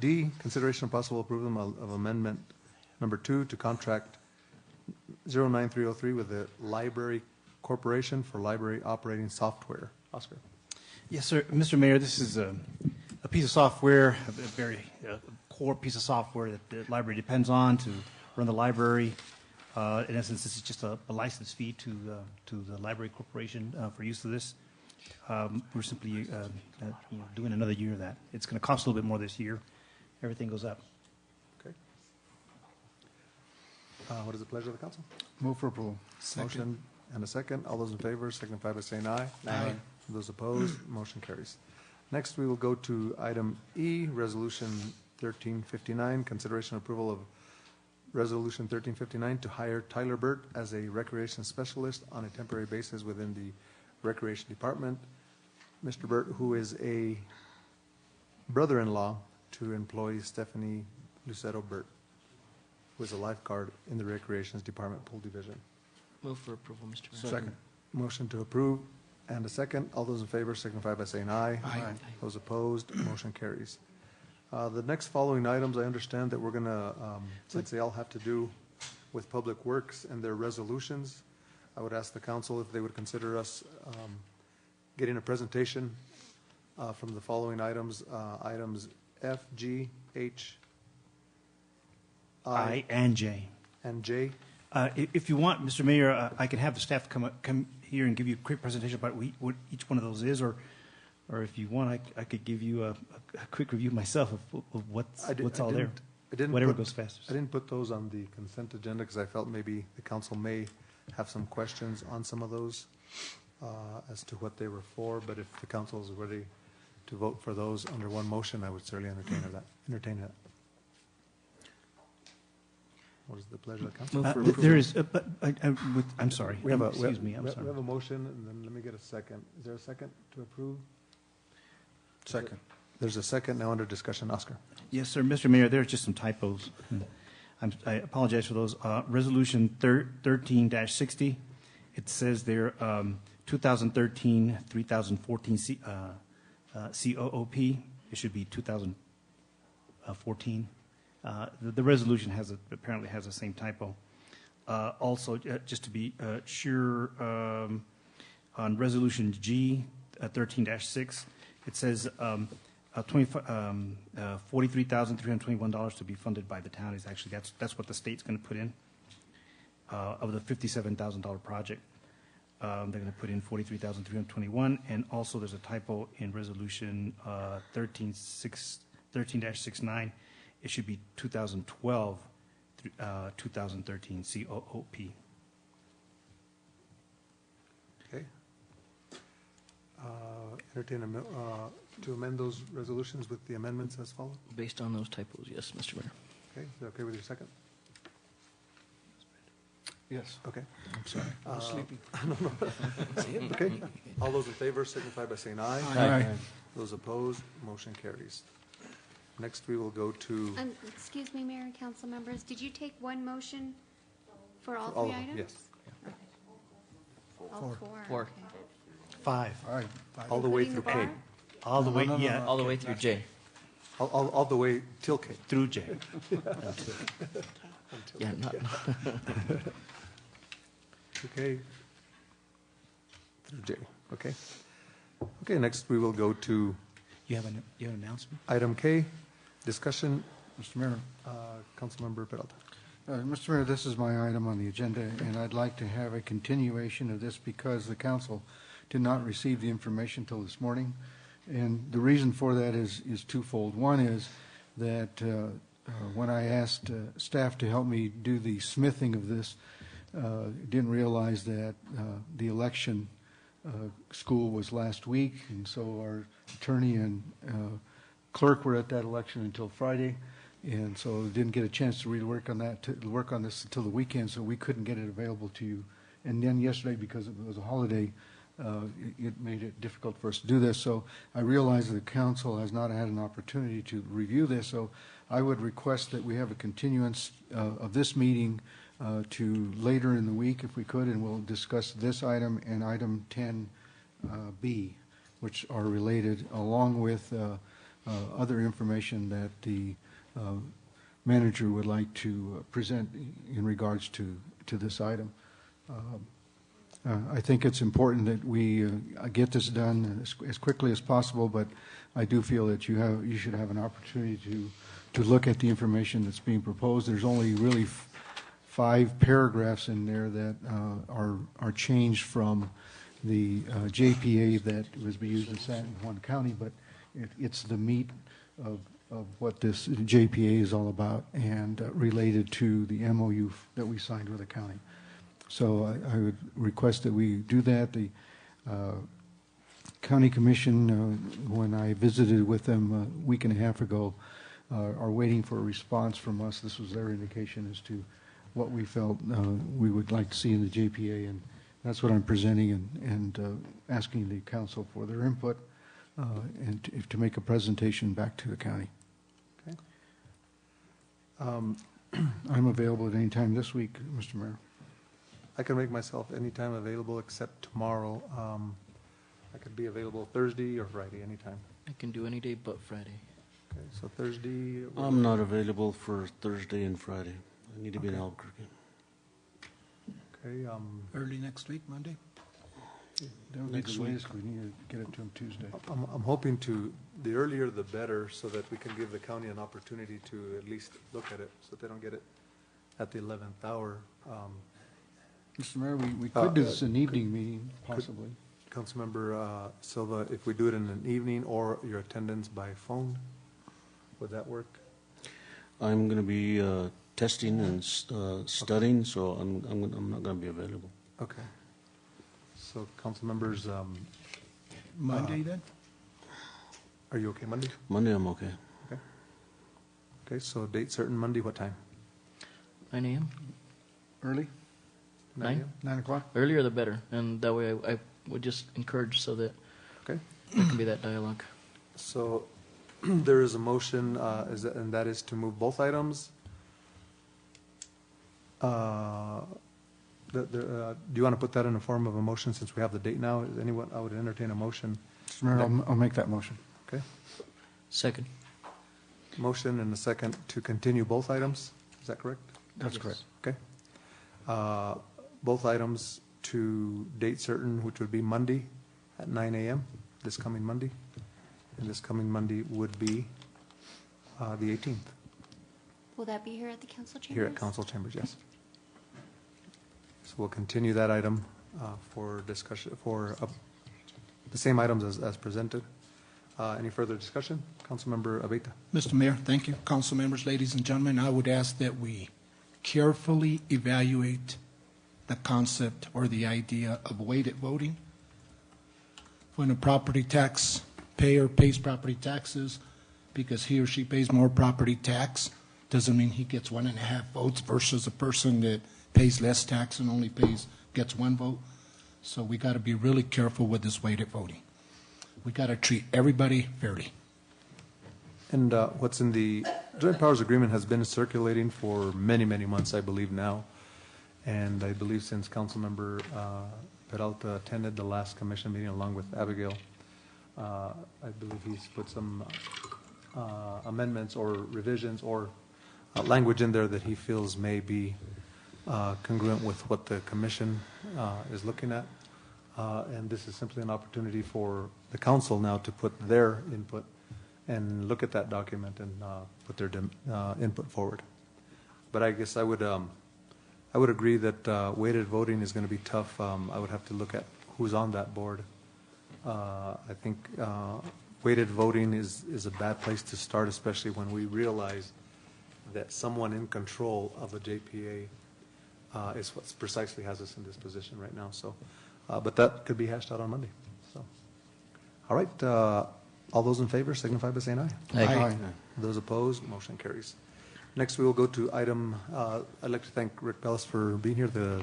D, consideration of possible approval of amendment number 2 to contract 09303 with the Library Corporation for library operating software. Oscar. Yes, sir. Mr. Mayor, this is a piece of software, a very core piece of software that the library depends on to run the library. In essence, this is just a license fee to the Library Corporation for use of this. We're simply doing another year of that. It's going to cost a little bit more this year. Everything goes up. Okay. What is the pleasure of the council? Move for approval. Motion and a second. All those in favor signify by saying aye. Aye. Those opposed, motion carries. Next, we will go to item E, Resolution 1359, consideration approval of Resolution 1359 to hire Tyler Burt as a recreation specialist on a temporary basis within the Recreation Department. Mr. Burt, who is a brother-in-law to employee Stephanie Lucero Burt, who is a lifeguard in the Recreations Department Pool Division. Move for approval, Mr. Mayor. Second. Motion to approve and a second. All those in favor signify by saying aye. Aye. Those opposed, motion carries. The next following items, I understand that we're going to, since they all have to do with Public Works and their resolutions, I would ask the council if they would consider us getting a presentation from the following items, items F, G, H, I and J. And J. If you want, Mr. Mayor, I can have the staff come here and give you a quick presentation about what each one of those is, or if you want, I could give you a quick review myself of what's all there. Whatever goes fastest. I didn't put those on the consent agenda because I felt maybe the council may have some questions on some of those as to what they were for, but if the council is ready to vote for those under one motion, I would certainly entertain that. What is the pleasure of the council? There is, but I'm sorry. We have Excuse me, I'm sorry. We have a motion, and then let me get a second. Is there a second to approve? Second. There's a second now under discussion. Oscar. Yes, sir. Mr. Mayor, there's just some typos. I apologize for those. Resolution 13-60, it says there 2013-3014 COOP. It should be 2014. The resolution apparently has the same typo. Also, just to be sure, on Resolution G 13-6, it says $43,321 to be funded by the town. Is actually that's what the state's going to put in of the $57,000 project. They're going to put in 43,321, and also there's a typo in resolution 13-69. It should be 2012 through 2013 COOP. Okay. Entertain to amend those resolutions with the amendments as follows? Based on those typos, yes, Mr. Mayor. Okay, is that okay with your second? Yes. Okay. I'm sorry. I was sleeping. No. Okay. All those in favor signify by saying aye. Aye. Those opposed, motion carries. Next, we will go to Excuse me, Mayor and council members, did you take one motion for all all three of them, items? yes. All four. Four. Okay. 5. All right. All the way Including through the K. bar? All the way, no, yeah. All the way through J. All the way till K. Through J. Yeah, not. Okay. Through J, okay. Okay, next we will go to You have an announcement? item K, discussion, Mr. Mayor. Councilmember Peralta. Mr. Mayor, this is my item on the agenda, and I'd like to have a continuation of this because the council did not receive the information until this morning. And the reason for that is twofold. One is that when I asked staff to help me do the smithing of this, didn't realize that the election school was last week, and so our attorney and clerk were at that election until Friday, and so didn't get a chance to really work on this until the weekend, so we couldn't get it available to you. And then yesterday, because it was a holiday, it made it difficult for us to do this. So I realize that the council has not had an opportunity to review this, so I would request that we have a continuance of this meeting to later in the week if we could, and we'll discuss this item and item 10B, which are related, along with other information that the manager would like to present in regards to this item. I think it's important that we get this done as quickly as possible, but I do feel that you should have an opportunity to look at the information that's being proposed. There's only really 5 paragraphs in there that are changed from the JPA that was used in San Juan County, but it's the meat of what this JPA is all about and related to the MOU that we signed with the county. So I would request that we do that. The county commission, when I visited with them a week and a half ago, are waiting for a response from us. This was their indication as to what we felt we would like to see in the JPA, and that's what I'm presenting and asking the council for their input and to make a presentation back to the county. Okay. I'm available at any time this week, Mr. Mayor. I can make myself anytime available except tomorrow. I could be available Thursday or Friday, anytime. I can do any day but Friday. Okay, so Thursday. I'm not available for Thursday and Friday. I need to be in Albuquerque. Okay. Early next week, Monday? That would be the latest. We need to get it to them Tuesday. I'm hoping the earlier the better, so that we can give the county an opportunity to at least look at it, so that they don't get it at the 11th hour. Mr. Mayor, we could do this in an evening meeting, possibly. Councilmember Silva, if we do it in an evening or your attendance by phone, would that work? I'm going to be testing and studying, so I'm not going to be available. Okay. So council members. Monday then? Are you okay Monday? Monday I'm okay. Okay. Okay, so date certain Monday, what time? 9 a.m. Early? 9? 9 o'clock? Earlier the better, and that way I would just encourage so that okay, there can be that dialogue. So there is a motion, and that is to move both items. Do you want to put that in the form of a motion since we have the date now? Is anyone? I would entertain a motion. Mr. Mayor, I'll make that motion. Okay. Second. Motion and a second to continue both items. Is that correct? That's correct. Okay. Both items to date certain, which would be Monday at 9 a.m., this coming Monday. And this coming Monday would be the 18th. Will that be here at the council chambers? Here at council chambers, yes. So we'll continue that item for discussion, for the same items as presented. Any further discussion? Councilmember Abeyta. Mr. Mayor, thank you. Council members, ladies and gentlemen, I would ask that we carefully evaluate the concept or the idea of weighted voting. When a property tax payer pays property taxes because he or she pays more property tax, doesn't mean he gets 1.5 votes versus a person that pays less tax and only gets 1 vote. So we got to be really careful with this weighted voting. We got to treat everybody fairly. And what's in the Joint Powers Agreement has been circulating for many, many months, I believe now. And I believe since Councilmember Peralta attended the last commission meeting along with Abigail, I believe he's put some amendments or revisions or language in there that he feels may be congruent with what the commission is looking at. And this is simply an opportunity for the council now to put their input and look at that document and put their input forward. But I guess I would agree that weighted voting is going to be tough. I would have to look at who's on that board. I think weighted voting is a bad place to start, especially when we realize that someone in control of a JPA is what precisely has us in this position right now. So, but that could be hashed out on Monday. So, all right. All those in favor signify by saying aye. Aye. Those opposed, motion carries. Next, we will go to item. I'd like to thank Rick Bellis for being here, the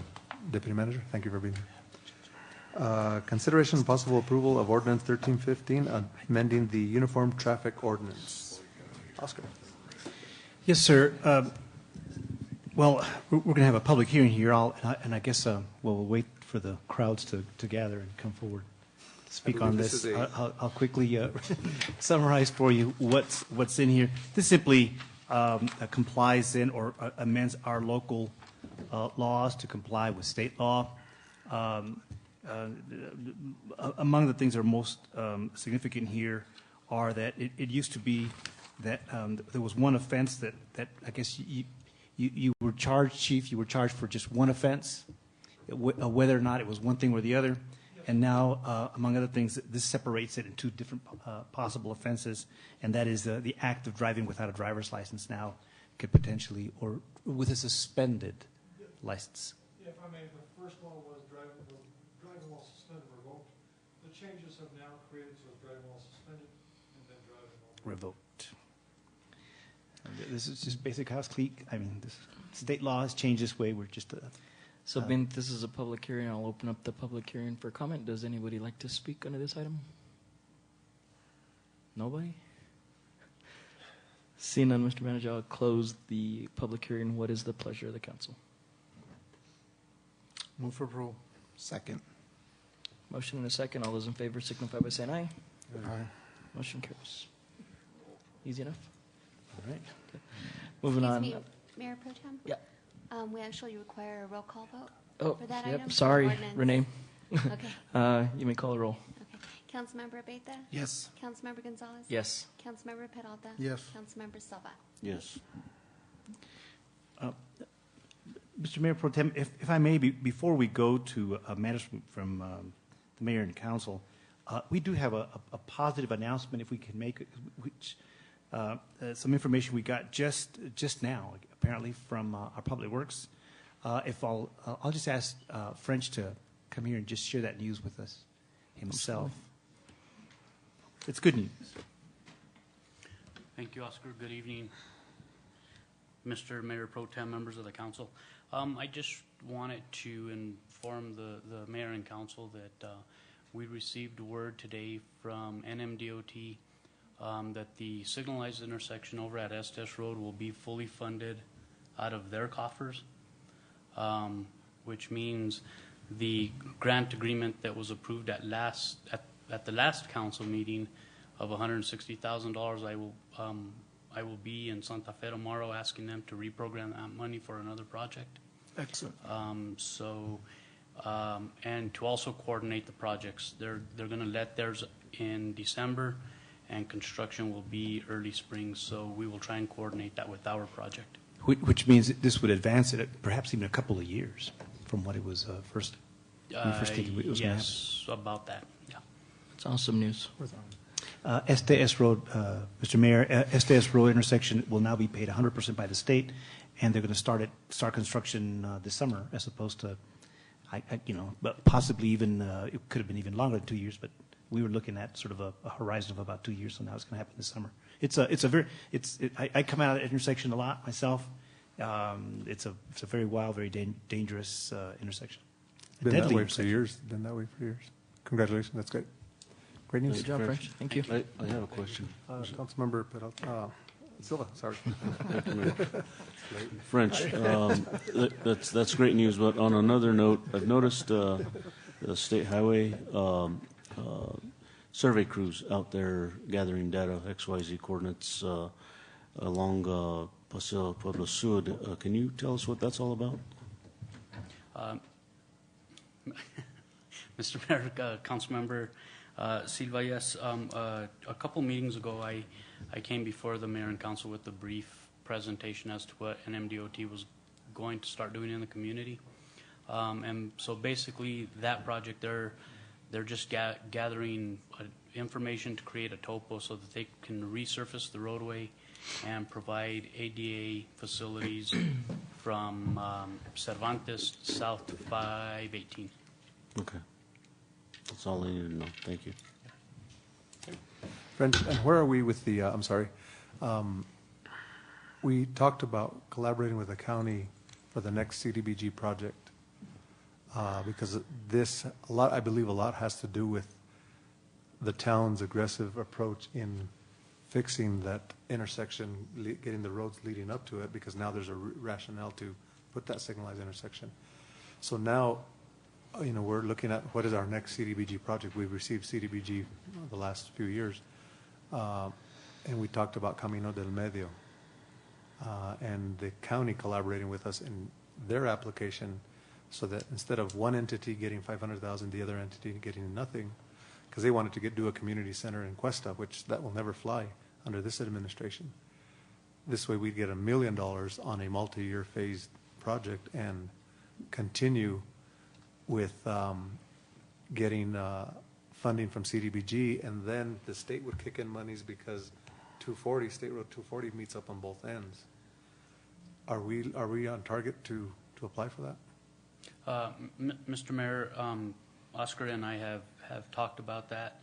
deputy manager. Thank you for being here. Consideration and possible approval of ordinance 1315, amending the uniform traffic ordinance. Oscar. Yes, sir. Well, we're going to have a public hearing here, and I guess we'll wait for the crowds to gather and come forward to speak on this. I'll quickly summarize for you what's in here. This simply complies in or amends our local laws to comply with state law. Among the things that are most significant here are that it used to be that there was one offense that I guess you were charged, Chief, you were charged for just one offense, whether or not it was one thing or the other. And now, among other things, this separates it in 2 different possible offenses, and that is the act of driving without a driver's license now could potentially, or with a suspended license. If I may, the first law was driving while suspended revoked. The changes have now created so driving while suspended and then driving while revoked. This is just basic house clique. I mean, this state law has changed this way. We're just So, being this is a public hearing, I'll open up the public hearing for comment. Does anybody like to speak under this item? Nobody? Seeing none, Mr. Manager, I'll close the public hearing. What is the pleasure of the council? Move for approval. Second. Motion and a second. All those in favor signify by saying aye. Aye. Motion carries. Easy enough? All right. Okay. Moving on. Excuse me, Mayor Pro Tem? Yeah. We actually require a roll call vote Oh, for that yep. item. Sorry, Ordinance. Renee. Okay. You may call a roll. Okay. Councilmember Abeyta? Yes. Councilmember Gonzalez? Yes. Councilmember Peralta? Yes. Councilmember Silva? Yes. Mr. Mayor Pro Tem, if I may, before we go to matters from the mayor and council, we do have a positive announcement, if we can make it, which some information we got just now, apparently from our Public Works. If I'll just ask French to come here and just share that news with us himself. It's good news. Thank you, Oscar. Good evening, Mr. Mayor Pro Tem, members of the council. I just wanted to inform the mayor and council that we received word today from UNM-Taos that the signalized intersection over at Estes Road will be fully funded out of their coffers, which means the grant agreement that was approved at the last council meeting of $160,000. I will be in Santa Fe tomorrow asking them to reprogram that money for another project. Excellent. And to also coordinate the projects. They're going to let theirs in December, and construction will be early spring, so we will try and coordinate that with our project. Which means that this would advance it perhaps even a couple of years from what it was first when you first stated it was going to happen? Yes, about that, yeah. It's awesome news. SDS Road, Mr. Mayor, SDS Road intersection will now be paid 100% by the state, and they're going to start construction this summer, as opposed to, but possibly even it could have been even longer than 2 years. But we were looking at sort of a horizon of about 2 years, so now it's going to happen this summer. I come out of that intersection a lot myself. It's a very wild, very dangerous intersection. Been Deadly that way intersection. for years. Been that way for years. Congratulations. That's great. Great news. Good job, French. Thank you. I have a question. Councilmember Silva, sorry. French, that's great news, but on another note, I've noticed the state highway survey crews out there gathering data, XYZ coordinates along Paseo Pueblo Sud. Can you tell us what that's all about? Mr. Mayor, Councilmember Silva, yes. A couple meetings ago, I came before the mayor and council with a brief presentation as to what NMDOT was going to start doing in the community. And so basically, that project, they're just gathering information to create a topo so that they can resurface the roadway and provide ADA facilities from Cervantes south to 518. Okay. That's all I needed to know. Thank you. French, and where are we with the, we talked about collaborating with the county for the next CDBG project, because I believe a lot has to do with the town's aggressive approach in fixing that intersection, getting the roads leading up to it, because now there's a rationale to put that signalized intersection. So now, we're looking at what is our next CDBG project. We've received CDBG the last few years, and we talked about Camino del Medio, and the county collaborating with us in their application, so that instead of one entity getting 500,000, the other entity getting nothing, because they wanted to do a community center in Cuesta, which that will never fly under this administration. This way we'd get $1 million on a multi-year phased project and continue with getting funding from CDBG, and then the state would kick in monies because State Road 240 meets up on both ends. Are we on target to apply for that? Mr. Mayor, Oscar and I have talked about that.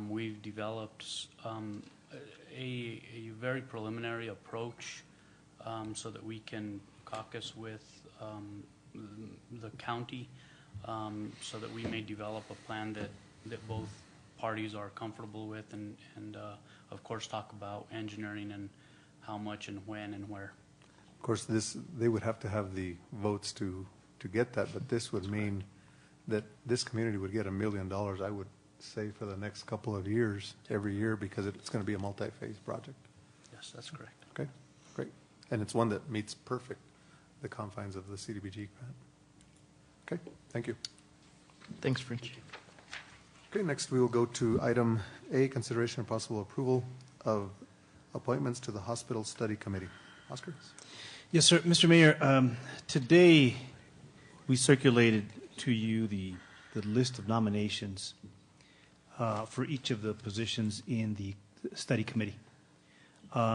We've developed a very preliminary approach so that we can caucus with the county, so that we may develop a plan that both parties are comfortable with, and of course talk about engineering and how much and when and where. Of course, they would have to have the votes to get that, but this would mean that this community would get $1 million, I would say, for the next couple of years, every year, because it's going to be a multi-phase project. Yes, that's correct. Okay, great. And it's one that meets perfect the confines of the CDBG grant. Okay, thank you. Thanks, French. Okay, next we will go to item A, consideration and possible approval of appointments to the Hospital Study Committee. Oscar? Yes, sir. Mr. Mayor, today we circulated to you the list of nominations for each of the positions in the study committee.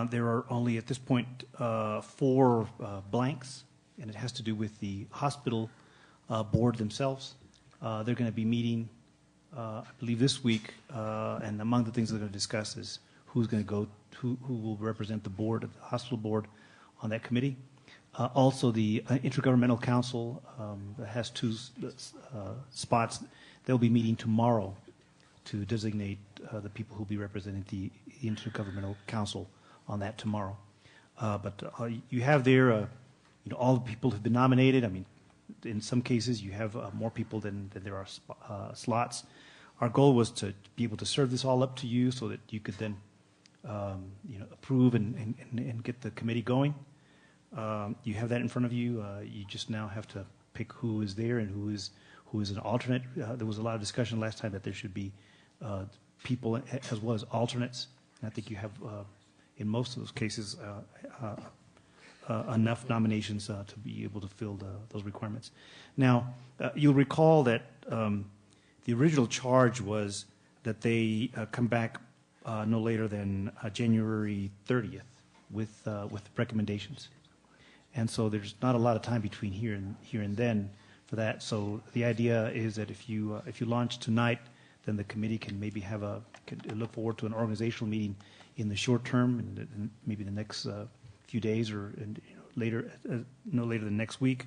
There are only at this point 4 blanks, and it has to do with the hospital board themselves. They're going to be meeting, I believe, this week, and among the things they're going to discuss is who's going to go, who will represent the board, the hospital board, on that committee. Also, the Intergovernmental Council has 2 spots. They'll be meeting tomorrow to designate the people who will be representing the Intergovernmental Council on that tomorrow. But you have there, all the people who've been nominated. I mean, in some cases, you have more people than there are slots. Our goal was to be able to serve this all up to you so that you could then, approve and get the committee going. You have that in front of you. You just now have to pick who is there and who is an alternate. There was a lot of discussion last time that there should be people as well as alternates. And I think you have, in most of those cases, enough nominations to be able to fill those requirements. Now, you'll recall that the original charge was that they come back no later than January 30th with recommendations. And so there's not a lot of time between here and then for that. So the idea is that if you launch tonight, then the committee can maybe can look forward to an organizational meeting in the short term, and maybe the next few days or later, no later than next week,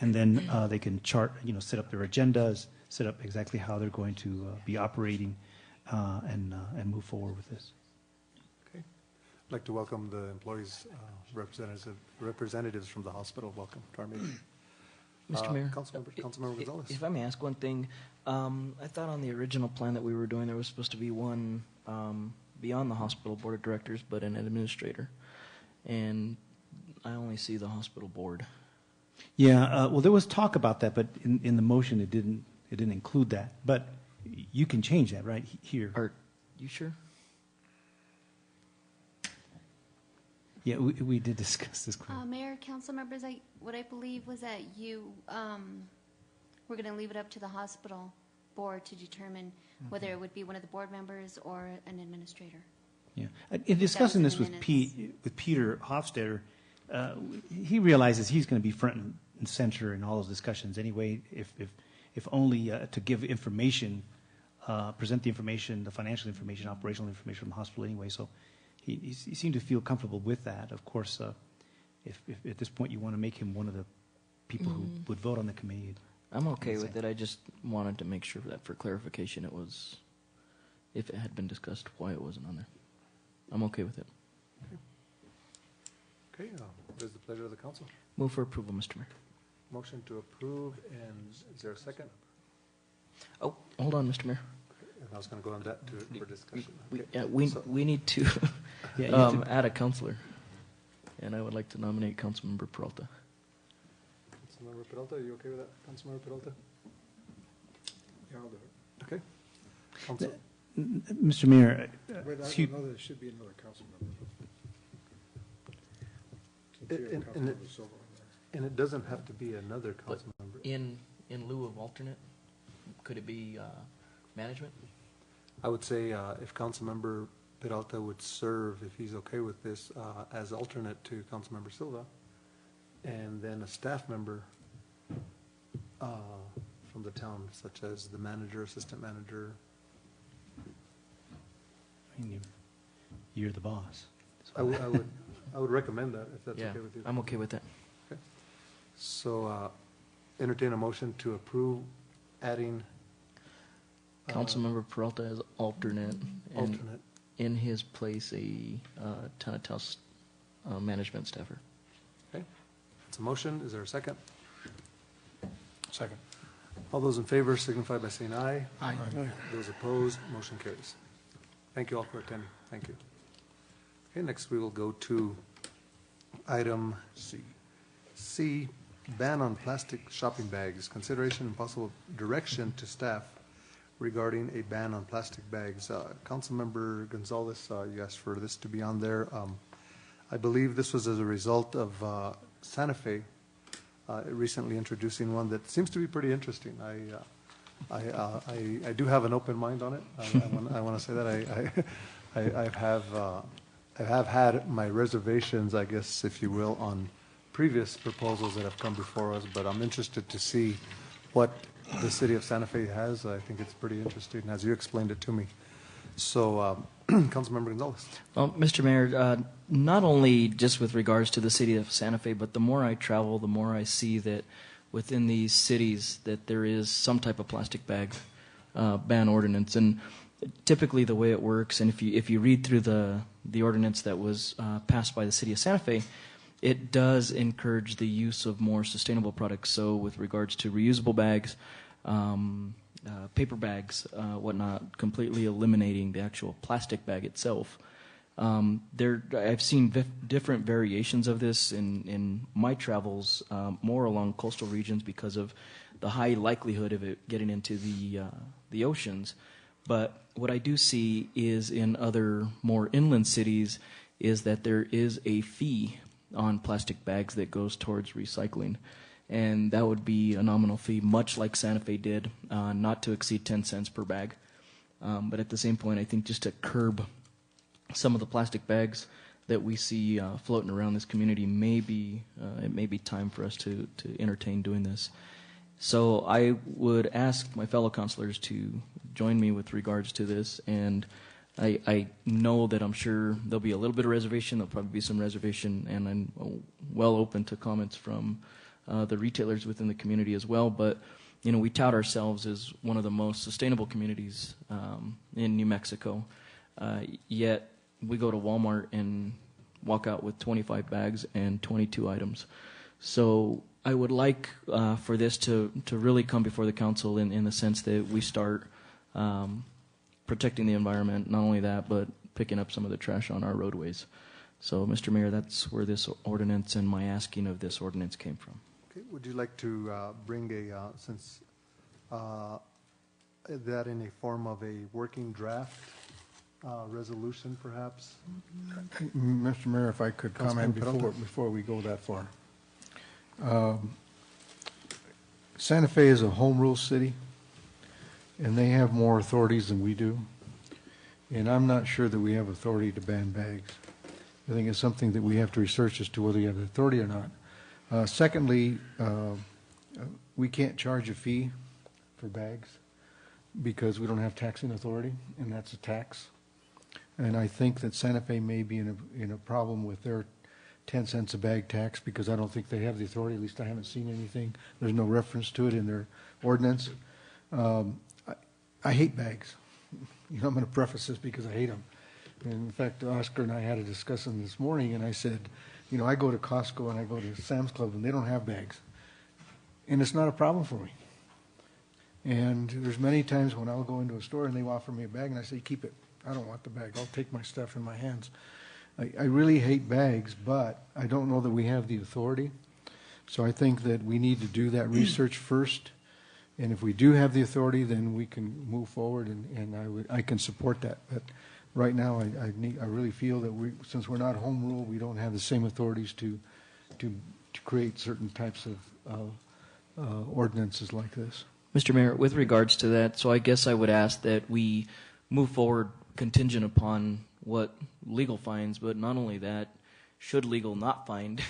and then they can set up their agendas, set up exactly how they're going to be operating, and move forward with this. Okay. I'd like to welcome the employees, representatives from the hospital. Welcome to our meeting. Mr. Mayor, Councilmember Gonzalez. if I may ask one thing, I thought on the original plan that we were doing, there was supposed to be one beyond the hospital board of directors, but an administrator, and I only see the hospital board. Yeah, well, there was talk about that, but in the motion it didn't include that. But you can change that right here. Are you sure? Yeah, we did discuss this. Mayor, council members, what I believe was that you were going to leave it up to the hospital board to determine whether it would be one of the board members or an administrator. Yeah, in discussing this with Peter Hofstadter, he realizes he's going to be front and center in all those discussions anyway. If only to give information, present the information, the financial information, operational information from the hospital anyway. So he seemed to feel comfortable with that. Of course, if at this point you want to make him one of the people who would vote on the committee, I'm okay with it. I just wanted to make sure that for clarification, it was, if it had been discussed, why it wasn't on there. I'm okay with it. Okay, what is the pleasure of the council? Move for approval, Mr. Mayor. Motion to approve, and is there a second? Oh, hold on, Mr. Mayor. And I was going to go on that for discussion. We need to add a counselor, and I would like to nominate Councilmember Peralta. Councilmember Peralta, are you okay with that, Councilmember Peralta? Yeah, I'll do it. Okay. Council. Mr. Mayor, Wait, I know there should be another council member. And it doesn't have to be another council member. In lieu of alternate, could it be management? I would say if Councilmember Peralta would serve, if he's okay with this, as alternate to Councilmember Silva, and then a staff member from the town, such as the manager, assistant manager. I mean, you're the boss. I would recommend that, if that's okay with you. I'm okay with that. Okay. So entertain a motion to approve adding Councilmember Peralta as alternate. And in his place, a Taos management staffer. Okay. It's a motion. Is there a second? Second. All those in favor signify by saying aye. Aye. Those opposed, motion carries. Thank you all for attending. Thank you. Okay, next we will go to item C, ban on plastic shopping bags. Consideration and possible direction to staff regarding a ban on plastic bags. Councilmember Gonzalez, you asked for this to be on there. I believe this was as a result of Santa Fe recently introducing one that seems to be pretty interesting. I do have an open mind on it. I want to say that I have had my reservations, I guess, if you will, on previous proposals that have come before us, but I'm interested to see what the city of Santa Fe has. I think it's pretty interesting, as you explained it to me. So, Councilmember Gonzalez. Well, Mr. Mayor, not only just with regards to the city of Santa Fe, but the more I travel, the more I see that within these cities that there is some type of plastic bag ban ordinance. And typically the way it works, and if you read through the ordinance that was passed by the city of Santa Fe, it does encourage the use of more sustainable products. So with regards to reusable bags, paper bags, whatnot, completely eliminating the actual plastic bag itself. I've seen different variations of this in my travels, more along coastal regions because of the high likelihood of it getting into the oceans. But what I do see is in other more inland cities is that there is a fee on plastic bags that goes towards recycling. And that would be a nominal fee, much like Santa Fe did, not to exceed 10 cents per bag. But at the same point, I think just to curb some of the plastic bags that we see floating around this community, it may be time for us to entertain doing this. So I would ask my fellow councilors to join me with regards to this, and I know that I'm sure there'll be a little bit of reservation, there'll probably be some reservation, and I'm well open to comments from the retailers within the community as well. But we tout ourselves as one of the most sustainable communities in New Mexico, yet we go to Walmart and walk out with 25 bags and 22 items. So I would like for this to really come before the council in the sense that we start protecting the environment, not only that, but picking up some of the trash on our roadways. So, Mr. Mayor, that's where this ordinance and my asking of this ordinance came from. Okay, would you like to bring that in a form of a working draft resolution, perhaps? Mr. Mayor, if I could comment before we go that far. Santa Fe is a home rule city, and they have more authorities than we do. And I'm not sure that we have authority to ban bags. I think it's something that we have to research as to whether you have authority or not. Secondly, we can't charge a fee for bags because we don't have taxing authority, and that's a tax. And I think that Santa Fe may be in a problem with their 10 cents a bag tax because I don't think they have the authority. At least I haven't seen anything. There's no reference to it in their ordinance. I hate bags. I'm going to preface this because I hate them. And in fact, Oscar and I had a discussion this morning, and I said, I go to Costco and I go to Sam's Club, and they don't have bags. And it's not a problem for me. And there's many times when I'll go into a store and they offer me a bag, and I say, keep it. I don't want the bag. I'll take my stuff in my hands. I really hate bags, but I don't know that we have the authority. So I think that we need to do that research first. And if we do have the authority, then we can move forward, and I can support that. But right now, I really feel that since we're not home rule, we don't have the same authorities to create certain types of ordinances like this. Mr. Mayor, with regards to that, so I guess I would ask that we move forward contingent upon what legal finds, but not only that, should legal not find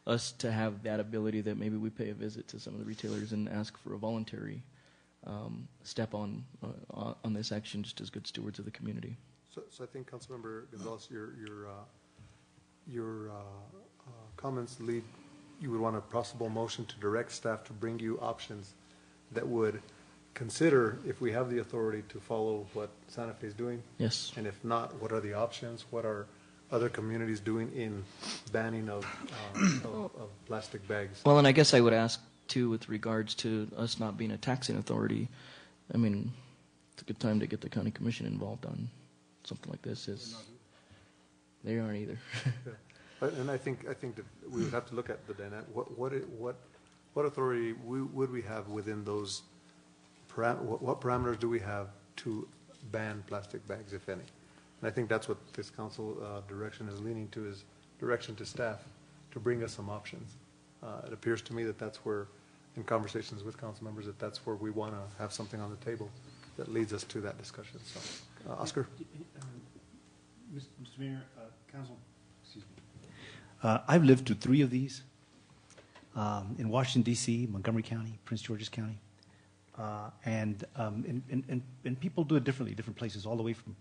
us to have that ability, that maybe we pay a visit to some of the retailers and ask for a voluntary step on this action, just as good stewards of the community. So I think, Councilmember Gonzalez, your comments lead, you would want a possible motion to direct staff to bring you options that would consider if we have the authority to follow what Santa Fe is doing. Yes. And if not, what are the options? What are other communities doing in banning of plastic bags? Well, and I guess I would ask, too, with regards to us not being a taxing authority, I mean, it's a good time to get the county commission involved on something like this. They aren't either. Yeah. And I think that we would have to look at the dynamic. What authority would we have within those? What parameters do we have to ban plastic bags, if any? And I think that's what this council direction is leaning to, is direction to staff to bring us some options. It appears to me that that's where, in conversations with council members, that's where we want to have something on the table that leads us to that discussion. So, Oscar? Mr. Mayor, Council, excuse me. I've lived through 3 of these in Washington, D.C., Montgomery County, Prince George's County. And people do it differently, different places, all the way from,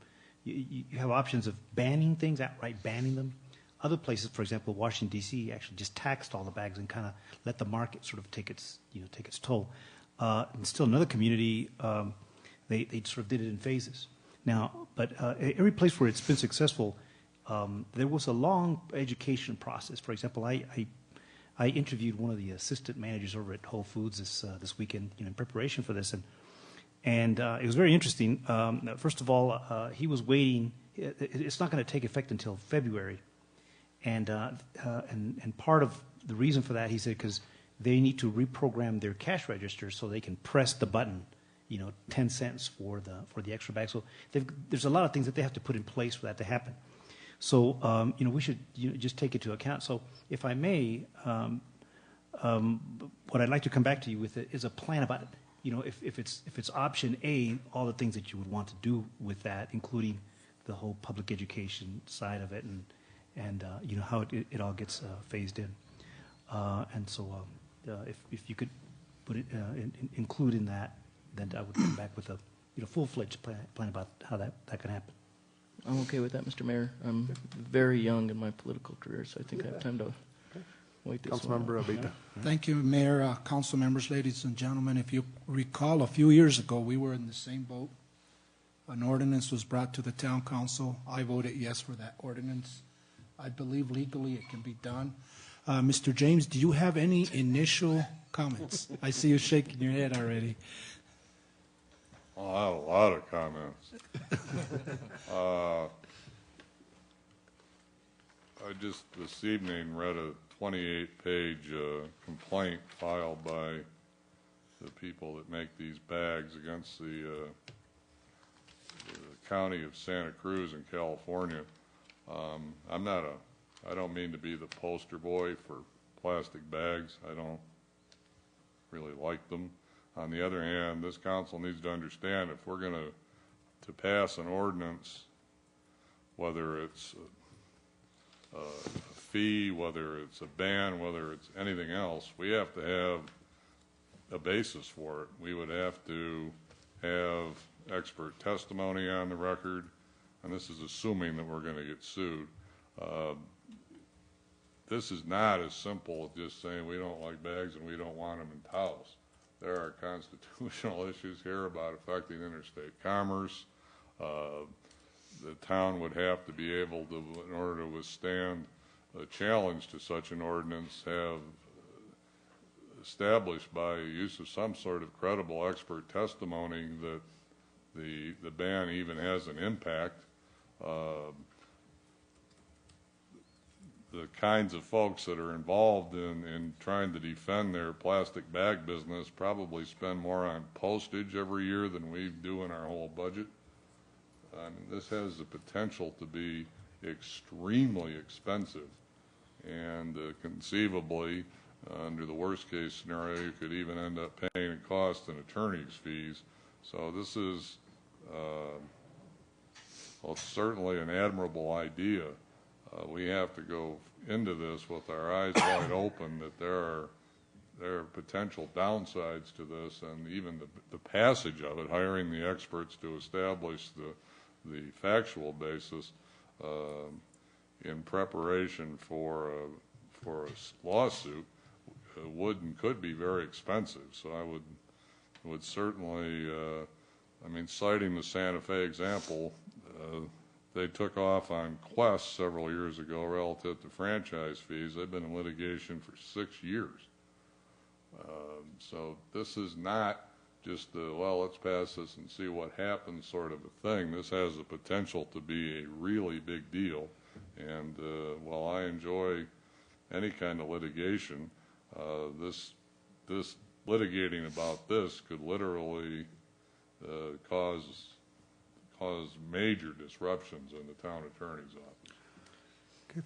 you have options of banning things, outright banning them. Other places, for example, Washington, D.C., actually just taxed all the bags and kind of let the market sort of take its toll. And still another community, they sort of did it in phases. Now, but every place where it's been successful, there was a long education process. For example, I interviewed one of the assistant managers over at Whole Foods this weekend, in preparation for this, and it was very interesting. First of all, he was waiting. It's not going to take effect until February, and part of the reason for that, he said, because they need to reprogram their cash register so they can press the button, 10 cents for the extra bag. So there's a lot of things that they have to put in place for that to happen. So, we should just take it into account. So if I may, what I'd like to come back to you with is a plan about it. If it's option A, all the things that you would want to do with that, including the whole public education side of it, and how it all gets phased in. And so, if you could put it include in that, then I would come back with a full-fledged plan about how that can happen. I'm okay with that, Mr. Mayor. I'm very young in my political career, so I think I have time to wait this one out. Councilmember Abita. Thank you, Mayor, council members, ladies and gentlemen. If you recall, a few years ago, we were in the same boat. An ordinance was brought to the town council. I voted yes for that ordinance. I believe legally it can be done. Mr. James, do you have any initial comments? I see you shaking your head already. Well, I have a lot of comments. I just this evening read a 28-page complaint filed by the people that make these bags against the county of Santa Cruz in California. I don't mean to be the poster boy for plastic bags. I don't really like them. On the other hand, this council needs to understand if we're going to pass an ordinance, whether it's a fee, whether it's a ban, whether it's anything else, we have to have a basis for it. We would have to have expert testimony on the record, and this is assuming that we're going to get sued. This is not as simple as just saying we don't like bags and we don't want them in Taos. There are constitutional issues here about affecting interstate commerce. The town would have to be able to, in order to withstand a challenge to such an ordinance, have established by use of some sort of credible expert testimony that the ban even has an impact. The kinds of folks that are involved in trying to defend their plastic bag business probably spend more on postage every year than we do in our whole budget. I mean, this has the potential to be extremely expensive, and conceivably, under the worst case scenario, you could even end up paying a cost in attorney's fees. So this is, well, it's certainly an admirable idea. We have to go into this with our eyes wide open that there are potential downsides to this, and even the passage of it, hiring the experts to establish the factual basis in preparation for a lawsuit would and could be very expensive. So I would certainly, I mean, citing the Santa Fe example, they took off on Quest several years ago relative to franchise fees. They've been in litigation for 6 years. So this is not just well, let's pass this and see what happens sort of a thing. This has the potential to be a really big deal. And while I enjoy any kind of litigation, this litigating about this could literally cause major disruptions in the town attorney's office.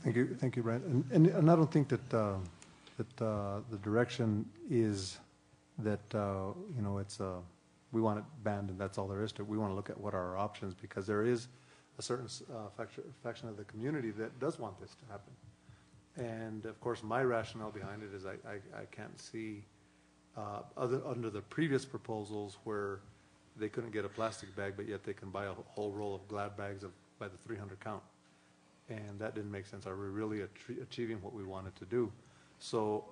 Okay, thank you, Brent. And I don't think that the direction is that it's we want it banned and that's all there is to it. We want to look at what are our options, because there is a certain faction of the community that does want this to happen. And of course, my rationale behind it is I can't see under the previous proposals where they couldn't get a plastic bag, but yet they can buy a whole roll of Glad bags by the 300 count. And that didn't make sense. Are we really achieving what we wanted to do? So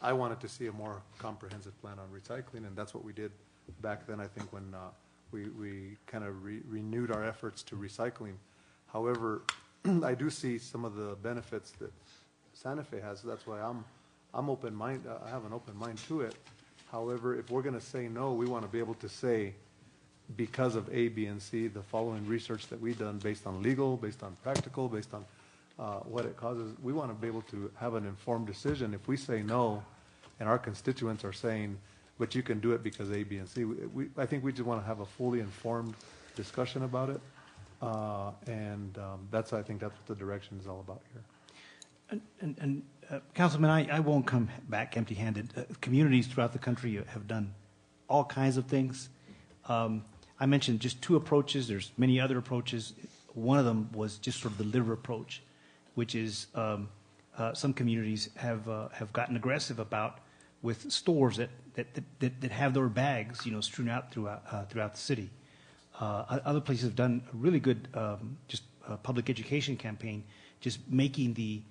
I wanted to see a more comprehensive plan on recycling, and that's what we did back then, I think, when we kind of renewed our efforts to recycling. However, I do see some of the benefits that Santa Fe has. So that's why I'm open-minded. I have an open mind to it. However, if we're going to say no, we want to be able to say, because of A, B, and C, the following research that we've done based on legal, based on practical, based on what it causes, we want to be able to have an informed decision. If we say no, and our constituents are saying, but you can do it because A, B, and C, I think we just want to have a fully informed discussion about it. And I think that's what the direction is all about here. And Councilman, I won't come back empty-handed. Communities throughout the country have done all kinds of things. I mentioned just two approaches. There's many other approaches. One of them was just sort of the liver approach, which is some communities have gotten aggressive about with stores that have their bags, strewn out throughout the city. Other places have done a really good just public education campaign, just making the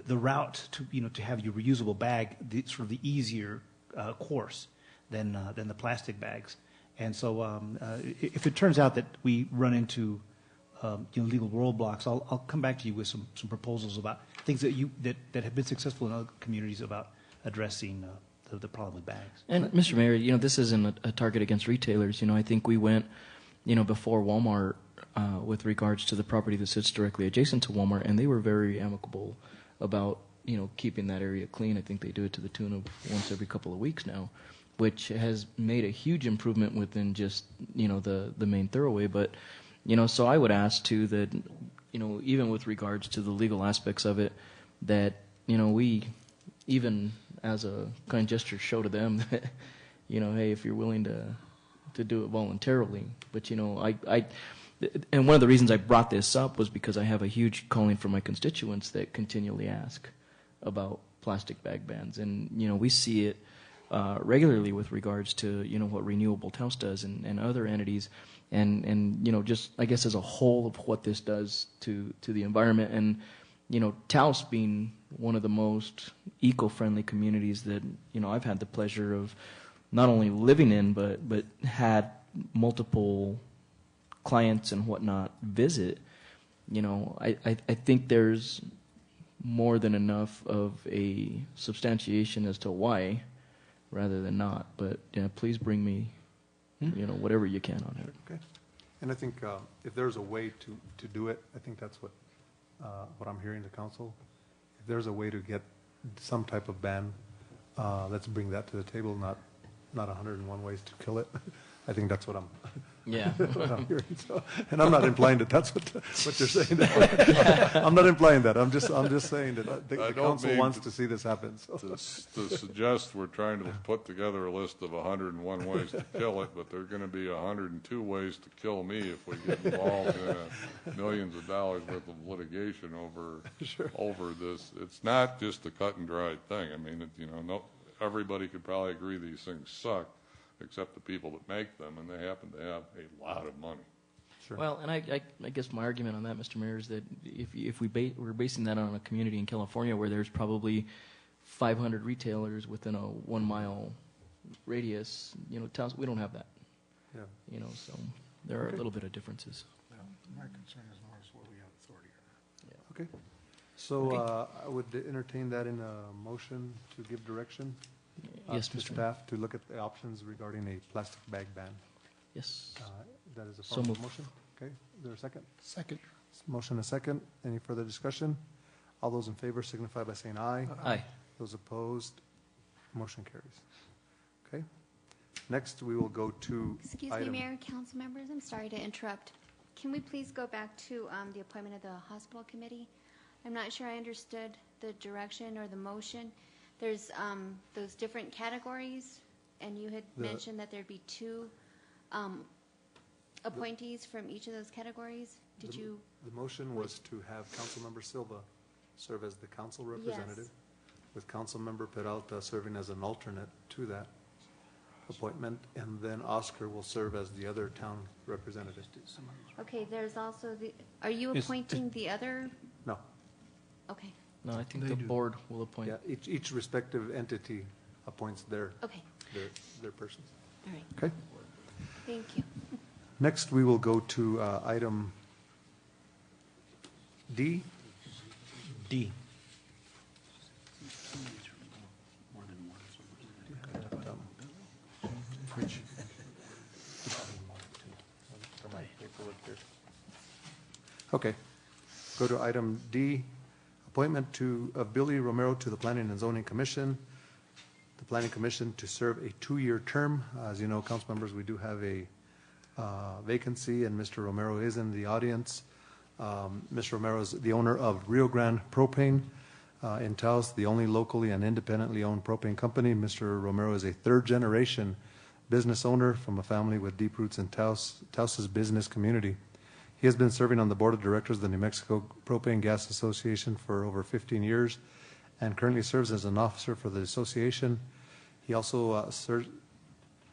route to have your reusable bag sort of the easier course than the plastic bags. And so if it turns out that we run into legal roadblocks, I'll come back to you with some proposals about things that have been successful in other communities about addressing the problem with bags. And Mr. Mayor, this isn't a target against retailers. I think we went, before Walmart with regards to the property that sits directly adjacent to Walmart, and they were very amicable about keeping that area clean. I think they do it to the tune of once every couple of weeks now, which has made a huge improvement within just the main thoroughway. But so I would ask too that even with regards to the legal aspects of it, that we even as a kind gesture show to them that hey, if you're willing to do it voluntarily. But and one of the reasons I brought this up was because I have a huge calling from my constituents that continually ask about plastic bag bans, and we see it regularly with regards to what UNM-Taos does and other entities, and just I guess as a whole of what this does to the environment, and Taos being one of the most eco-friendly communities that I've had the pleasure of not only living in but had multiple clients and whatnot visit. I think there's more than enough of a substantiation as to why rather than not. But please bring me whatever you can on it. Okay. And I think if there's a way to do it, I think that's what I'm hearing the council. If there's a way to get some type of ban, let's bring that to the table, not 101 ways to kill it. I think that's what I'm what I'm hearing. So, and I'm not implying that that's what you're saying. I'm not implying that. I'm just saying that the council wants to see this happen. So. To suggest we're trying to put together a list of 101 ways to kill it, but there are going to be 102 ways to kill me if we get involved in millions of dollars worth of litigation over this. It's not just a cut and dried thing. I mean, everybody could probably agree these things suck, except the people that make them, and they happen to have a lot of money. Sure. Well, and I guess my argument on that, Mr. Mayor, is that if we're basing that on a community in California where there's probably 500 retailers within a 1 mile radius, Taos, we don't have that. Yeah. So there are a little bit of differences. My concern is more where we have authority. Yeah. Okay. So I would entertain that in a motion to give direction. Yes, to Mr. staff to look at the options regarding a plastic bag ban. Yes. That is a formal motion. Okay. Is there a second? Second. Motion a second. Any further discussion? All those in favor signify by saying aye. Aye. Those opposed, motion carries. Okay. Next, we will go to Excuse me, Mayor, council members, I'm sorry to interrupt. Can we please go back to the appointment of the hospital committee? I'm not sure I understood the direction or the motion. There's those different categories, and you had mentioned that there'd be 2 appointees from each of those categories. Did you? The motion was to have Councilmember Silva serve as the council representative, with Councilmember Peralta serving as an alternate to that appointment, and then Oscar will serve as the other town representative. Okay, there's also are you appointing the other? No. Okay. No, I think the board will appoint. Yeah, each respective entity appoints their persons. All right. Okay. Thank you. Next, we will go to item D. D. Okay. Go to item D, appointment of Billy Romero to the Planning and Zoning Commission. The Planning Commission to serve a 2-year term. As you know, council members, we do have a vacancy, and Mr. Romero is in the audience. Mr. Romero is the owner of Rio Grande Propane in Taos, the only locally and independently owned propane company. Mr. Romero is a third-generation business owner from a family with deep roots in Taos's business community. He has been serving on the board of directors of the New Mexico Propane Gas Association for over 15 years and currently serves as an officer for the association. He also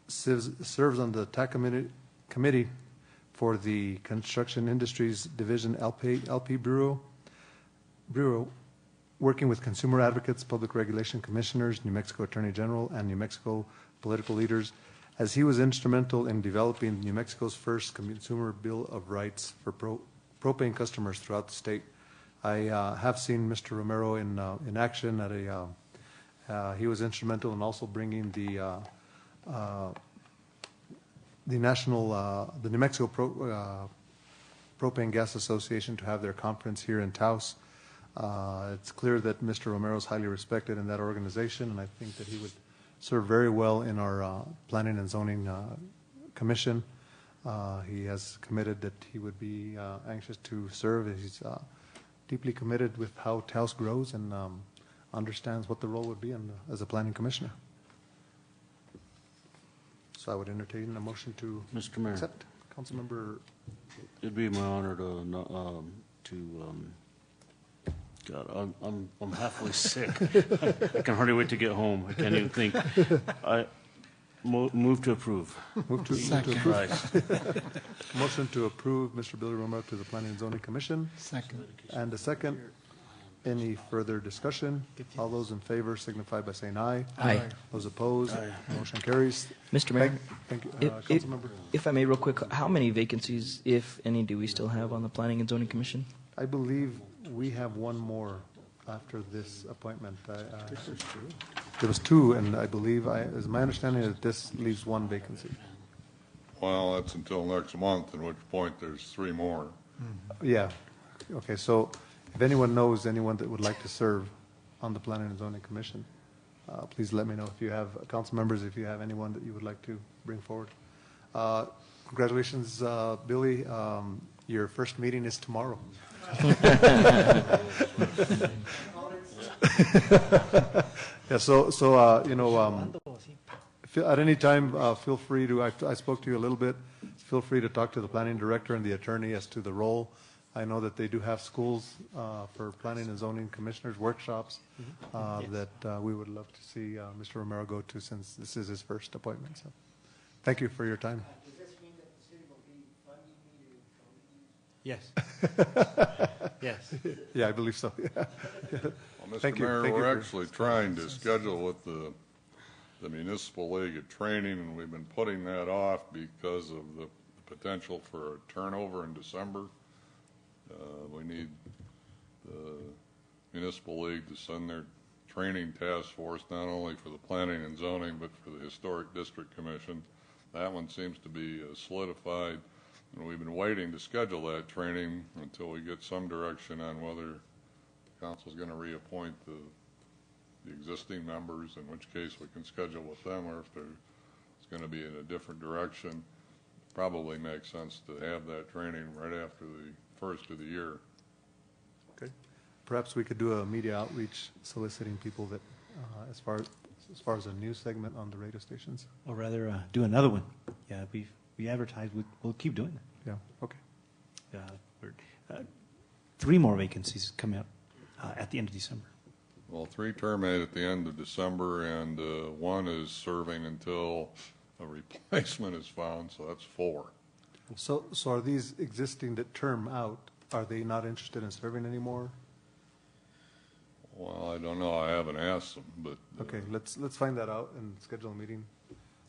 serves on the TAC committee for the Construction Industries Division LP Bureau, working with consumer advocates, public regulation commissioners, New Mexico Attorney General, and New Mexico political leaders, as he was instrumental in developing New Mexico's first consumer bill of rights for propane customers throughout the state. I have seen Mr. Romero in action at a. He was instrumental in also bringing the New Mexico Propane Gas Association to have their conference here in Taos. It's clear that Mr. Romero is highly respected in that organization, and I think that he would serve very well in our Planning and Zoning Commission. He has committed that he would be anxious to serve. He's deeply committed with how Taos grows and understands what the role would be as a planning commissioner. So I would entertain a motion to Mr. Mayor. accept. Councilmember. It'd be my honor to God, I'm halfway sick. I can hardly wait to get home. I can't even think. I move to approve. Move to approve. Motion to approve Mr. Billy Romero to the Planning and Zoning Commission. Second. And a second. Any further discussion? All those in favor signify by saying aye. Aye. Those opposed? Motion carries. Mr. Mayor, Thank you. Councilmember. if I may, real quick, how many vacancies, if any, do we still have on the Planning and Zoning Commission? I believe we have one more after this appointment. There was two, and I believe, is my understanding that this leaves one vacancy. Well, that's until next month, at which point there's three more. Yeah. Okay, so if anyone knows anyone that would like to serve on the Planning and Zoning Commission, please let me know. If you have council members, if you have anyone that you would like to bring forward. Congratulations, Billy. Your first meeting is tomorrow. Yeah, so you know, at any time, feel free to, I spoke to you a little bit, feel free to talk to the planning director and the attorney as to the role. I know that they do have schools for planning and zoning commissioners, workshops that we would love to see Mr. Romero go to, since this is his first appointment. So thank you for your time. Does this mean that the city will be funding me to Yes. Yes. Yeah, I believe so. Yeah. Well, Mr. Thank you. Mayor, Thank you we're for- actually trying to schedule with the Municipal League of Training, and we've been putting that off because of the potential for a turnover in December. We need the Municipal League to send their training task force, not only for the planning and zoning, but for the Historic District Commission. That one seems to be solidified, and we've been waiting to schedule that training until we get some direction on whether the council's going to reappoint the existing members, in which case we can schedule with them, or if it's going to be in a different direction. Probably makes sense to have that training right after the first of the year. Okay. Perhaps we could do a media outreach soliciting people that, as far as a news segment on the radio stations. Or rather, do another one. Yeah, we advertise. We'll keep doing it. Yeah. Okay. 3 more vacancies come out at the end of December. Well, 3 terminate at the end of December, and 1 is serving until a replacement is found, so that's 4. So are these existing that term out, are they not interested in serving anymore? Well, I don't know. I haven't asked them, but Okay, let's find that out and schedule a meeting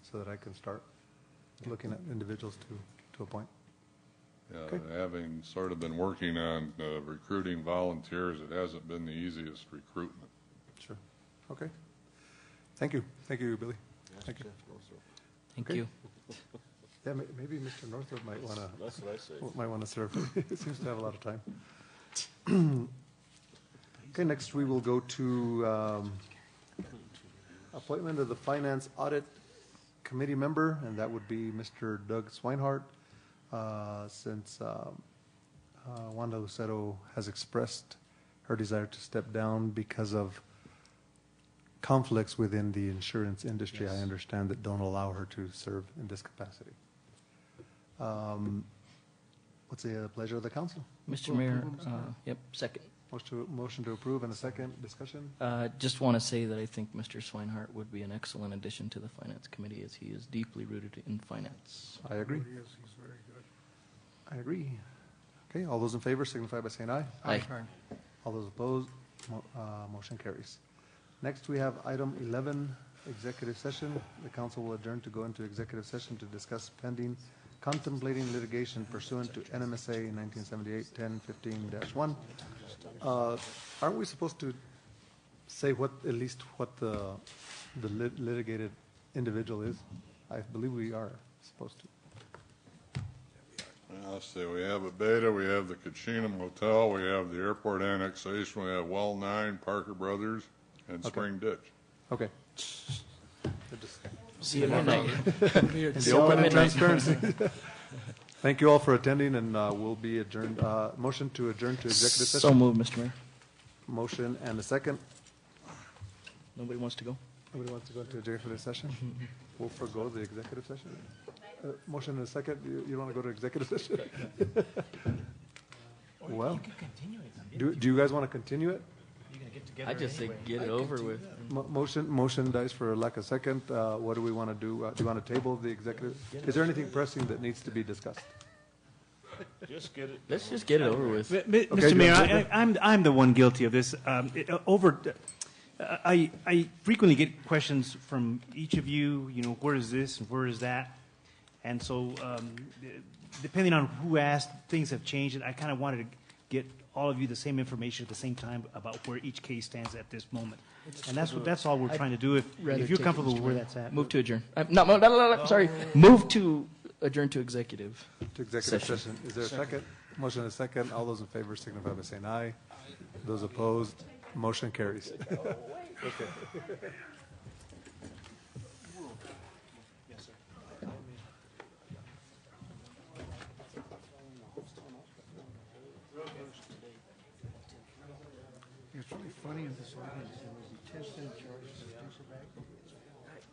so that I can start looking at individuals to appoint. yeah, having sort of been working on recruiting volunteers, it hasn't been the easiest recruitment. Sure. Okay. Thank you. Thank you, Billy. Thank you. Thank Okay. you. Yeah, maybe Mr. Northrop might want to. That's what I say. Might want to serve. He seems to have a lot of time. Okay, next we will go to appointment of the Finance Audit Committee member, and that would be Mr. Doug Swinehart. since Wanda Lucero has expressed her desire to step down because of conflicts within the insurance industry, I understand, that don't allow her to serve in this capacity. What's the pleasure of the council? Mr. Mayor, yep, second. Motion to approve and a second. Discussion? Just want to say that I think Mr. Swinehart would be an excellent addition to the Finance Committee as he is deeply rooted in finance. I agree. He is, he's very good. I agree. Okay, all those in favor signify by saying aye. Aye. All those opposed, motion carries. Next, we have item 11, executive session. The council will adjourn to go into executive session to discuss pending contemplating litigation pursuant to NMSA 1978-1015-1. Aren't we supposed to say at least what the litigated individual is? I believe we are supposed to. Let's see, we have a Beta, we have the Kachina Motel, we have the airport annexation, we have Well 9, Parker Brothers, and Spring Ditch. Okay. See you midnight. The open and transparency. Thank you all for attending, and we'll be adjourned. Motion to adjourn to executive session. So moved, Mr. Mayor. Motion and a second. Nobody wants to go? Nobody wants to go into executive session? We'll forego the executive session. Motion and a second. You want to go to executive session? Well, do you guys want to continue it? I just say get it over with. Motion dies for lack of second. What do we want to do? Do you want to table the executive? Is there anything pressing that needs to be discussed? Just get it. Let's just get it over with. Mr. Mayor, I'm the one guilty of this. I frequently get questions from each of you, where is this and where is that? And so depending on who asked, things have changed, and I kind of wanted to get all of you the same information at the same time about where each case stands at this moment. And that's all we're trying to do. If you're comfortable with where that's at. Move to adjourn. Sorry. Move to adjourn to executive. To executive session. Is there a second? Motion and a second. All those in favor signify by saying aye. Those opposed, motion carries. Okay. It's really funny in this audience, there was a 10-cent charge for the paper bag.